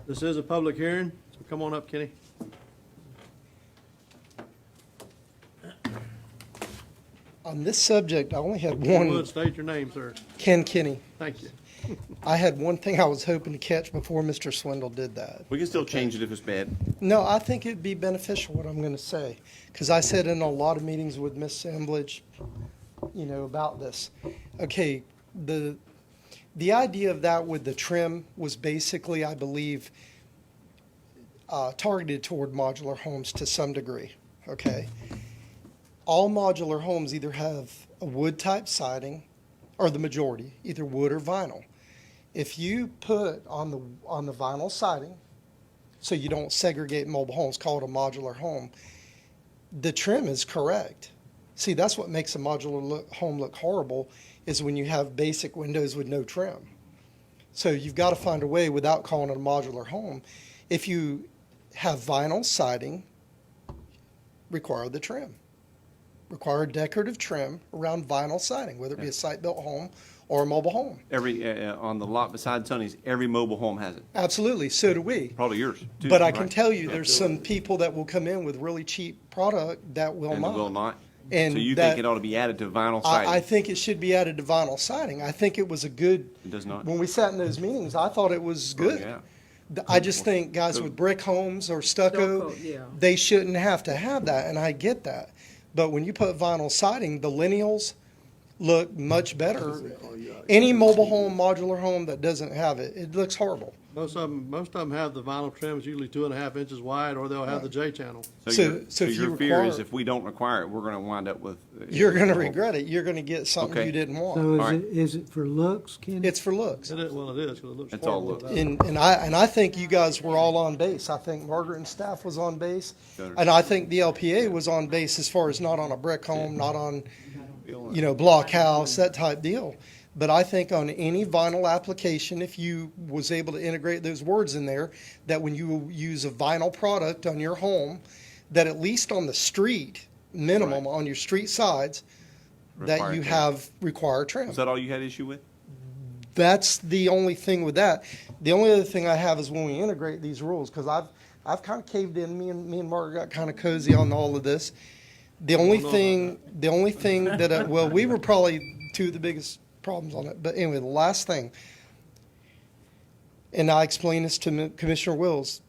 This is a public hearing, so come on up, Kenny. On this subject, I only had If you one. would, state your name, sir. Ken Kinney. Thank you. I had one thing I was hoping to catch before Mr. Swindle did that. We can still change it if it's bad. No, I think it'd be beneficial what I'm going to say, because I said in a lot of meetings with Miss Assemblage, about this. Okay, the idea of that with the trim was basically, I believe, targeted toward modular homes to some degree. Okay, all modular homes either have a wood type siding, or the majority, either wood or vinyl. If you put on the vinyl siding, so you don't segregate mobile homes, call it a modular home, the trim is correct. See, that's what makes a modular home look horrible, is when you have basic windows with no trim. So you've got to find a way without calling it a modular home. If you have vinyl siding, require the trim. Require decorative trim around vinyl siding, whether it be a site-built home or a mobile home. Every on the lot beside Sonny's, every mobile home has it. Absolutely, so do we. Probably yours, too. But I can right? tell you, there's some people that will come in with really cheap product that will And not. will not. And so you that- think it ought to be added to vinyl siding? I think it should be added to vinyl siding. I think it was a good. It does not. When we sat in those meetings, I thought it was good. Yeah. I just think guys with brick homes or stucco, they shouldn't have to have that, and I get that. But when you put vinyl siding, the lineals look much better. Any mobile home, modular home that doesn't have it, it looks horrible. Most of them have the vinyl trims, usually 2.5 inches wide, or they'll have the J channel. So if you your fear is require- if we don't require it, we're gonna wind up with. You're going to regret it. You're going to get something Okay. you didn't want. So All right. is it for looks, Kenny? It's for looks. It is, well, it is, 'cause it looks It's all horrible looks. without it. And I think you guys were all on base. I think Margaret and staff was on base. Better. And I think the LPA was on base as far as not on a brick home, not on, block house, that type deal. But I think on any vinyl application, if you was able to integrate those words in there, that when you use a vinyl product on your home, that at least on the street, minimum on your street sides, that Required you trim. have required trim. Is that all you had issue with? That's the only thing with that. The only other thing I have is when we integrate these rules, because I've kind of caved in. Me and Margaret got kind of cozy on all of this. The only thing that well, we were probably two of the biggest problems on it. But anyway, the last thing, and I explained this to Commissioner Wills.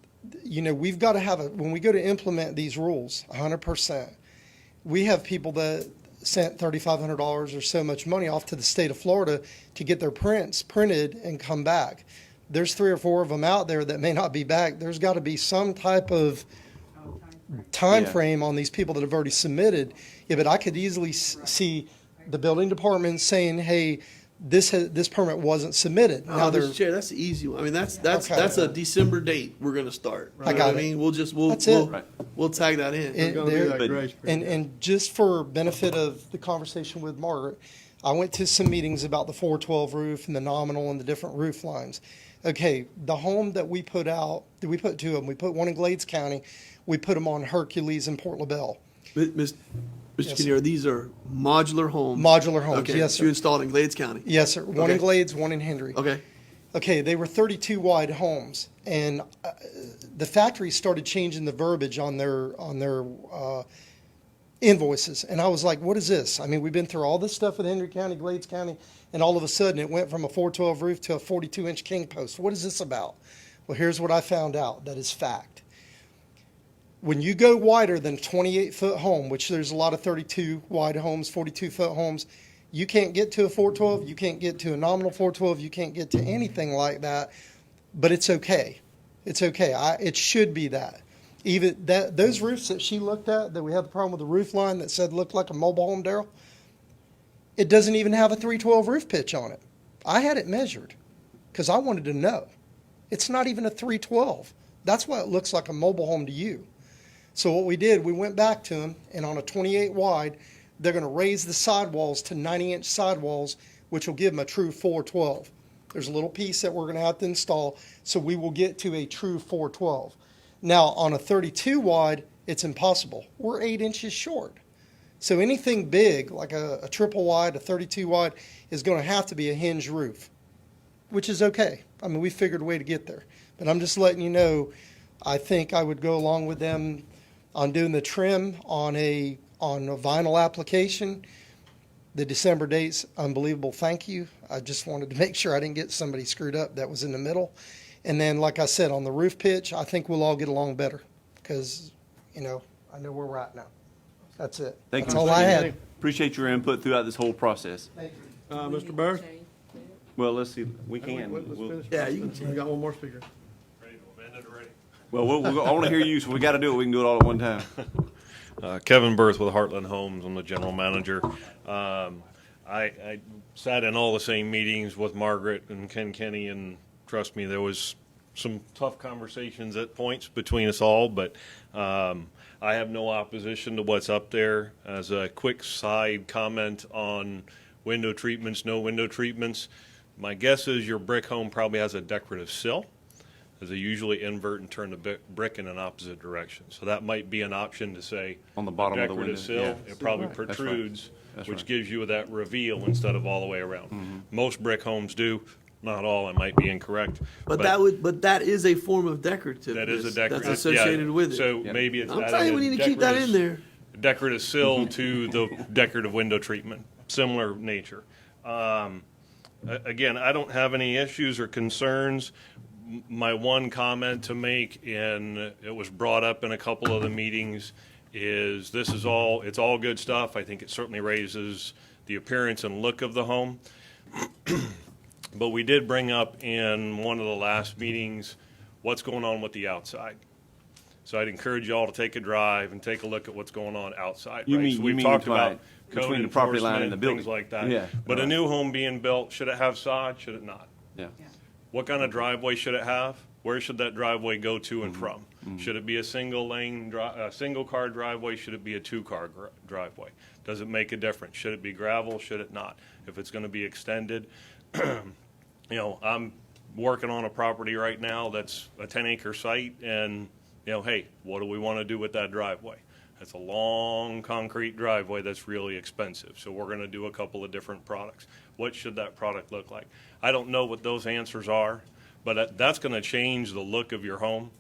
We've got to have when we go to implement these rules, 100%. We have people that sent $3,500 or so much money off to the state of Florida to get their prints printed and come back. There's 3 or 4 of them out there that may not be back. There's got to be some type of time frame on these people that have already submitted. Yeah, but I could easily see the building department saying, "Hey, this permit wasn't submitted." Now Mr. Chair, that's the easy one. I mean, that's a December date we're gonna start. I got it. I mean, we'll That's it. we'll tag that in. And Gonna do that grace period. And just for benefit of the conversation with Margaret, I went to some meetings about the 412 roof and the nominal and the different roof lines. Okay, the home that we put out, we put 2 of them. We put one in Glades County. We put them on Hercules in Port LaBelle. Mr. Yes, Kinnear, these are modular homes. Modular homes, Okay, yes, so you sir. installed in Glades County. Yes, sir. One in Okay. Glades, one in Hendry. Okay. Okay, they were 32 wide homes, and the factory started changing the verbiage on their invoices, and I was like, "What is this?" I mean, we've been through all this stuff with Hendry County, Glades County, and all of a sudden it went from a 412 roof to a 42-inch king post. What is this about? Well, here's what I found out that is fact. When you go wider than a 28-foot home, which there's a lot of 32 wide homes, 42-foot homes, you can't get to a 412, you can't get to a nominal 412, you can't get to anything like that, but it's okay. It's okay. It should be that. Even those roofs that she looked at, that we had the problem with the roof line that said looked like a mobile home, Daryl, it doesn't even have a 312 roof pitch on it. I had it measured because I wanted to know. It's not even a 312. That's why it looks like a mobile home to you. So what we did, we went back to them, and on a 28 wide, they're going to raise the sidewalls to 90-inch sidewalls, which will give them a true 412. There's a little piece that we're going to have to install, so we will get to a true 412. Now, on a 32 wide, it's impossible. We're 8 inches short. So anything big, like a triple wide, a 32 wide, is going to have to be a hinged roof, which is okay. I mean, we figured a way to get there. But I'm just letting you know, I think I would go along with them on doing the trim on a vinyl application. The December date's unbelievable. Thank you. I just wanted to make sure I didn't get somebody screwed up that was in the middle. And then, like I said, on the roof pitch, I think we'll all get along better because, I know where we're at now. That's it. Thank That's you. all Mr. I Kinnear. had. Appreciate your input throughout this whole process. Thank you. Mr. Bird? Well, let's see. We can. Let's We'll- finish. Yeah, you can. We got one more speaker. Well, I want to hear you, so we got to do it. We can do it all at one time. Kevin Berth with Heartland Homes. I'm the general manager. I sat in all the same meetings with Margaret and Ken Kenny, and trust me, there was some tough conversations at points between us all, but I have no opposition to what's up there. As a quick side comment on window treatments, no window treatments, my guess is your brick home probably has a decorative sill, as they usually invert and turn the brick in an opposite direction. So that might be an option to say On the bottom of the decorative window, sill, yeah. it probably That's right. protrudes, That's which right. gives you that reveal instead of all the way around. Mm-hmm. Most brick homes do, not all, I might be incorrect. But that is a form of decorative. That is a decorative. That's associated yeah. with it. So maybe it's I'm adding telling you, a we need to keep that in there. decorative sill to the decorative window treatment, similar nature. Again, I don't have any issues or concerns. My one comment to make, and it was brought up in a couple of the meetings, is it's all good stuff. I think it certainly raises the appearance and look of the home. But we did bring up in one of the last meetings, what's going on with the outside. So I'd encourage you all to take a drive and take a look at what's going on outside. You right? mean- So you we've mean talked by about code between the property line and enforcement, the things building. like that. Yeah, But a right. new home being built, should it have sod? Should it not? Yeah. What kind of driveway should it have? Where should that driveway go to and from? Should it be a single lane, a single car driveway? Should it be a two-car driveway? Does it make a difference? Should it be gravel? Should it not? If it's going to be extended, I'm working on a property right now that's a 10-acre site, and hey, what do we want to do with that driveway? It's a long concrete driveway that's really expensive. So we're going to do a couple of different products. What should that product look like? I don't know what those answers are, but that's going to change the look of your home.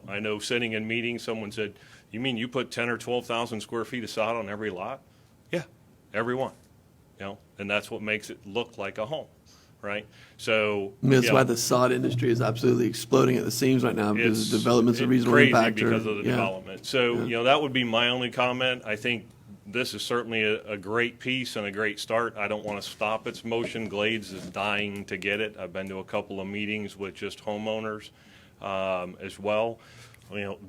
I know sitting in meetings, someone said, "You mean you put 10 or 12,000 square feet of sod on every lot?" Yeah, every one. And that's what makes it look like a home, right? So That's why the sod industry is absolutely exploding at the seams right now because of developments of reasonable crazy impact. because of the development. So that would be my only comment. I think this is certainly a great piece and a great start. I don't want to stop its motion. Glades is dying to get it. I've been to a couple of meetings with just homeowners as well.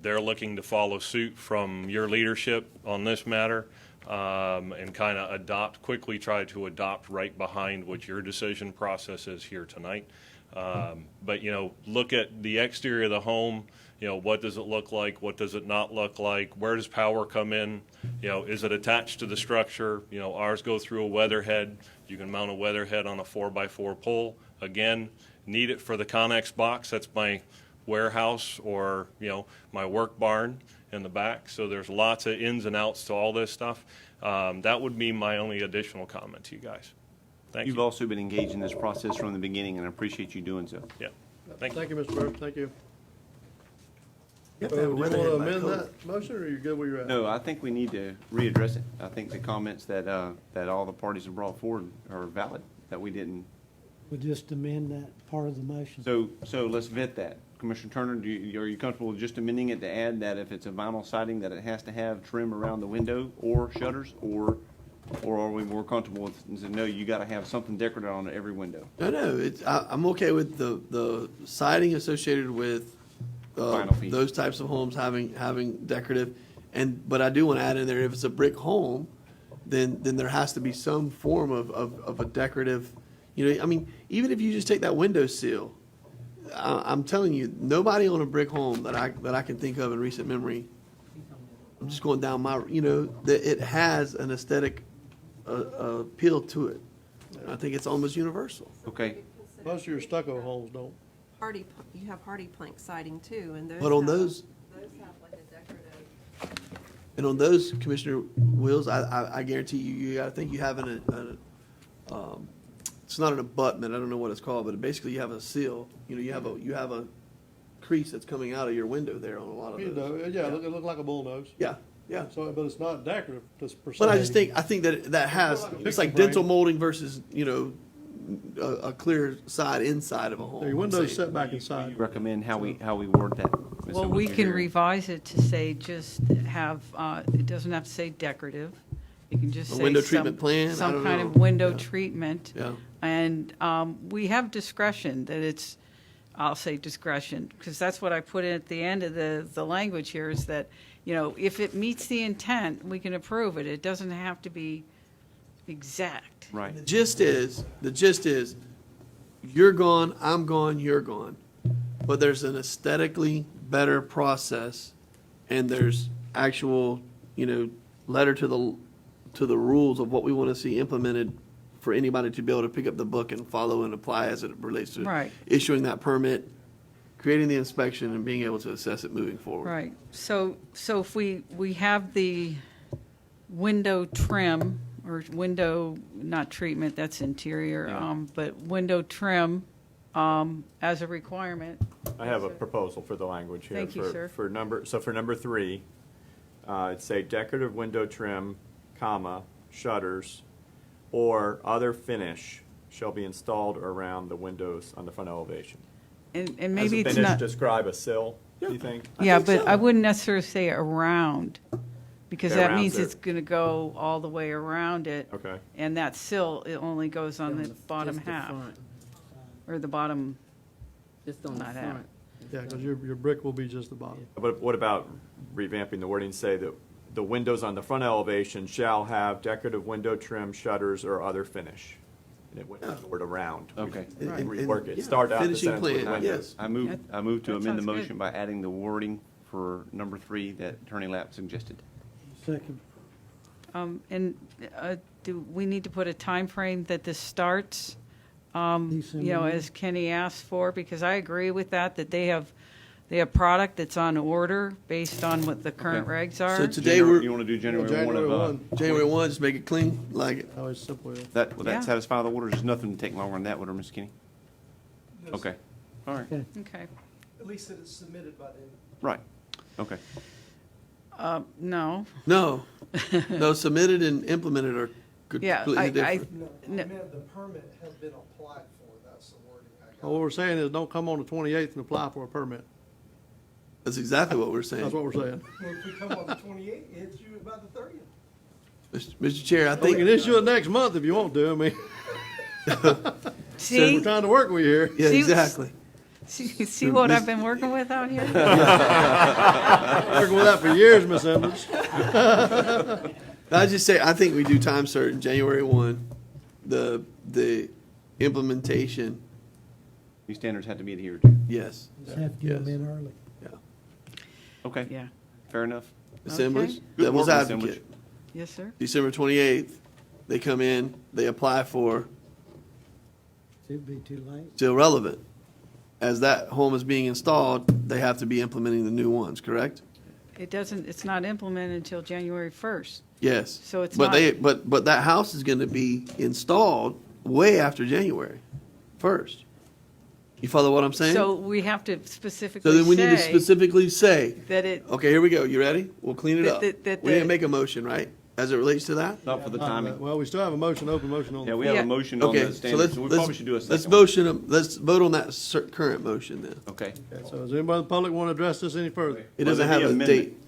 They're looking to follow suit from your leadership on this matter and kind of quickly try to adopt right behind what your decision process is here tonight. But look at the exterior of the home. What does it look like? What does it not look like? Where does power come in? Is it attached to the structure? Ours go through a weatherhead. You can mount a weatherhead on a 4x4 pole. Again, need it for the Connex box. That's my warehouse or, my work barn in the back. So there's lots of ins and outs to all this stuff. That would be my only additional comment to you guys. Thank You've you. also been engaged in this process from the beginning, and I appreciate you doing so. Yeah. Thank you. Thank you, Mr. Burke. Thank you. You have Do to have you a want to weatherhead by amend code. that motion, or are you good where you're at? No, I think we need to readdress it. I think the comments that all the parties have brought forward are valid, that we didn't. We'll just amend that part of the motion. So let's vet that. Commissioner Turner, are you comfortable with just amending it to add that if it's a vinyl siding, that it has to have trim around the window or shutters, or are we more comfortable with, saying, no, you got to have something decorative on every window? No, I'm okay with the siding associated with Vinyl piece. those types of homes having decorative, but I do want to add in there, if it's a brick home, then there has to be some form of a decorative, even if you just take that window sill, I'm telling you, nobody on a brick home that I can think of in recent memory, I'm just going down that it has an aesthetic appeal to it. I think it's almost universal. Okay. Most of your stucco homes don't. You have hardy plank siding too, and those. But on have- those- Those have like a decorative. And on those, Commissioner Wills, I guarantee you, I think you have it's not an abutment, I don't know what it's called, but basically you have a seal, you have a crease that's coming out of your window there on a lot of those. Yeah, it look like a bullnose. Yeah, yeah. So, but it's not decorative, just per se. But I think that has, Like a it's picture like frame. dental molding versus, a clear side inside of a home. Your window's set back inside. Recommend how we word that. Ms. Well, Owens, we you're can here. revise it to say just have, it doesn't have to say decorative. You can just A say window treatment plan? I some don't kind know. of window Yeah. treatment. Yeah. And we have discretion that it's, I'll say discretion, because that's what I put in at the end of the language here is that, if it meets the intent, we can approve it. It doesn't have to be exact. Right. The gist is, you're gone, I'm gone, you're gone. But there's an aesthetically better process, and there's actual, letter to the rules of what we want to see implemented for anybody to be able to pick up the book and follow and apply as it relates to Right. issuing that permit, creating the inspection, and being able to assess it moving forward. Right. So if we have the window trim, or window, not treatment, that's interior, but window trim as a requirement. I have a proposal for the language here. Thank you, sir. For number 3, it'd say decorative window trim, comma, shutters, or other finish shall be installed around the windows on the front elevation. And maybe Does it's a finish not. describe a sill, do you think? Yeah, but I wouldn't necessarily say around, because Okay, that around means there. it's going to go all the way around it. Okay. And that sill, it only goes on the bottom half. or the bottom Just on the not have. front. Yeah, because your brick will be just the bottom. But what about revamping the wording, say that the windows on the front elevation shall have decorative window trim, shutters, or other finish? And it went the word around. Okay. We And- rework it, yeah, start out the finishing sentence with plan, windows. yes. I move to that amend the sounds good. motion by adding the wording for number 3 that Attorney Lapp suggested. Second. And do we need to put a time frame that this starts? December. As Kenny asked for, because I agree with that they have product that's on order based on what the current Okay. regs are. So today we're, You want to do January 1 January of, 1. January 1, just make it clean, like it. Always simple, yeah. that, would Yeah. that satisfy the orders? There's nothing to take longer than that, would there, Ms. Kenny? Okay, all right, Okay. At least that it's submitted by then. right, okay. No. No, no, submitted and implemented are Yeah, completely different. No, No. I meant the permit has been applied for, that's the wording I got. Well, what we're saying is don't come on the 28th and apply for a permit. That's exactly what we're That's saying. what we're saying. Well, if we come on the 28th, it hits you by the 30th. Mr. Chair, I We can think, issue it next month if you want to, I mean. See? We're trying to work with you here. yeah, See- exactly. See what I've been working with out here? Working with that for years, Miss Emmons. I just say, I think we do time certain, January 1, the implementation, These standards have to be adhered to. yes. Just have to get them Yes. in early. Okay, Yeah. fair enough. Assemblies, Good devil's work, assemblage. advocate. Yes, sir. December 28th, they come in, they apply for, It'd be too late. still relevant. As that home is being installed, they have to be implementing the new ones, correct? It's not implemented until January 1st. Yes. So it's But not- but that house is gonna be installed way after January 1st. You follow what I'm saying? So we have to specifically So then we need to say specifically say, that it, okay, here we go, you ready? We'll clean it That- up. that We didn't the- make a motion, right, as it relates to that? Not for the timing. Well, we still have a motion, open motion on the Yeah, we floor. have Yeah. a motion on Okay, the so standards, so we probably should do a let's second one. let's vote on that current motion then. Okay. Okay, so does anybody in the public want to address this any further? It Well, doesn't there'd have be a amendment. date.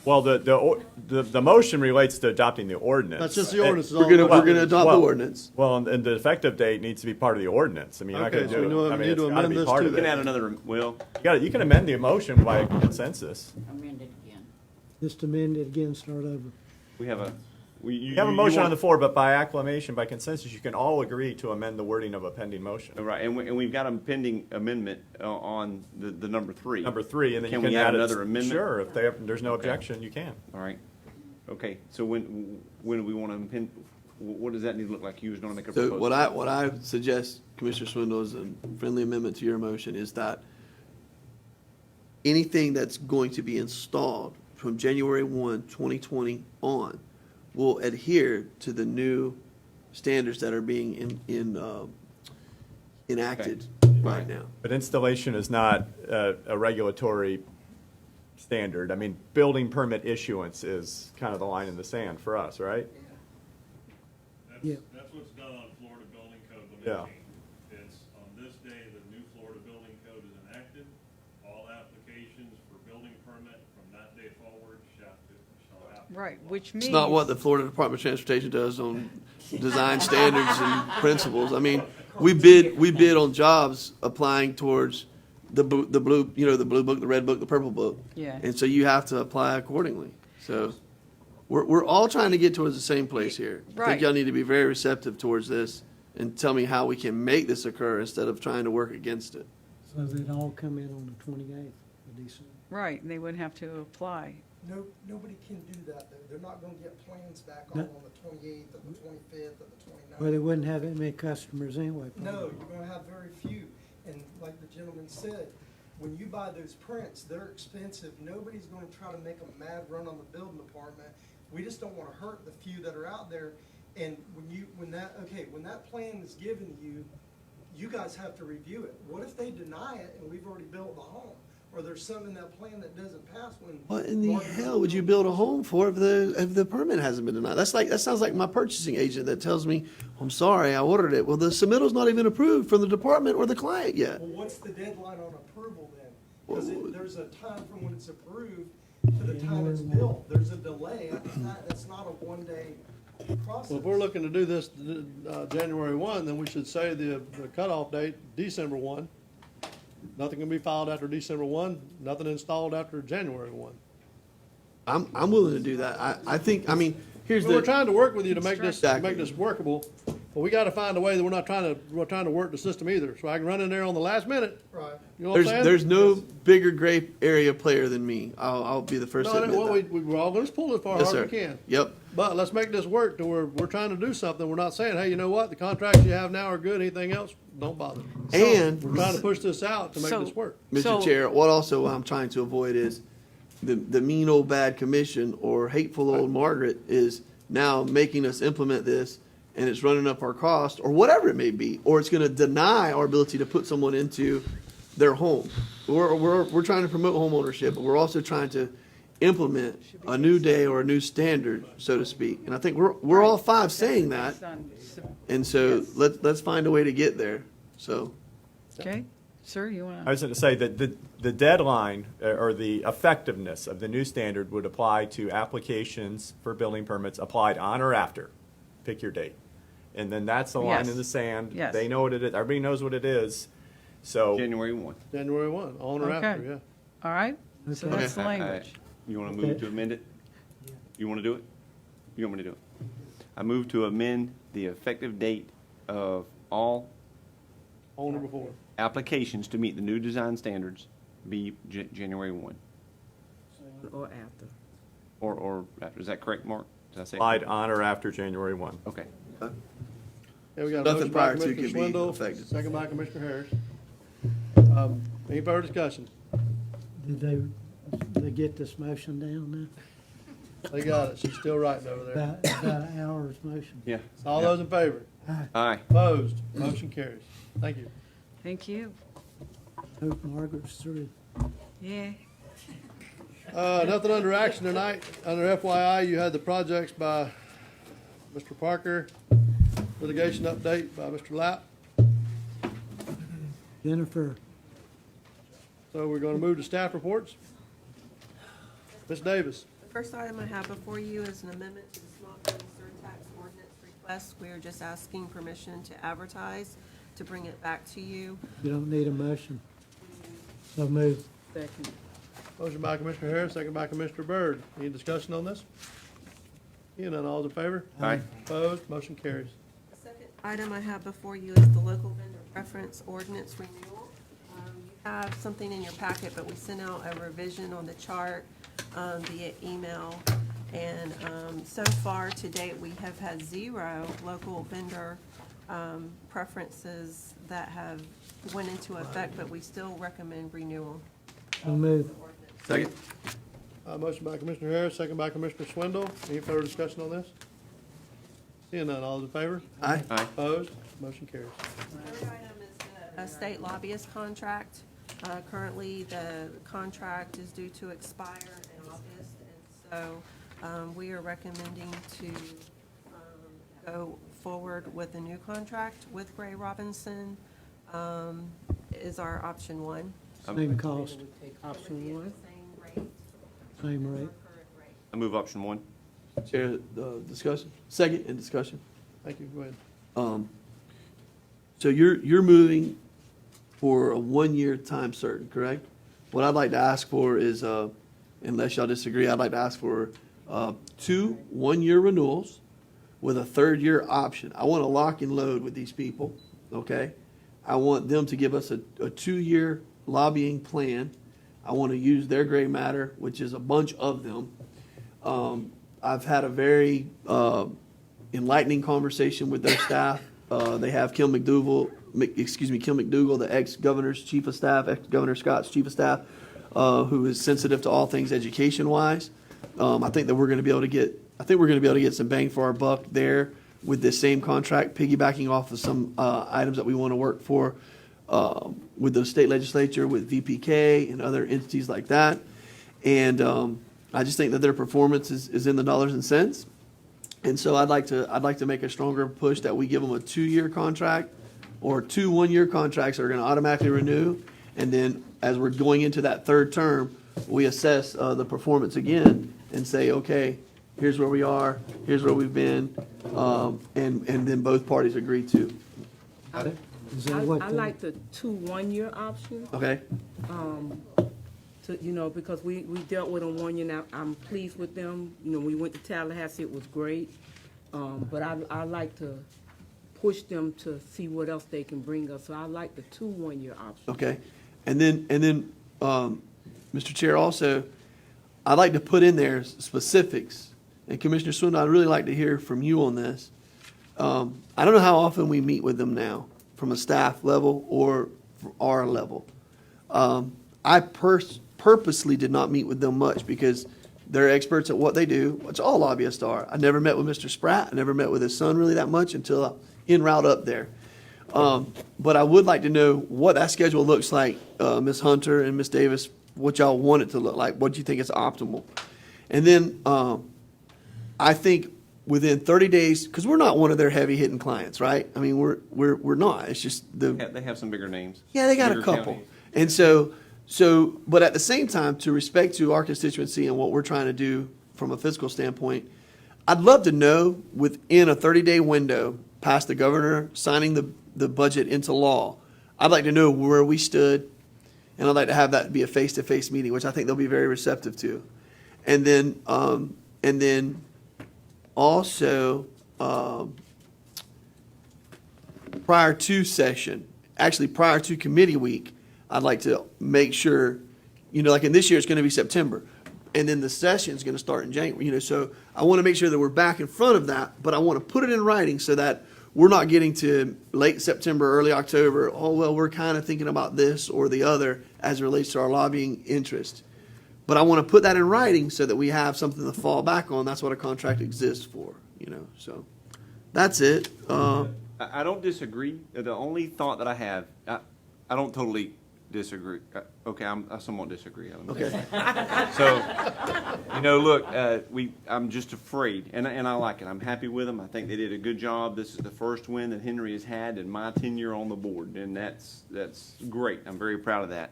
Well, the motion relates to adopting the ordinance. That's just the ordinance. is all We're about. gonna adopt the Well- ordinance. Well, and the effective date needs to be part of the ordinance. I mean, you're not Okay, gonna so we do know it. I we mean, need it's to gotta amend be this part too of You can it. add another, well, You can amend the motion by consensus. Amend it again. Just amend it again, start over. we have a, You have a motion on the floor, but by acclamation, by consensus, you can all agree to amend the wording of a pending motion. Right, and we've got a pending amendment on the number 3. Number 3, and then you Can can we add add it- another amendment? Sure, if there's no objection, you can. All right. Okay, so when do we want to impend, what does that need to look like? You was going to make a So proposal. what I suggest, Commissioner Swindle, is a friendly amendment to your motion, is that anything that's going to be installed from January 1, 2020 on will adhere to the new standards that are being enacted right now. But installation is not a regulatory standard. I mean, building permit issuance is kind of the line in the sand for us, right? Yeah. That's what's done on Florida Building Code Yeah. 118. It's on this day, the new Florida Building Code is enacted. All applications for building permit from that day forward shall have. right, which means. It's not what the Florida Department of Transportation does on design standards and principles. I mean, we bid on jobs applying towards the blue, the blue book, the red book, the purple book. Yeah. And so you have to apply accordingly. So we're all trying to get towards the same place here. I Right. think y'all need to be very receptive towards this and tell me how we can make this occur instead of trying to work against it. So they'd all come in on the 28th of December. Right, and they wouldn't have to apply. No, nobody can do that, though. They're not gonna get plans back No. on the 28th, or the 25th, or the 29th. Well, they wouldn't have that many customers anyway. No, probably. you're gonna have very few, and like the gentleman said, when you buy those prints, they're expensive, nobody's gonna try to make a mad run on the building department. We just don't wanna hurt the few that are out there, and when that plan is given to you, you guys have to review it. What if they deny it and we've already built the home? Or there's something in that plan that doesn't pass when. What in the hell would you build a home for if the permit hasn't been denied? That sounds like my purchasing agent that tells me, I'm sorry, I ordered it. Well, the submittal's not even approved from the department or the client yet. Well, what's the deadline on approval then? Because there's a time from when it's approved to the time it's built. There's a delay. It's not a one-day Well, if we're looking to do this, January 1, then we should say the cutoff date, December 1. Nothing can be filed after December 1, nothing installed after January 1. I'm willing to do that. I think, I mean, here's We're the, trying to work with you to make this, Exactly. workable, but we gotta find a way that we're trying to work the system either, so I can run in there on the last minute. Right. You know what I'm saying? there's no bigger gray area player than me. I'll be the first to No, admit well, that. we're all gonna pull it as far Yes, hard sir. as we can. Yep. But let's make this work to where we're trying to do something. We're not saying, hey, you know what, the contracts you have now are good, anything else, don't bother. And We're trying to push this out to make So- this work. Mr. Chair, what also I'm trying to avoid is the mean old bad commission or hateful old Margaret is now making us implement this and it's running up our cost or whatever it may be, or it's going to deny our ability to put someone into their home. We're trying to promote home ownership, but we're also trying to implement a new day or a new standard, so to speak. And I think we're all five saying that. And so let's find a way to get there. So. Okay, sir, you want I was going to say that the deadline or the effectiveness of the new standard would apply to applications for building permits applied on or after. Pick your date. And then that's the line Yes. in the sand. Yes. They know what it is. Everybody knows what it is. So January 1. January 1, on or Okay. after, yeah. All right, so Okay. that's the language. You want to move to amend it? You want to do it? You want me to do it? I move to amend the effective date of all On or before. applications to meet the new design standards be January 1. Or after. Or after. Is that correct, Mark? Did I say it applied correct? on or after January 1. Okay. Yeah, we got a Nothing motion by prior to Commissioner can be Swindle, effective. second by Commissioner Harris. Any further discussion? Did they get this motion down They got it. She's still writing over now? there. About an hour's motion? Yeah. All those in favor? Aye. Opposed? Motion carries. Thank you. Thank you. Hope Margaret's through. Yeah. Nothing under action tonight. Under FYI, you had the projects by Mr. Parker, litigation update by Mr. Lapp. Jennifer, So we're gonna move to staff reports. Ms. Davis. The first item I have before you is an amendment to the small building surtax ordinance request. We are just asking permission to advertise, to bring it back to you. you don't need a motion. So move. Second. Motion by Commissioner Harris, second by Commissioner Byrd. Any discussion on this? Hearing none, all's in favor? Aye. Opposed? Motion carries. The second item I have before you is the local vendor preference ordinance renewal. You have something in your packet, but we sent out a revision on the chart via email. And so far to date, we have had 0 local vendor preferences that have went into effect, but we still recommend renewal. So move. Second. Motion by Commissioner Harris, second by Commissioner Swindle. Any further discussion on this? Seeing none, all's in favor? Aye. Aye. Opposed? Motion carries. Third item is a state lobbyist contract. Currently, the contract is due to expire in August, and so we are recommending to go forward with a new contract with Gray Robinson, is our option 1. Same cost, Option 1. Same rate, same rate. current rate. I move option 1. Chair, discussion. Second in discussion. Thank you. Go ahead. So you're moving for a 1-year time certain, correct? What I'd like to ask for is, unless y'all disagree, I'd like to ask for 2 1-year renewals with a 3rd-year option. I want to lock and load with these people, okay? I want them to give us a 2-year lobbying plan. I want to use their gray matter, which is a bunch of them. I've had a very enlightening conversation with their staff. They have Kim McDougal, the ex-governor's chief of staff, ex-governor Scott's chief of staff, who is sensitive to all things education-wise. I think we're going to be able to get some bang for our buck there with this same contract, piggybacking off of some items that we want to work for with the state legislature, with VPK and other entities like that. And I just think that their performance is in the dollars and cents. And so I'd like to make a stronger push that we give them a 2-year contract or 2 1-year contracts that are going to automatically renew. And then as we're going into that 3rd term, we assess the performance again and say, okay, here's where we are, here's where we've been, and then both parties agree to. Is that what? I like the 2 1-year options. Okay? Because we dealt with them 1 year now. I'm pleased with them. We went to Tallahassee, it was great. But I like to push them to see what else they can bring us. So I like the 2 1-year options. Okay. And then, Mr. Chair, also, I'd like to put in there specifics. And Commissioner Swindle, I'd really like to hear from you on this. I don't know how often we meet with them now, from a staff level or our level. I purposely did not meet with them much because they're experts at what they do, which all lobbyists are. I never met with Mr. Spratt. I never met with his son really that much until en route up there. But I would like to know what that schedule looks like, Ms. Hunter and Ms. Davis, what y'all want it to look like, what do you think is optimal. And then I think within 30 days, because we're not one of their heavy-hitting clients, right? I mean, we're not. It's just They have some bigger names. yeah, they got a Bigger couple. counties. And so, but at the same time, to respect to our constituency and what we're trying to do from a fiscal standpoint, I'd love to know within a 30-day window, past the governor signing the budget into law, I'd like to know where we stood, and I'd like to have that be a face-to-face meeting, which I think they'll be very receptive to. And then also, prior to session, actually prior to committee week, I'd like to make sure, like in this year, it's going to be September. And then the session's going to start in January, so I want to make sure that we're back in front of that, but I want to put it in writing so that we're not getting to late September, early October, we're kind of thinking about this or the other as it relates to our lobbying interest. But I want to put that in writing so that we have something to fall back on. That's what a contract exists for, so that's it. I don't disagree. The only thought that I have, I don't totally disagree. Okay, I somewhat disagree. Okay. So, look, I'm just afraid, and I like it. I'm happy with them. I think they did a good job. This is the first win that Henry has had in my tenure on the board, and that's great. I'm very proud of that.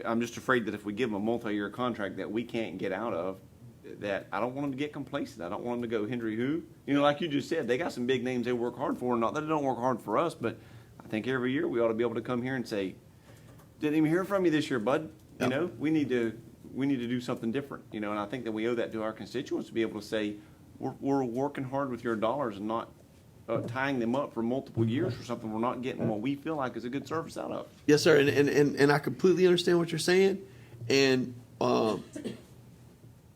I'm just afraid that if we give them a multi-year contract that we can't get out of, that I don't want them to get complacent. I don't want them to go, Henry who? Like you just said, they got some big names they work hard for. Not that they don't work hard for us, but I think every year we ought to be able to come here and say, didn't even hear from you this year, bud. Yep. We need to do something different. And I think that we owe that to our constituents to be able to say, we're working hard with your dollars and not tying them up for multiple years for something we're not getting what we feel like is a good service out of. Yes, sir, and I completely understand what you're saying. And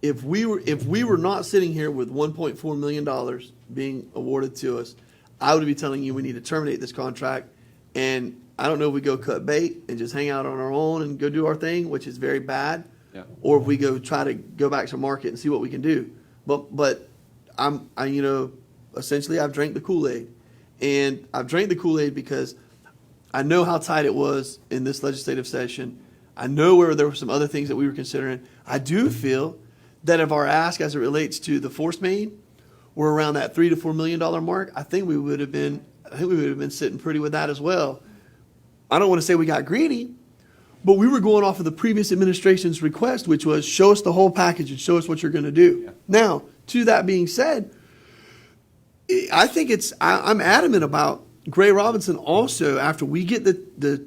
if we were not sitting here with $1.4 million being awarded to us, I would be telling you we need to terminate this contract. And I don't know if we go cut bait and just hang out on our own and go do our thing, which is very bad, or if we go try to go back to market and see what we can do. But essentially I've drank the Kool-Aid, and I've drank the Kool-Aid because I know how tight it was in this legislative session. I know where there were some other things that we were considering. I do feel that if our ask as it relates to the force main were around that $3 to $4 million mark, I think we would have been sitting pretty with that as well. I don't want to say we got greedy, but we were going off of the previous administration's request, which was show us the whole package and show us what you're going to do. Yeah. Now, to that being said, I think I'm adamant about Gray Robinson also, after we get the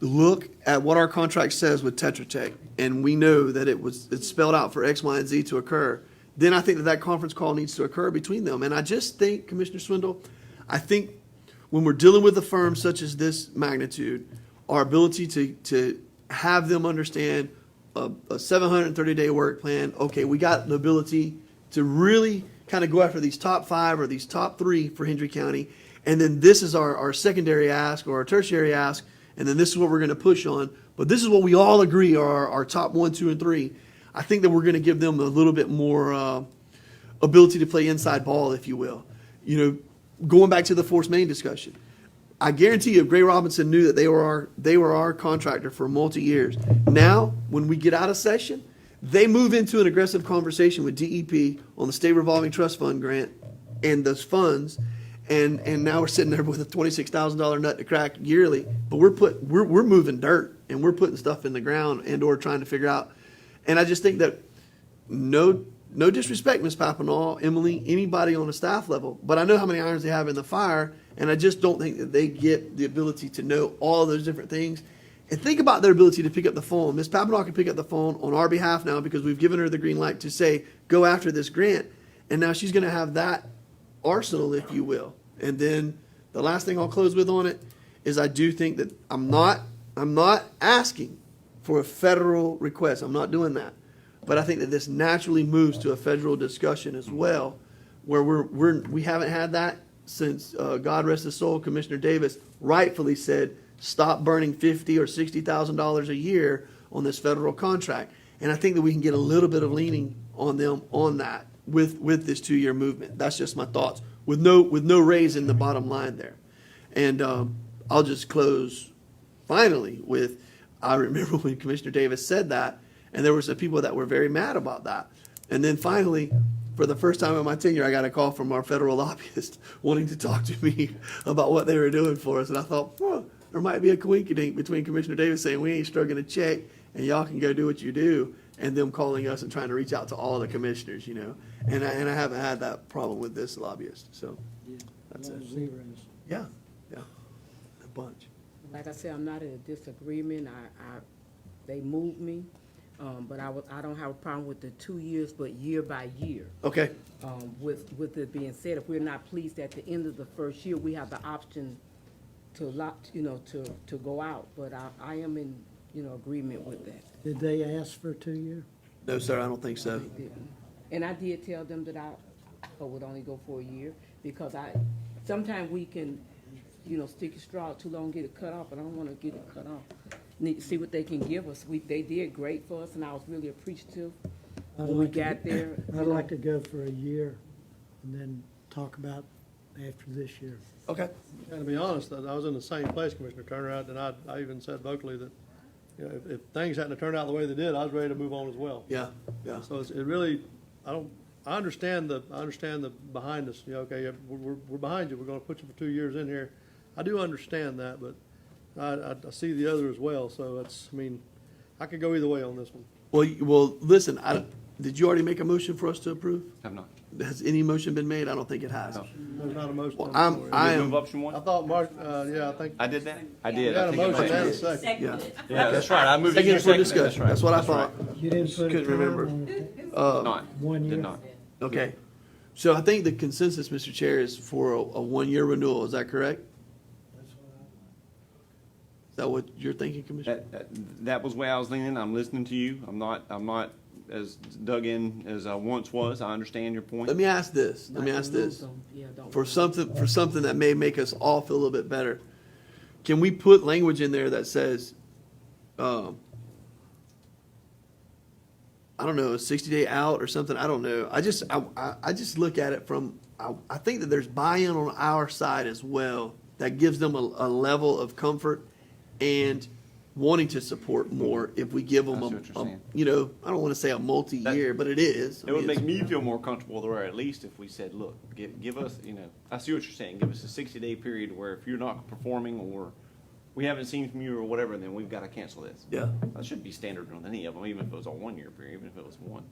look at what our contract says with Tetra Tech, and we know that it's spelled out for X, Y, and Z to occur, then I think that conference call needs to occur between them. And I just think, Commissioner Swindle, I think when we're dealing with a firm such as this magnitude, our ability to have them understand a 730-day work plan, okay, we got the ability to really kind of go after these top 5 or these top 3 for Hendry County, and then this is our secondary ask or our tertiary ask, and then this is what we're going to push on. But this is what we all agree are our top 1, 2, and 3. I think that we're going to give them a little bit more ability to play inside ball, if you will. Going back to the force main discussion, I guarantee you, if Gray Robinson knew that they were our contractor for multi-years, now when we get out of session, they move into an aggressive conversation with DEP on the state revolving trust fund grant and those funds, and now we're sitting there with a $26,000 nut to crack yearly. But we're moving dirt and we're putting stuff in the ground and or trying to figure out. And I just think that no no disrespect, Ms. Papanaw, Emily, anybody on the staff level, but I know how many irons they have in the fire, and I just don't think that they get the ability to know all those different things. And think about their ability to pick up the phone. Ms. Papanaw can pick up the phone on our behalf now because we've given her the green light to say, go after this grant. And now she's going to have that arsenal, if you will. And then the last thing I'll close with on it is I do think that I'm not asking for a federal request. I'm not doing that. But I think that this naturally moves to a federal discussion as well, where we haven't had that since, God rest his soul, Commissioner Davis rightfully said, stop burning $50,000 or $60,000 a year on this federal contract. And I think that we can get a little bit of leaning on them on that with this 2-year movement. That's just my thoughts, with no raise in the bottom line there. And I'll just close finally with, I remember when Commissioner Davis said that, and there were some people that were very mad about that. And then finally, for the first time in my tenure, I got a call from our federal lobbyist wanting to talk to me about what they were doing for us. And I thought, well, there might be a coinkydink between Commissioner Davis saying we ain't struggling a check and y'all can go do what you do, and them calling us and trying to reach out to all the commissioners, you know. And I haven't had that problem with this lobbyist. So that's it. Yeah, a bunch. Like I said, I'm not in a disagreement. They moved me, but I don't have a problem with the 2 years, but year by year. Okay. With it being said, if we're not pleased at the end of the first year, we have the option to go out. But I am in, agreement with that. Did they ask for 2 year? No, sir, I don't think so. They didn't. And I did tell them that I would only go for a year, because sometimes we can, stick a straw out too long, get it cut off, and I don't want to get it cut off. Need to see what they can give us. They did great for us, and I was really appreciative when we got there. I'd like to go for a year and then talk about after this year. Okay. And to be honest, I was in the same place, Commissioner Turner, and I even said vocally that, if things hadn't turned out the way they did, I was ready to move on as well. Yeah. So it really, I understand the behind us, okay, we're behind you, we're gonna put you for 2 years in here. I do understand that, but I see the other as well, so I could go either way on this one. Well, listen, did you already make a motion for us to approve? Have not. Has any motion been made? I don't think it has. No. There's not a motion. Well, on the floor. I Move am, option I one? thought Mark, I think. I did that? I We did. got I a think I motion might and a have. second. yeah. Yeah, that's right. I moved it. Second You for seconded it. discussion. right. That's what I right. thought. You didn't put a Couldn't time remember. on it? Not. 1 year? Did not. Okay. So I think the consensus, Mr. Chair, is for a 1-year renewal. Is that correct? Is that what you're thinking, Commissioner? That was where I was leaning. I'm listening to you. I'm not as dug in as I once was. I understand your point. Let me ask this. For something that may make us all feel a little bit better, can we put language in there that says, I don't know, a 60-day out or something? I don't know. I just look at it from, I think that there's buy-in on our side as well that gives them a level of comfort and wanting to support more if we give them I see what you're saying. I don't want to say a multi-year, but it is. It would make me feel more comfortable, or at least if we said, look, give us, I see what you're saying. Give us a 60-day period where if you're not performing or we haven't seen from you or whatever, then we've got to cancel this. Yeah. That should be standard on any of them, even if it was a 1-year period, even if it was one.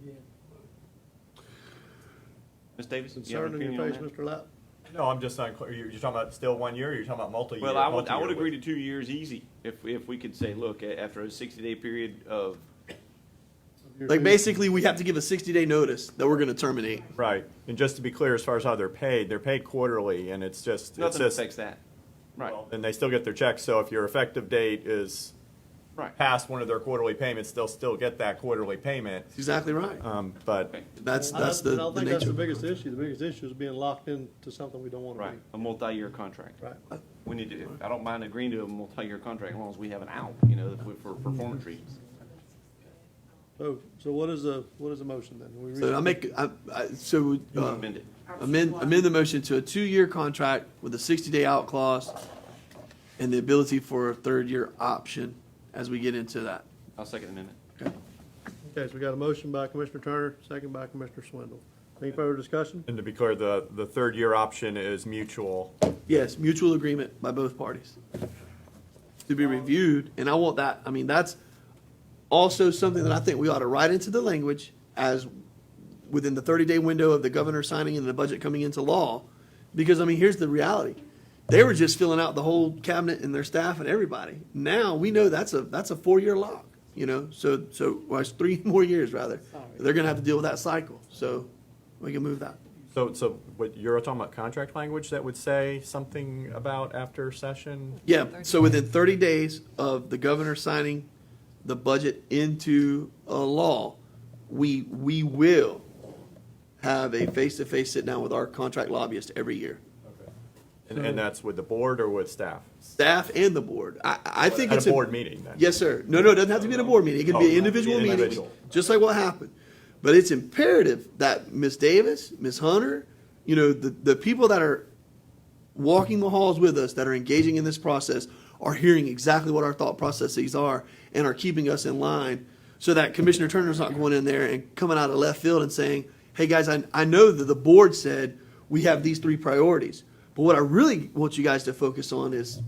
Ms. Davis, you have an Concern in opinion your on face, that? Mr. Lapp? No, I'm just unclear. You're talking about still 1 year, or you're talking about multi-year? Well, I would multi-year agree with- to 2 years easy if we could say, look, after a 60-day period of, Like, basically, we have to give a 60-day notice that we're going to terminate. Right. And just to be clear, as far as how they're paid quarterly, and it's just. nothing affects that. Right. And they still get their checks, so if your effective date is Right. past one of their quarterly payments, they'll still get that quarterly payment. That's exactly right. But That's I the don't think that's nature. the biggest issue. The biggest issue is being locked into something we don't want to Right, be. a multi-year contract. Right. We need to, I don't mind agreeing to a multi-year contract as long as we have an out, for performance reasons. So what is the motion then? We So Amend it. amend the motion to a 2-year contract with a 60-day out clause and the ability for a 3rd-year option as we get into that. I'll second the amendment. Okay, so we got a motion by Commissioner Turner, second by Commissioner Swindle. Any further discussion? And to be clear, the 3rd-year option is mutual. Yes, mutual agreement by both parties to be reviewed, and I want that. I mean, that's also something that I think we ought to write into the language as within the 30-day window of the governor signing and the budget coming into law. Because, I mean, here's the reality. They were just filling out the whole cabinet and their staff and everybody. Now, we know that's a 4-year lock, you know? So well, it's 3 more years, rather. They're going to have to deal with that cycle. So we can move that. So what, you're talking about contract language that would say something about after session? Yeah, so within 30 days of the governor signing the budget into a law, we will have a face-to-face sit-down with our contract lobbyist every year. And that's with the board or with staff? Staff and the board. I think At it's a board meeting, then? Yes, sir. No, it doesn't have to be at a board meeting. It could be an individual Be an meeting, individual. just like what happened. But it's imperative that Ms. Davis, Ms. Hunter, you know, the people that are walking the halls with us, that are engaging in this process, are hearing exactly what our thought processes are and are keeping us in line, so that Commissioner Turner's not going in there and coming out of left field and saying, hey, guys, I know that the board said we have these 3 priorities. But what I really want you guys to focus on is,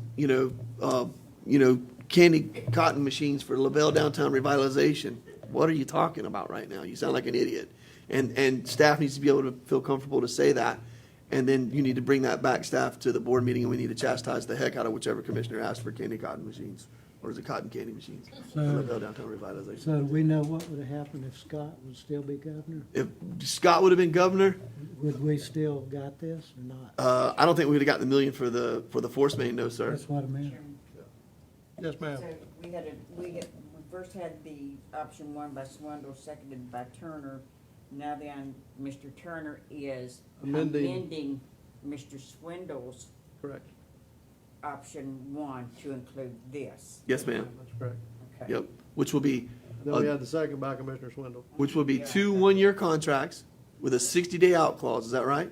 candy cotton machines for LaBelle downtown revitalization. What are you talking about right now? You sound like an idiot. And staff needs to be able to feel comfortable to say that. And then you need to bring that back, staff, to the board meeting, and we need to chastise the heck out of whichever commissioner asked for candy cotton machines. Or is it cotton candy machines? So- LaBelle downtown revitalization. So do we know what would have happened if Scott would still be governor? If Scott would have been governor, Would we still got this or not? I don't think we would have gotten the $1 million for the force main, no, sir. That's what I meant. Yes, ma'am. So we first had the option 1 by Swindle, seconded by Turner. Now then, Mr. Turner is amending Mr. Swindle's Correct. option 1 to include this. Yes, ma'am. That's correct. Okay. Yep. Which will be, Then we had the second by Commissioner Swindle. 2 one-year contracts with a 60-day out clause. Is that right?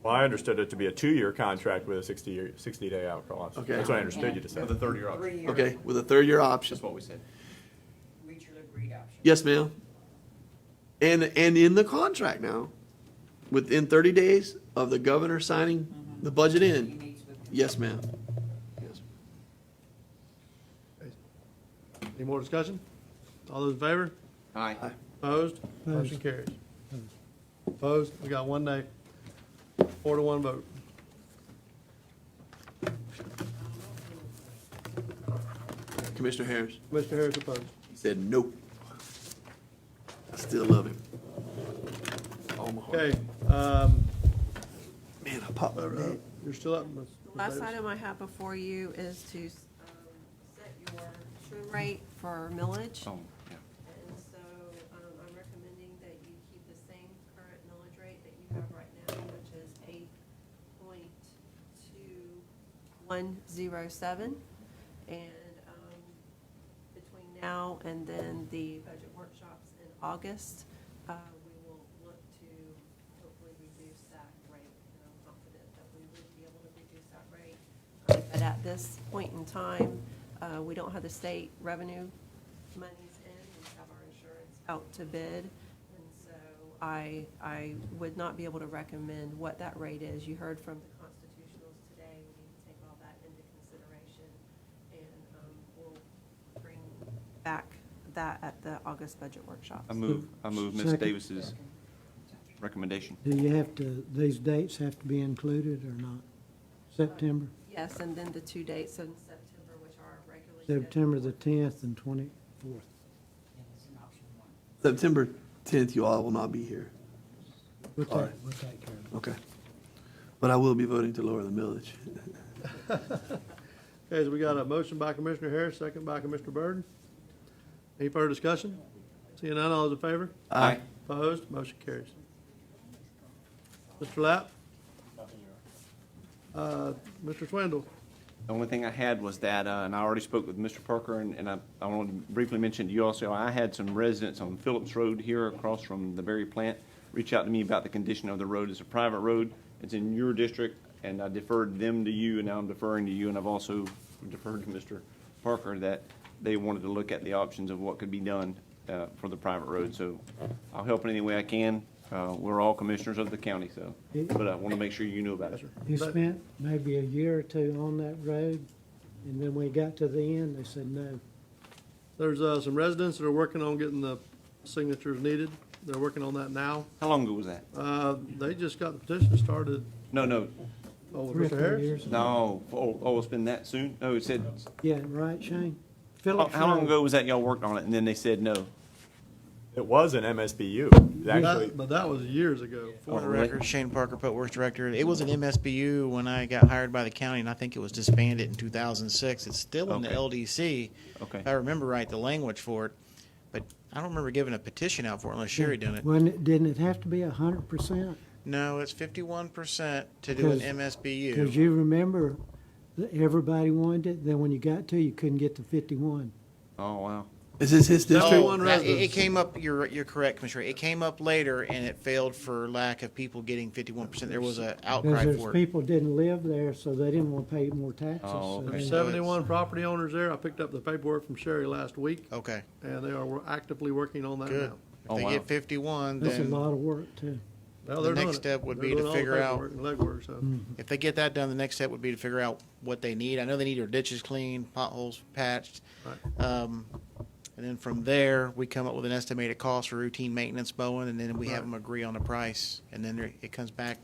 Well, I understood it to be a 2-year contract with a 60-day out clause. Okay. That's what I understood you to say. With a 30-year option. 3-year. Okay, with a 3rd-year option. That's what we said. Mutually agreed option. Yes, ma'am. And in the contract now, within 30 days of the governor signing the budget in, yes, ma'am. Yes. Any more discussion? All those in favor? Aye. Opposed? Motion carries. Opposed? We got 1 nay. 4-1 vote. Commissioner Harris. Commissioner Harris opposed. He said nope. I still love him. All my heart. Okay, Man, I popped my rub. you're still up, Ms. Last Davis. item I have before you is to set your trim rate for millage. Oh, yeah. And so I'm recommending that you keep the same current millage rate that you have right now, which is 8.2107. And between now and then the budget workshops in August, we will look to hopefully reduce that rate. And I'm confident that we would be able to reduce that rate. But at this point in time, we don't have the state revenue monies in. We have our insurance out to bid. And so I would not be able to recommend what that rate is. You heard from the constitutionals today. We need to take all that into consideration. And we'll bring back that at the August budget workshops. I move Ms. Second. Davis's recommendation. Do you have to, these dates have to be included or not? September? Yes, and then the 2 dates in September, which are regularly scheduled. September the 10th and 24th. September 10th, you all will not be here. We'll All take, right. we'll take care of it. Okay. But I will be voting to lower the millage. Okay, so we got a motion by Commissioner Harris, second by Commissioner Burden. Any further discussion? Seeing none, all those in favor? Aye. Opposed? Motion carries. Mr. Lapp? Mr. Swindle? The only thing I had was that, and I already spoke with Mr. Parker, and I want to briefly mention to you also, I had some residents on Phillips Road here across from the Berry plant reach out to me about the condition of the road. It's a private road. It's in your district, and I deferred them to you, and now I'm deferring to you, and I've also deferred to Mr. Parker that they wanted to look at the options of what could be done for the private road. So I'll help in any way I can. We're all commissioners of the county, so, but I want to make sure you know about it. You spent maybe a year or 2 on that road, and then when we got to the end, they said no. There's some residents that are working on getting the signatures needed. They're working on that now. How long ago was that? They just got the petition started, No. oh, with 3 or Mr. 4 Harris? years. No. Oh, it's been that soon? No, it said, Yeah, right, Shane? how Phillips long Road. ago was that y'all worked on it and then they said no? It was an MSBU. Actually, But that was years ago. For the really? record, Shane Parker, Public Works Director. It was an MSBU when I got hired by the county, and I think it was disbanded in 2006. It's still in the Okay. LDC. Okay. If I remember right, the language for it. But I don't remember giving a petition out for it unless Sherry done it. Didn't it have to be 100%? No, it's 51% to do an Because MSBU. you remember that everybody wanted it, then when you got to, you couldn't get to 51. Oh, wow. Is this his district? Oh, it came up, you're correct, Commissioner. It came up later, and it failed for lack of people getting 51%. There was an outcry Because there's for it. people didn't live there, so they didn't want to pay more taxes. Oh, so okay. There's they- 71 property owners there. I picked up the paperwork from Sherry last week, Okay, and they are actively working on that good. now. If Oh, they wow. get 51, That's a then lot of work, too. Well, The they're next doing it. step would They're be to doing all the figure out- paperwork and legwork, so. if they get that done, the next step would be to figure out what they need. I know they need their ditches cleaned, potholes patched. Right. And then from there, we come up with an estimated cost for routine maintenance mowing, and then we have Right. them agree on the price. And then it comes back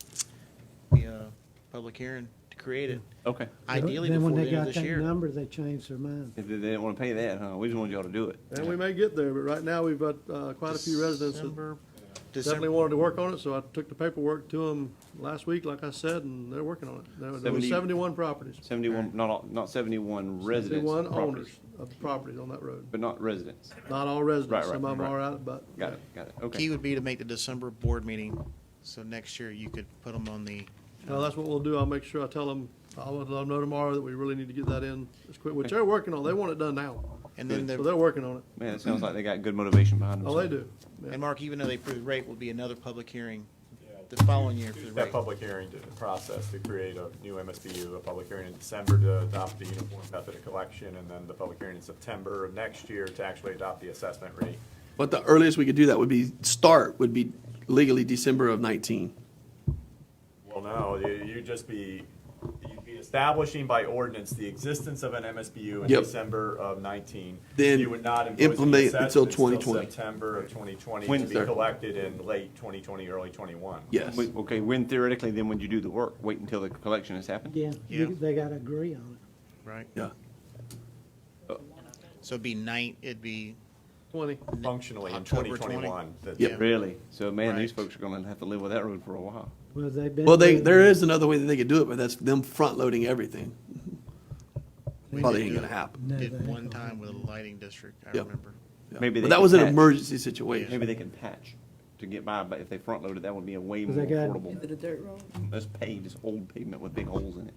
via public hearing to create it. Okay. Ideally Then when before they the end of got this that year. number, they changed their mind. If they didn't want to pay that, huh? We just wanted y'all to do it. And we may get there, but right now we've got quite a few residents that December- definitely wanted to work on it, so I took the paperwork to them last week, like I said, and they're working on it. There was 71 properties. 71, not 71 residents. 71 properties, owners of the properties on that road. But not residents. Not all residents, Right, some of them right. are out, but. Got it, okay. Key would be to make the December board meeting, so next year you could put them on the, Well, that's what we'll do. I'll make sure I tell them, I'll let them know tomorrow that we really need to get that in as quick, which they're working on. They want it done now. and then So they're working on it. Man, it sounds like they got good motivation behind them. Oh, they do. Yeah. and Mark, even though they approved rate, will be another public hearing the following year for the that rate. public hearing process to create a new MSBU, a public hearing in December to adopt the uniform method of collection, and then the public hearing in September of next year to actually adopt the assessment rate. But the earliest we could do that would be legally December of 19. Well, no, you'd be establishing by ordinance the existence of an MSBU in Yep. December of 19. Then You would not impose the implement until assessments 2020. September of 2020 When, to be sir? collected in late 2020, early 21. Yes. Okay, when theoretically, then would you do the work? Wait until the collection has happened? Yeah, Yeah. they got to agree on Right. Yeah. So it'd be 20. Functionally in October 2021. Yep. Really? So, man, these Right. folks are gonna have to live with that road for a while. it. Well, they've been. Well, doing there it. is another way that they could do it, but that's them front-loading everything. We Probably did ain't do gonna it. happen. No, Did they one ain't time gonna with a lighting district, I Yep. remember. Yeah. Maybe they But that can was an patch. emergency situation. Maybe they can patch to get by, but if they front loaded, that would be a way more They got- affordable. Is it a dirt road? Let's pave this old pavement with big holes in it.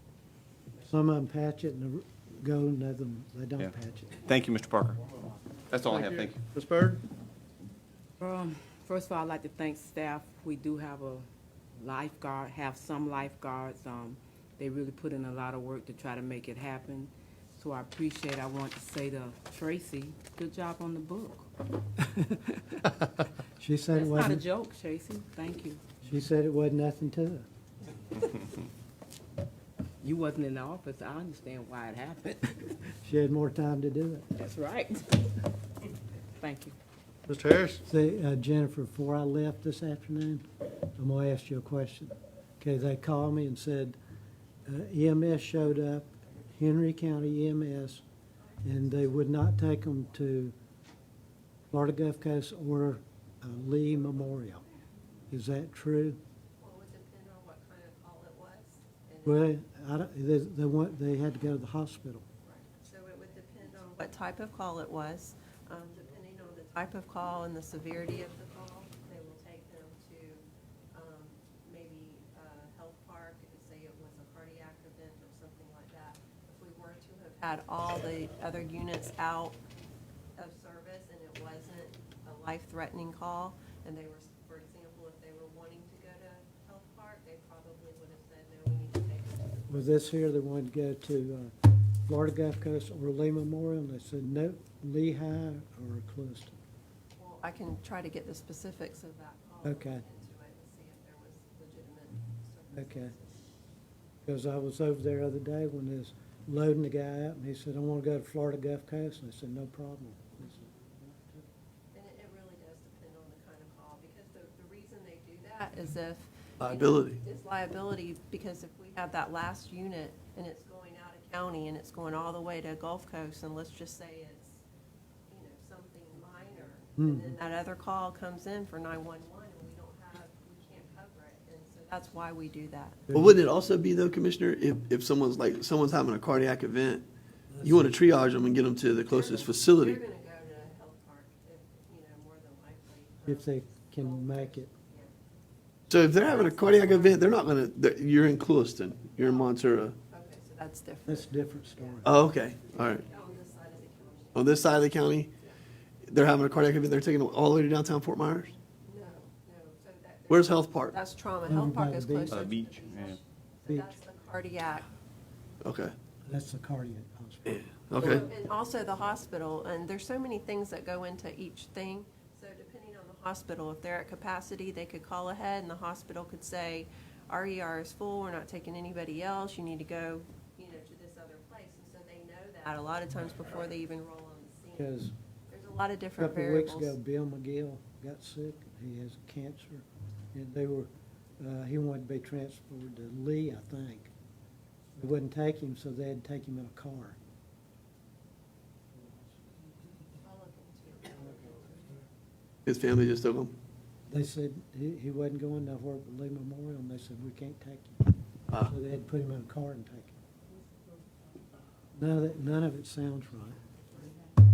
Some of them patch it and go, and others, they don't Yeah. patch it. Thank you, Mr. Parker. That's all I have, thank you. Ms. Byrd? First of all, I'd like to thank staff. We do have a lifeguard, have some lifeguards. They really put in a lot of work to try to make it happen. So I appreciate, I want to say to Tracy, good job on the book. She said it That's not a wasn't, joke, Tracy. Thank you. she said it wasn't nothing to it. You wasn't in the office. I understand why it happened. She had more time to do it. That's right. Thank you. Mr. Harris? See, Jennifer, before I left this afternoon, I'm gonna ask you a question. Okay, they called me and said, EMS showed up, Henry County EMS, and they would not take them to Florida Gulf Coast or Lee Memorial. Is that true? Well, it would depend on what kind of call it was. and Well, I don't, they had to go to the hospital. So it would depend on what type of call it was. Depending on the type of call and the severity of the call, they will take them to maybe Health Park, say it was a cardiac event or something like that. If we were to have had all the other units out of service and it wasn't a life-threatening call, and they were, for example, if they were wanting to go to Health Park, they probably would have said, no, we need to take them to Was this here, they wanted to go to Florida Gulf Coast or Lee Memorial, and they said, nope, Lehigh or Clewiston. Well, I can try to get the specifics of that call. Okay. Into it and see if there was legitimate Okay. circumstances. Because I was over there the other day when they was loading the guy up, and he said, I want to go to Florida Gulf Coast, and I said, no problem. I said, And it really does depend on the kind of call, because that, is if. Liability. It's liability, because if we have that last unit and it's going out of county and it's going all the way to Gulf Coast, and let's just say it's, something minor, and then that other call comes in for 911 and we can't cover it, and so that's why we do that. But wouldn't it also be though, Commissioner, if someone's having a cardiac event, you want to triage them and get them to the closest facility? They're gonna go to Health Park, more than likely. If they can make it. So if they're having a cardiac event, they're not going to, you're in Clewiston, you're in Montura. Okay, so that's different. That's a different story. Oh, okay, all right. On this side of the county. On this side of the county, they're having a cardiac event, they're taking them all the way to downtown Fort Myers? No, so that. Where's Health Park? That's trauma. Over Health by Park the is beach. closer. Beach, yeah. So that's the cardiac. Okay, That's the cardiac hospital. okay. And also the hospital, and there's so many things that go into each thing. So depending on the hospital, if they're at capacity, they could call ahead and the hospital could say, our ER is full, we're not taking anybody else, you need to go, to this other place. And so they know that a lot of times before they even roll on the scene. Because There's a lot of a different couple of variables. weeks ago, Bill McGill got sick. He has cancer. And he wanted to be transferred to Lee, I think. They wouldn't take him, so they had to take him in a car. His family just took them? They said he wasn't going nowhere but Lee Memorial, and they said, we can't take him. Ah. So they had to put him in a car and take him. None of it sounds right.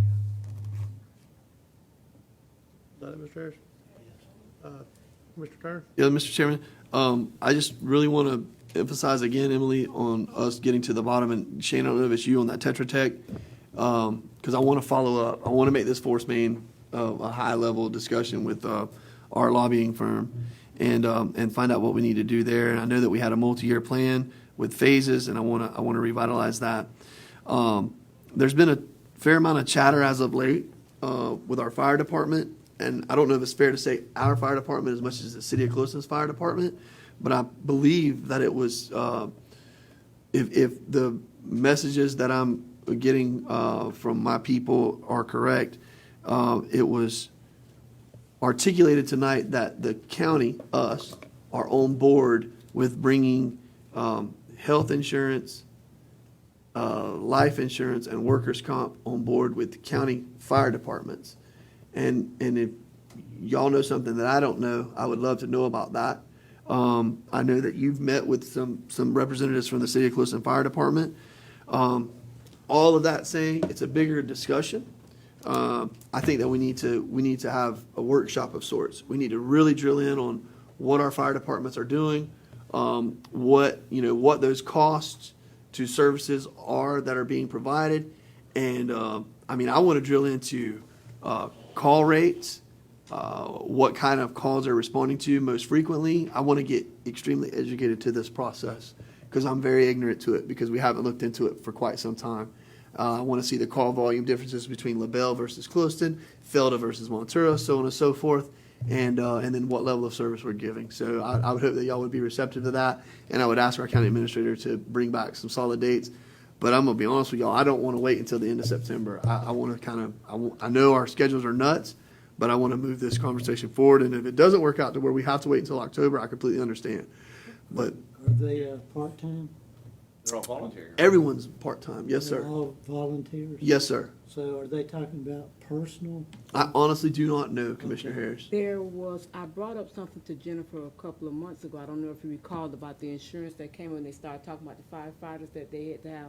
Is that it, Mr. Harris? Mr. Turner? Yeah, Mr. Chairman, I just really want to emphasize again, Emily, on us getting to the bottom, and Shane, I don't know if it's you on that Tetra Tech, because I want to follow up. I want to make this force main a high-level discussion with our lobbying firm and find out what we need to do there. And I know that we had a multi-year plan with phases, and I want to revitalize that. There's been a fair amount of chatter as of late with our fire department, and I don't know if it's fair to say our fire department as much as the City of Clewiston's fire department, but I believe that it was, if the messages that I'm getting from my people are correct, it was articulated tonight that the county, us, are on board with bringing health insurance, life insurance, and workers' comp on board with the county fire departments. And if y'all know something that I don't know, I would love to know about that. I know that you've met with some representatives from the City of Clewiston Fire Department. All of that saying, it's a bigger discussion. I think that we need to have a workshop of sorts. We need to really drill in on what our fire departments are doing, what those costs to services are that are being provided, and I want to drill into call rates, what kind of calls they're responding to most frequently. I want to get extremely educated to this process because I'm very ignorant to it because we haven't looked into it for quite some time. I want to see the call volume differences between LaBelle versus Clewiston, Felda versus Montura, so on and so forth, and then what level of service we're giving. So I would hope that y'all would be receptive to that, and I would ask our county administrator to bring back some solid dates. But I'm going to be honest with y'all, I don't want to wait until the end of September. I want to I know our schedules are nuts, but I want to move this conversation forward. And if it doesn't work out to where we have to wait until October, I completely understand. But Are they part-time? They're all voluntary. everyone's part-time. Yes, They're sir. all volunteers? Yes, sir. So are they talking about personal? I honestly do not know, Commissioner Harris. I brought up something to Jennifer a couple of months ago. I don't know if you recalled about the insurance that came when they started talking about the firefighters that they had to have.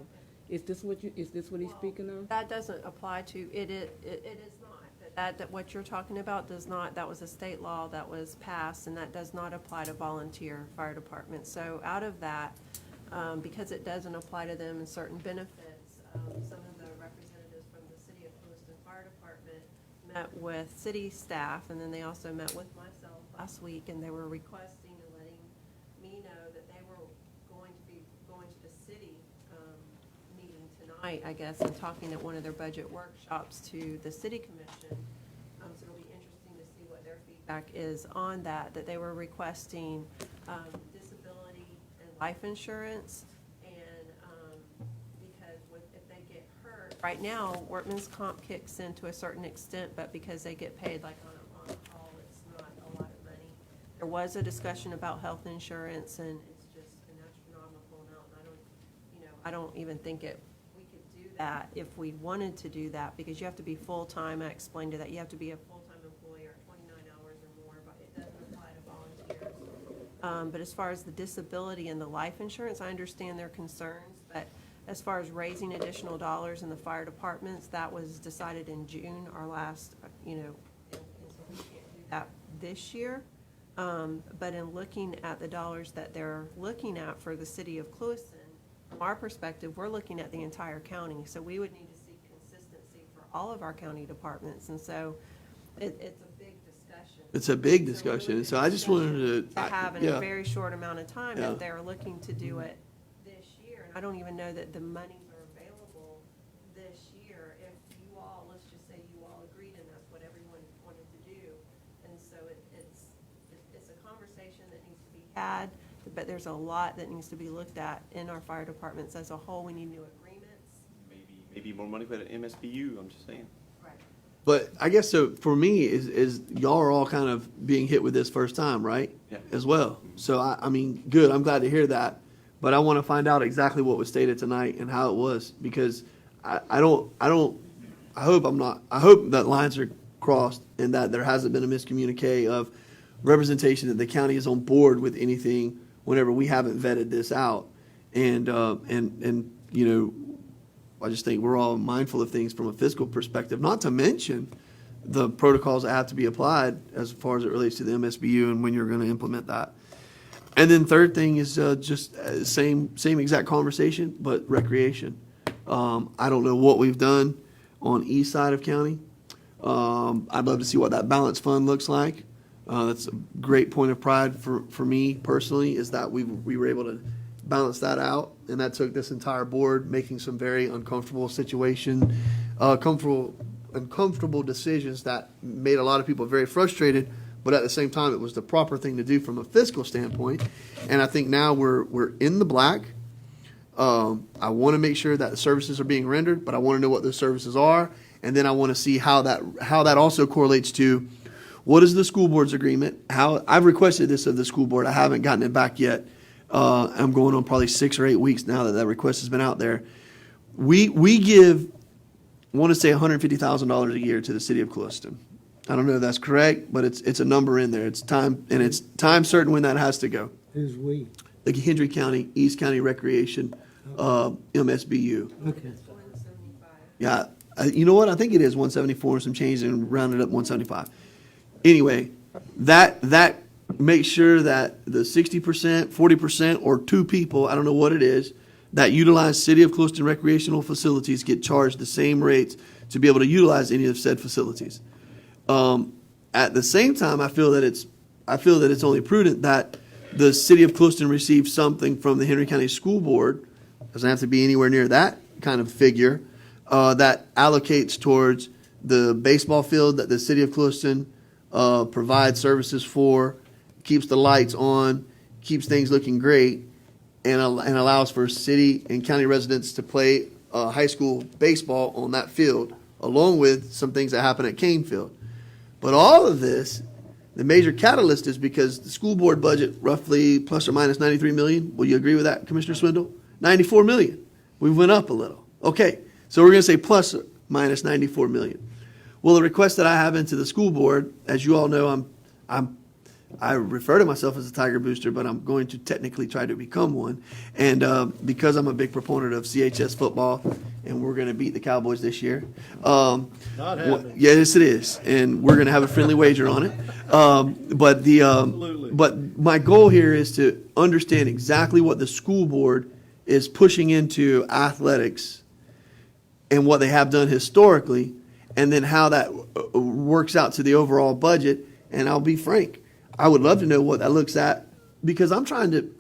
Is this what he's speaking of? That doesn't apply to, it is not. That what you're talking about does not, that was a state law that was passed, and that does not apply to volunteer fire departments. So out of that, because it doesn't apply to them in certain benefits, some of the representatives from the City of Clewiston Fire Department met with city staff, and then they also met with myself last week, and they were requesting and letting me know that they were going to be going to the city meeting tonight, I guess, and talking at one of their budget workshops to the city commission. So it'll be interesting to see what their feedback is on that they were requesting disability and life insurance, and because if they get hurt, right now, workman's comp kicks in to a certain extent, but because they get paid like on a call, it's not a lot of money. there was a discussion about health insurance, and it's just an astronomical amount, and I don't even think we could do that if we wanted to do that, because you have to be full-time. I explained to that, you have to be a full-time employee or 29 hours or more, but it doesn't apply to volunteers. But as far as the disability and the life insurance, I understand their concerns, but as far as raising additional dollars in the fire departments, that was decided in June, our last, and so we can't do that this year. But in looking at the dollars that they're looking at for the city of Clewiston, from our perspective, we're looking at the entire county, so we would need to see consistency for all of our county departments, and so it's a big discussion. It's a big discussion, so I just wanted To have in yeah. a very short amount of time, Yeah. if they're looking to do it this year. And I don't even know that the monies are available this year. If you all, let's just say you all agreed and that's what everyone wanted to do. And so it's a conversation that needs to be had, but there's a lot that needs to be looked at in our fire departments as a whole. We need new agreements. Maybe more money for the MSBU, I'm just saying. But I guess so for me is y'all are all kind of being hit with this first time, right? Yeah. As well. So I mean, good. I'm glad to hear that. But I want to find out exactly what was stated tonight and how it was, because I hope that lines are crossed and that there hasn't been a miscommunique of representation that the county is on board with anything whenever we haven't vetted this out. And you know, I just think we're all mindful of things from a fiscal perspective, not to mention the protocols that have to be applied as far as it relates to the MSBU and when you're going to implement that. And then third thing is just same exact conversation, but recreation. I don't know what we've done on east side of county. I'd love to see what that balance fund looks like. That's a great point of pride for me personally, is that we were able to balance that out, and that took this entire board making some very uncomfortable uncomfortable decisions that made a lot of people very frustrated, but at the same time, it was the proper thing to do from a fiscal standpoint. And I think now we're in the black. I want to make sure that the services are being rendered, but I want to know what those services are, and then I want to see how that also correlates to what is the school board's agreement. How I've requested this of the school board, I haven't gotten it back yet. I'm going on probably 6 or 8 weeks now that request has been out there. We give, I want to say $150,000 a year to the city of Clewiston. I don't know if that's correct, but it's a number in there. It's time certain when that has to go. Who's we? The Hendry County, East County Recreation, MSBU. Okay. Yeah, you know what? I think it is 174 and some change and rounded up 175. Anyway, that makes sure that the 60%, 40%, or 2 people, I don't know what it is, that utilize City of Clewiston recreational facilities get charged the same rates to be able to utilize any of said facilities. At the same time, I feel that it's only prudent that the City of Clewiston receive something from the Henry County School Board. Doesn't have to be anywhere near that kind of figure, that allocates towards the baseball field that the City of Clewiston provides services for, keeps the lights on, keeps things looking great, and allows for city and county residents to play high school baseball on that field, along with some things that happen at Kane Field. But all of this, the major catalyst is because the school board budget roughly plus or minus $93 million. Will you agree with that, Commissioner Swindle? $94 million. We went up a little. Okay, so we're going to say plus or minus $94 million. Well, the request that I have into the school board, as you all know, I refer to myself as a Tiger Booster, but I'm going to technically try to become one. And because I'm a big proponent of CHS football, and we're going to beat the Cowboys this year. Not happening. Yes, it is. And we're going to have a friendly wager on it. But my goal here is to understand exactly what the school board is pushing into athletics and what they have done historically, and then how that works out to the overall budget. And I'll be frank, I would love to know what that looks at, because I'm trying to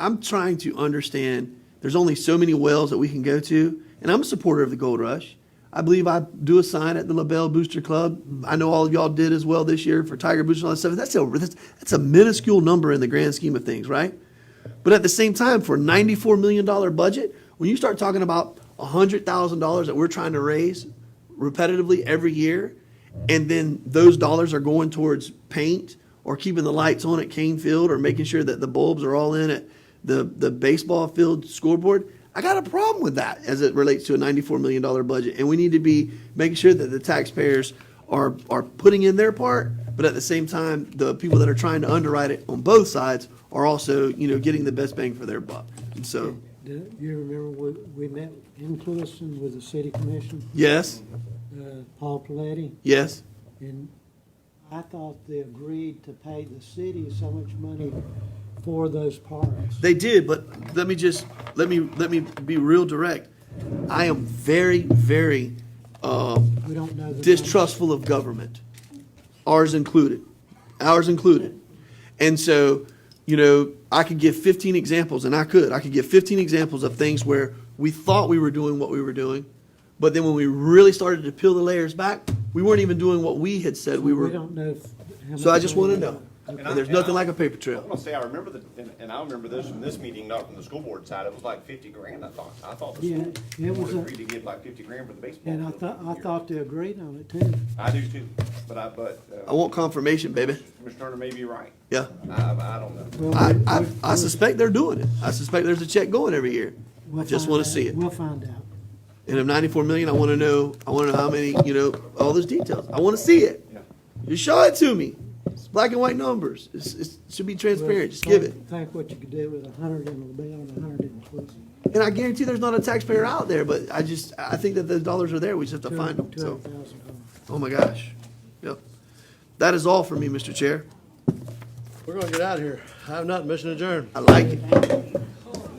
understand. There's only so many wells that we can go to, and I'm a supporter of the Gold Rush. I believe I do a sign at the LaBelle Booster Club. I know all of y'all did as well this year for Tiger Booster and all that stuff. That's a minuscule number in the grand scheme of things, right? But at the same time, for a $94 million budget, when you start talking about $100,000 that we're trying to raise repetitively every year, and then those dollars are going towards paint or keeping the lights on at Kane Field, or making sure that the bulbs are all in at the baseball field scoreboard. I got a problem with that as it relates to a $94 million budget. And we need to be making sure that the taxpayers are putting in their part, but at the same time, the people that are trying to underwrite it on both sides are also, getting the best bang for their buck. And so, Do you remember we met in Clewiston with the city commission? yes, Paul Paletti? yes. And I thought they agreed to pay the city so much money for those parks. They did, but let me be real direct. I am very, very We don't know the distrustful of government, ours included. And so, I could give 15 examples, and I could give 15 examples of things where we thought we were doing what we were doing, but then when we really started to peel the layers back, we weren't even doing what we had said we were. We don't know how So I much just money want to they know. got. And there's nothing like a paper trail. I want to say, I remember and I remember this from this meeting, not from the school board side, it was like 50 grand, I thought the Yeah, school it was board a- agreed to give like 50 grand for the baseball. And I field thought year. they agreed on it too. I do too, but I want confirmation, baby. Mr. Turner may be right. Yeah. I don't know. Well, I suspect they're doing it. I suspect there's a check going every year. we'll Just find want to out. see it. We'll find out. And of 94 million, I want to know how many, all those details. I want to see it. Yeah. You show it to me. It's black and white numbers. It should be transparent. Just give it. Think what you could do with 100 in LaBelle and 100 in Clewiston. And I guarantee there's not a taxpayer out there, but I think that those dollars are there. We just have to find them. So, $200,000. oh my gosh. Yep. That is all for me, Mr. Chair. We're gonna get out of here. I have nothing, mission adjourned. I like it.